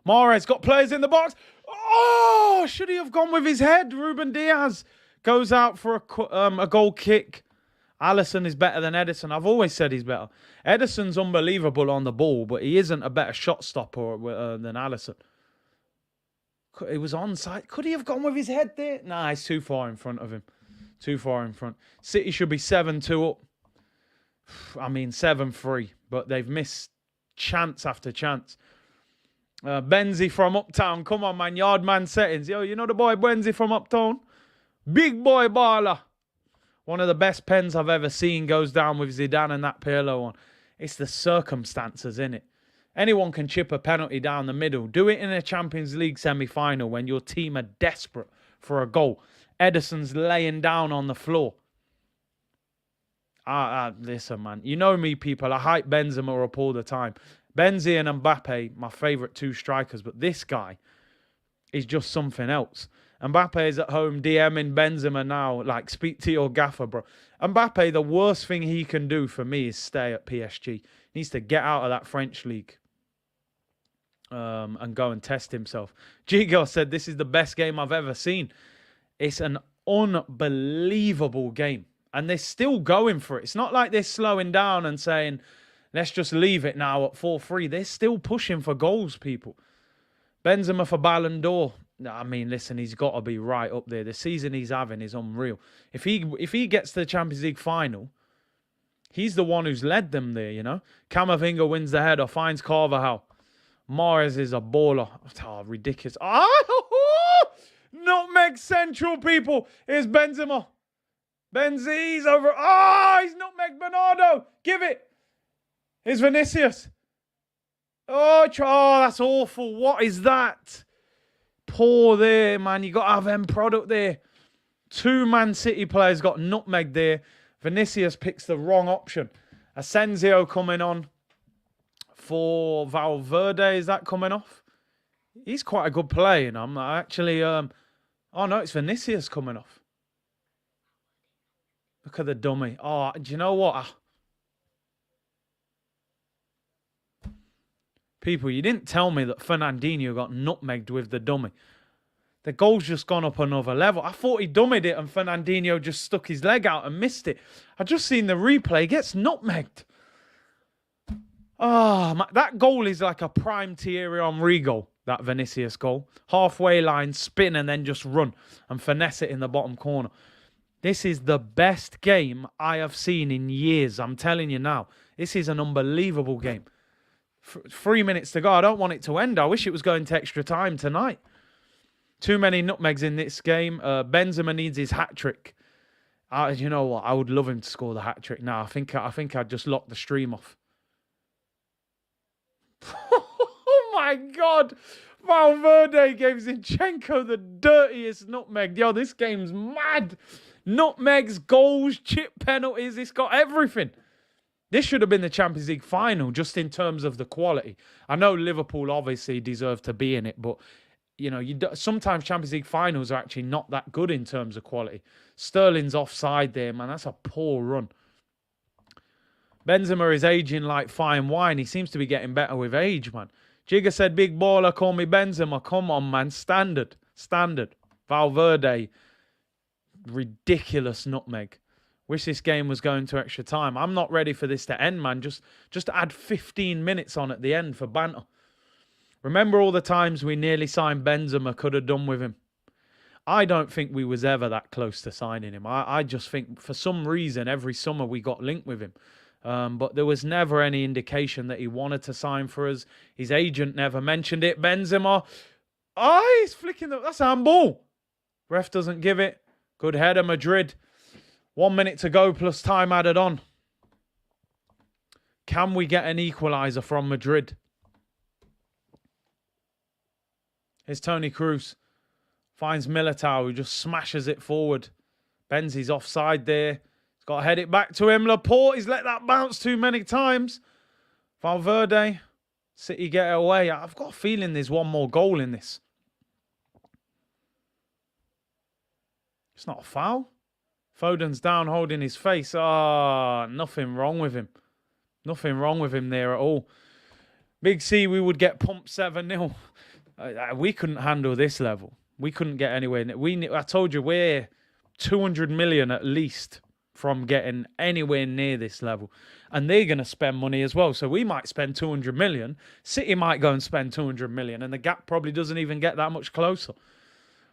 Mahrez got players in the box. Oh, should he have gone with his head? Ruben Diaz goes out for a goal kick. Alisson is better than Ederson. I've always said he's better. Ederson's unbelievable on the ball, but he isn't a better shot stopper than Alisson. It was onside. Could he have gone with his head there? Nah, he's too far in front of him. Too far in front. City should be 7-2 up. I mean, 7-3. But they've missed chance after chance. Benzi from Uptown. Come on, man. Yardman settings. Yo, you know the boy Benzi from Uptown? Big boy baller. One of the best pens I've ever seen goes down with Zidane and that Pirlo one. It's the circumstances, innit? Anyone can chip a penalty down the middle. Do it in a Champions League semi-final when your team are desperate for a goal. Ederson's laying down on the floor. Listen, man. You know me, people. I hype Benzema up all the time. Benzi and Mbappe, my favourite two strikers. But this guy is just something else. Mbappe is at home DMing Benzema now. Like, speak to your gaffer, bro. Mbappe, the worst thing he can do for me is stay at PSG. He needs to get out of that French league. And go and test himself. Gigo said, this is the best game I've ever seen. It's an unbelievable game. And they're still going for it. It's not like they're slowing down and saying, let's just leave it now at 4-3. They're still pushing for goals, people. Benzema for Ballon d'Or. I mean, listen, he's got to be right up there. The season he's having is unreal. If he gets to the Champions League final, he's the one who's led them there, you know. Camavinga wins the header, finds Carvajal. Mahrez is a baller. Oh, ridiculous. Oh, nutmeg central, people. Here's Benzema. Benzi's over. Oh, he's nutmeg Bernardo. Give it. Here's Vinicius. Oh, that's awful. What is that? Poor there, man. You got to have end product there. Two Man City players got nutmeg there. Vinicius picks the wrong option. Asensio coming on for Valverde. Is that coming off? He's quite a good player, you know. I'm not actually... oh, no, it's Vinicius coming off. Look at the dummy. Oh, do you know what? People, you didn't tell me that Fernandinho got nutmegged with the dummy. The goal's just gone up another level. I thought he dummied it and Fernandinho just stuck his leg out and missed it. I just seen the replay. He gets nutmegged. Oh, that goal is like a prime Thierry Henry goal, that Vinicius goal. Halfway line, spin and then just run and finesse it in the bottom corner. This is the best game I have seen in years. I'm telling you now. This is an unbelievable game. 3 minutes to go. I don't want it to end. I wish it was going to extra time tonight. Too many nutmegs in this game. Benzema needs his hat-trick. You know what? I would love him to score the hat-trick now. I think I'd just lock the stream off. Oh, my God. Valverde gave Zinchenko the dirtiest nutmeg. Yo, this game's mad. Nutmegs, goals, chip penalties. It's got everything. This should have been the Champions League final just in terms of the quality. I know Liverpool obviously deserve to be in it, but you know, sometimes Champions League finals are actually not that good in terms of quality. Sterling's offside there, man. That's a poor run. Benzema is aging like fine wine. He seems to be getting better with age, man. Jigger said, big baller, call me Benzema. Come on, man. Standard. Valverde. Ridiculous nutmeg. Wish this game was going to extra time. I'm not ready for this to end, man. Just add 15 minutes on at the end for banter. Remember all the times we nearly signed Benzema, could have done with him. I don't think we was ever that close to signing him. I just think for some reason every summer we got linked with him. But there was never any indication that he wanted to sign for us. His agent never mentioned it. Benzema. Oh, he's flicking that's a handball. Ref doesn't give it. Good header, Madrid. 1 minute to go plus time added on. Can we get an equaliser from Madrid? Here's Toni Kroos. Finds Militao, who just smashes it forward. Benzi's offside there. He's got to head it back to him. Laporte, he's let that bounce too many times. Valverde. City get it away. I've got a feeling there's one more goal in this. It's not a foul. Foden's down holding his face. Nothing wrong with him. Nothing wrong with him there at all. Big C, we would get pumped 7-0. We couldn't handle this level. We couldn't get anywhere. I told you, we're 200 million at least from getting anywhere near this level. And they're going to spend money as well. So we might spend 200 million. City might go and spend 200 million. And the gap probably doesn't even get that much closer.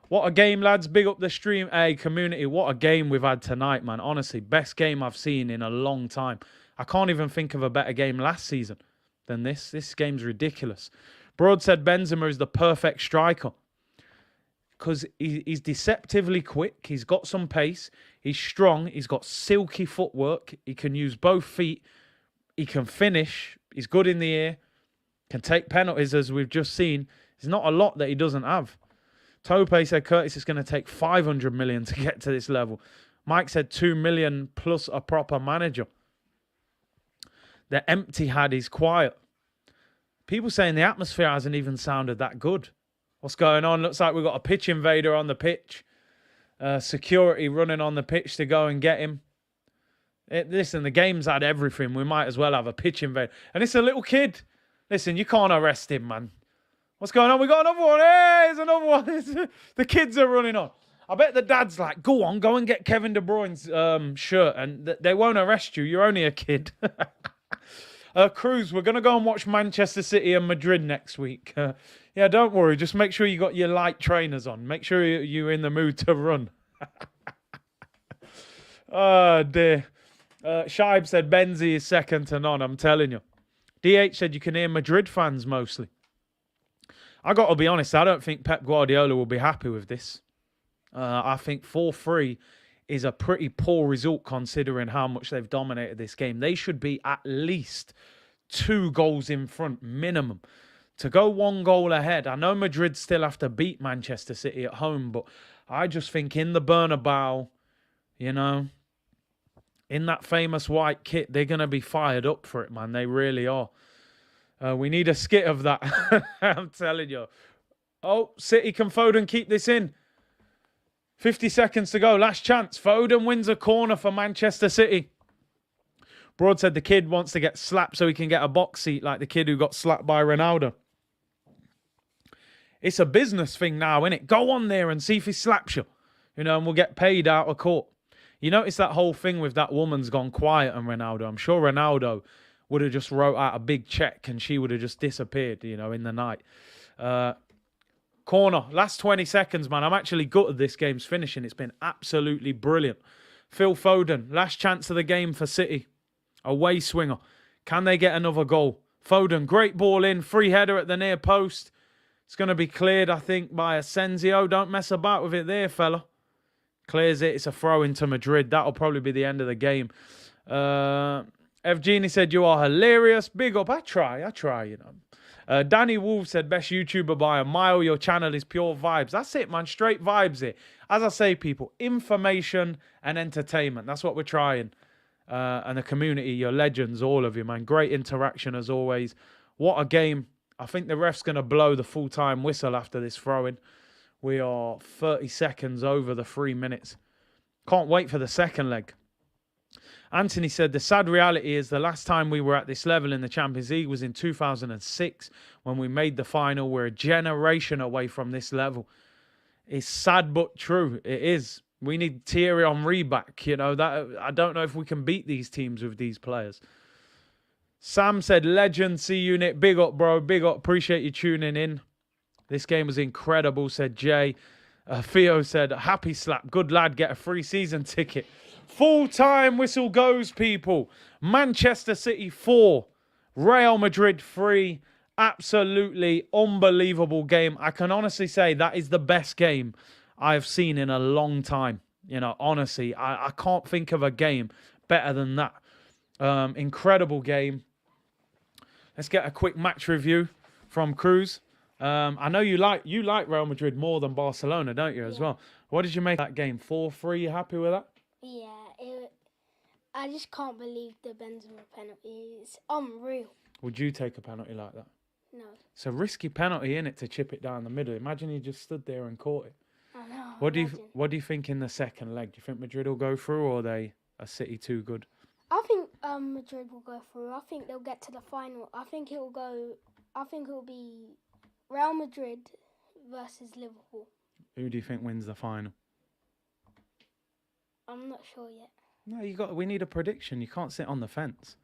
What a game, lads. Big up the stream. Hey, community, what a game we've had tonight, man. Honestly, best game I've seen in a long time. I can't even think of a better game last season than this. This game's ridiculous. Broad said Benzema is the perfect striker because he's deceptively quick. He's got some pace. He's strong. He's got silky footwork. He can use both feet. He can finish. He's good in the air. Can take penalties, as we've just seen. There's not a lot that he doesn't have. Tope said Curtis is going to take 500 million to get to this level. Mike said 2 million plus a proper manager. The Etihad is quiet. People saying the atmosphere hasn't even sounded that good. What's going on? Looks like we've got a pitch invader on the pitch. Security running on the pitch to go and get him. Listen, the game's had everything. We might as well have a pitch invader. And it's a little kid. Listen, you can't arrest him, man. What's going on? We got another one. Hey, there's another one. The kids are running on. I bet the dad's like, go and get Kevin De Bruyne's shirt. And they won't arrest you. You're only a kid. Cruz, we're going to go and watch Manchester City and Madrid next week. Yeah, don't worry. Just make sure you got your light trainers on. Make sure you're in the mood to run. Oh, dear. Shibe said Benzi is second to none, I'm telling you. DH said you can hear Madrid fans mostly. I got to be honest, I don't think Pep Guardiola will be happy with this. I think 4-3 is a pretty poor result considering how much they've dominated this game. They should be at least 2 goals in front, minimum. To go 1 goal ahead, I know Madrid still have to beat Manchester City at home, but I just think in the Bernabeu, you know, in that famous white kit, they're going to be fired up for it, man. They really are. We need a skit of that. I'm telling you. Oh, City, can Foden keep this in? 50 seconds to go. Last chance. Foden wins a corner for Manchester City. Broad said the kid wants to get slapped so he can get a box seat like the kid who got slapped by Ronaldo. It's a business thing now, isn't it? Go on there and see if he slaps you. You know, and we'll get paid out of court. You notice that whole thing with that woman's gone quiet on Ronaldo. I'm sure Ronaldo would have just wrote out a big check and she would have just disappeared, you know, in the night. Corner. Last 20 seconds, man. I'm actually gutted this game's finishing. It's been absolutely brilliant. Phil Foden. Last chance of the game for City. Away swinger. Can they get another goal? Foden. Great ball in. Free header at the near post. It's going to be cleared, I think, by Asensio. Don't mess about with it there, fella. Clears it. It's a throw into Madrid. That'll probably be the end of the game. Evgeny said, you are hilarious. Big up. I try, you know. Danny Wolf said, best YouTuber by a mile. Your channel is pure vibes. That's it, man. Straight vibes it. As I say, people, information and entertainment. That's what we're trying. And the community, your legends, all of you, man. Great interaction as always. What a game. I think the ref's going to blow the full-time whistle after this throw-in. We are 30 seconds over the 3 minutes. Can't wait for the second leg. Anthony said, the sad reality is the last time we were at this level in the Champions League was in 2006 when we made the final. We're a generation away from this level. It's sad but true. It is. We need Thierry Henry back. You know, that I don't know if we can beat these teams with these players. Sam said, legend, C-Unit. Big up, bro. Big up. Appreciate you tuning in. This game was incredible, said Jay. Theo said, happy slap. Good lad. Get a free season ticket. Full-time whistle goes, people. Manchester City 4. Real Madrid 3. Absolutely unbelievable game. I can honestly say that is the best game I've seen in a long time. You know, honestly, I can't think of a game better than that. Incredible game. Let's get a quick match review from Cruz. I know you like Real Madrid more than Barcelona, don't you, as well? What did you make of that game? 4-3, you happy with that? Yeah, I just can't believe the Benzema penalty. It's unreal. Would you take a penalty like that? No. It's a risky penalty, innit, to chip it down the middle. Imagine he just stood there and caught it. I know. What do you think in the second leg? Do you think Madrid will go through, or are City too good? I think Madrid will go through. I think they'll get to the final. I think it will be Real Madrid versus Liverpool. Who do you think wins the final? I'm not sure yet. No, we need a prediction. You can't sit on the fence.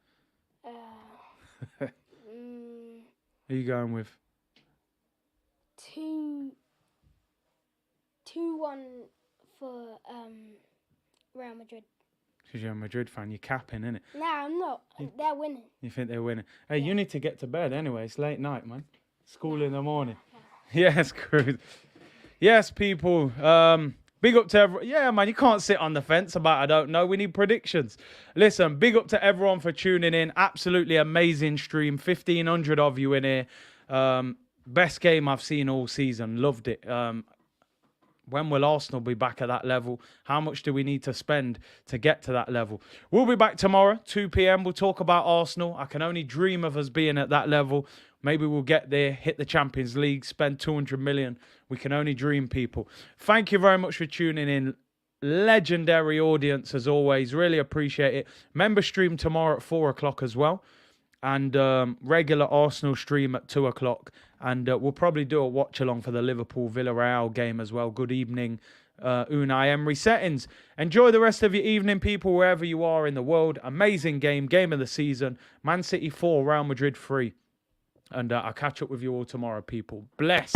Who are you going with? 2-1 for Real Madrid. Because you're a Madrid fan, you're capping, innit? No, I'm not. They're winning. You think they're winning? Hey, you need to get to bed anyway. It's late night, man. School in the morning. No. Yes, Cruz. Yes, people. Big up to everyone. Yeah, man, you can't sit on the fence about I don't know. We need predictions. Listen, big up to everyone for tuning in. Absolutely amazing stream. 1,500 of you in here. Best game I've seen all season. Loved it. When will Arsenal be back at that level? How much do we need to spend to get to that level? We'll be back tomorrow, 2 p.m. We'll talk about Arsenal. I can only dream of us being at that level. Maybe we'll get there, hit the Champions League, spend 200 million. We can only dream, people. Thank you very much for tuning in. Legendary audience, as always. Really appreciate it. Member stream tomorrow at 4 o'clock as well. And regular Arsenal stream at 2 o'clock. And we'll probably do a watch-along for the Liverpool-Villarreal game as well. Good evening, Unai Emery settings. Enjoy the rest of your evening, people, wherever you are in the world. Amazing game of the season. Man City 4, Real Madrid 3. And I'll catch up with you all tomorrow, people. Bless.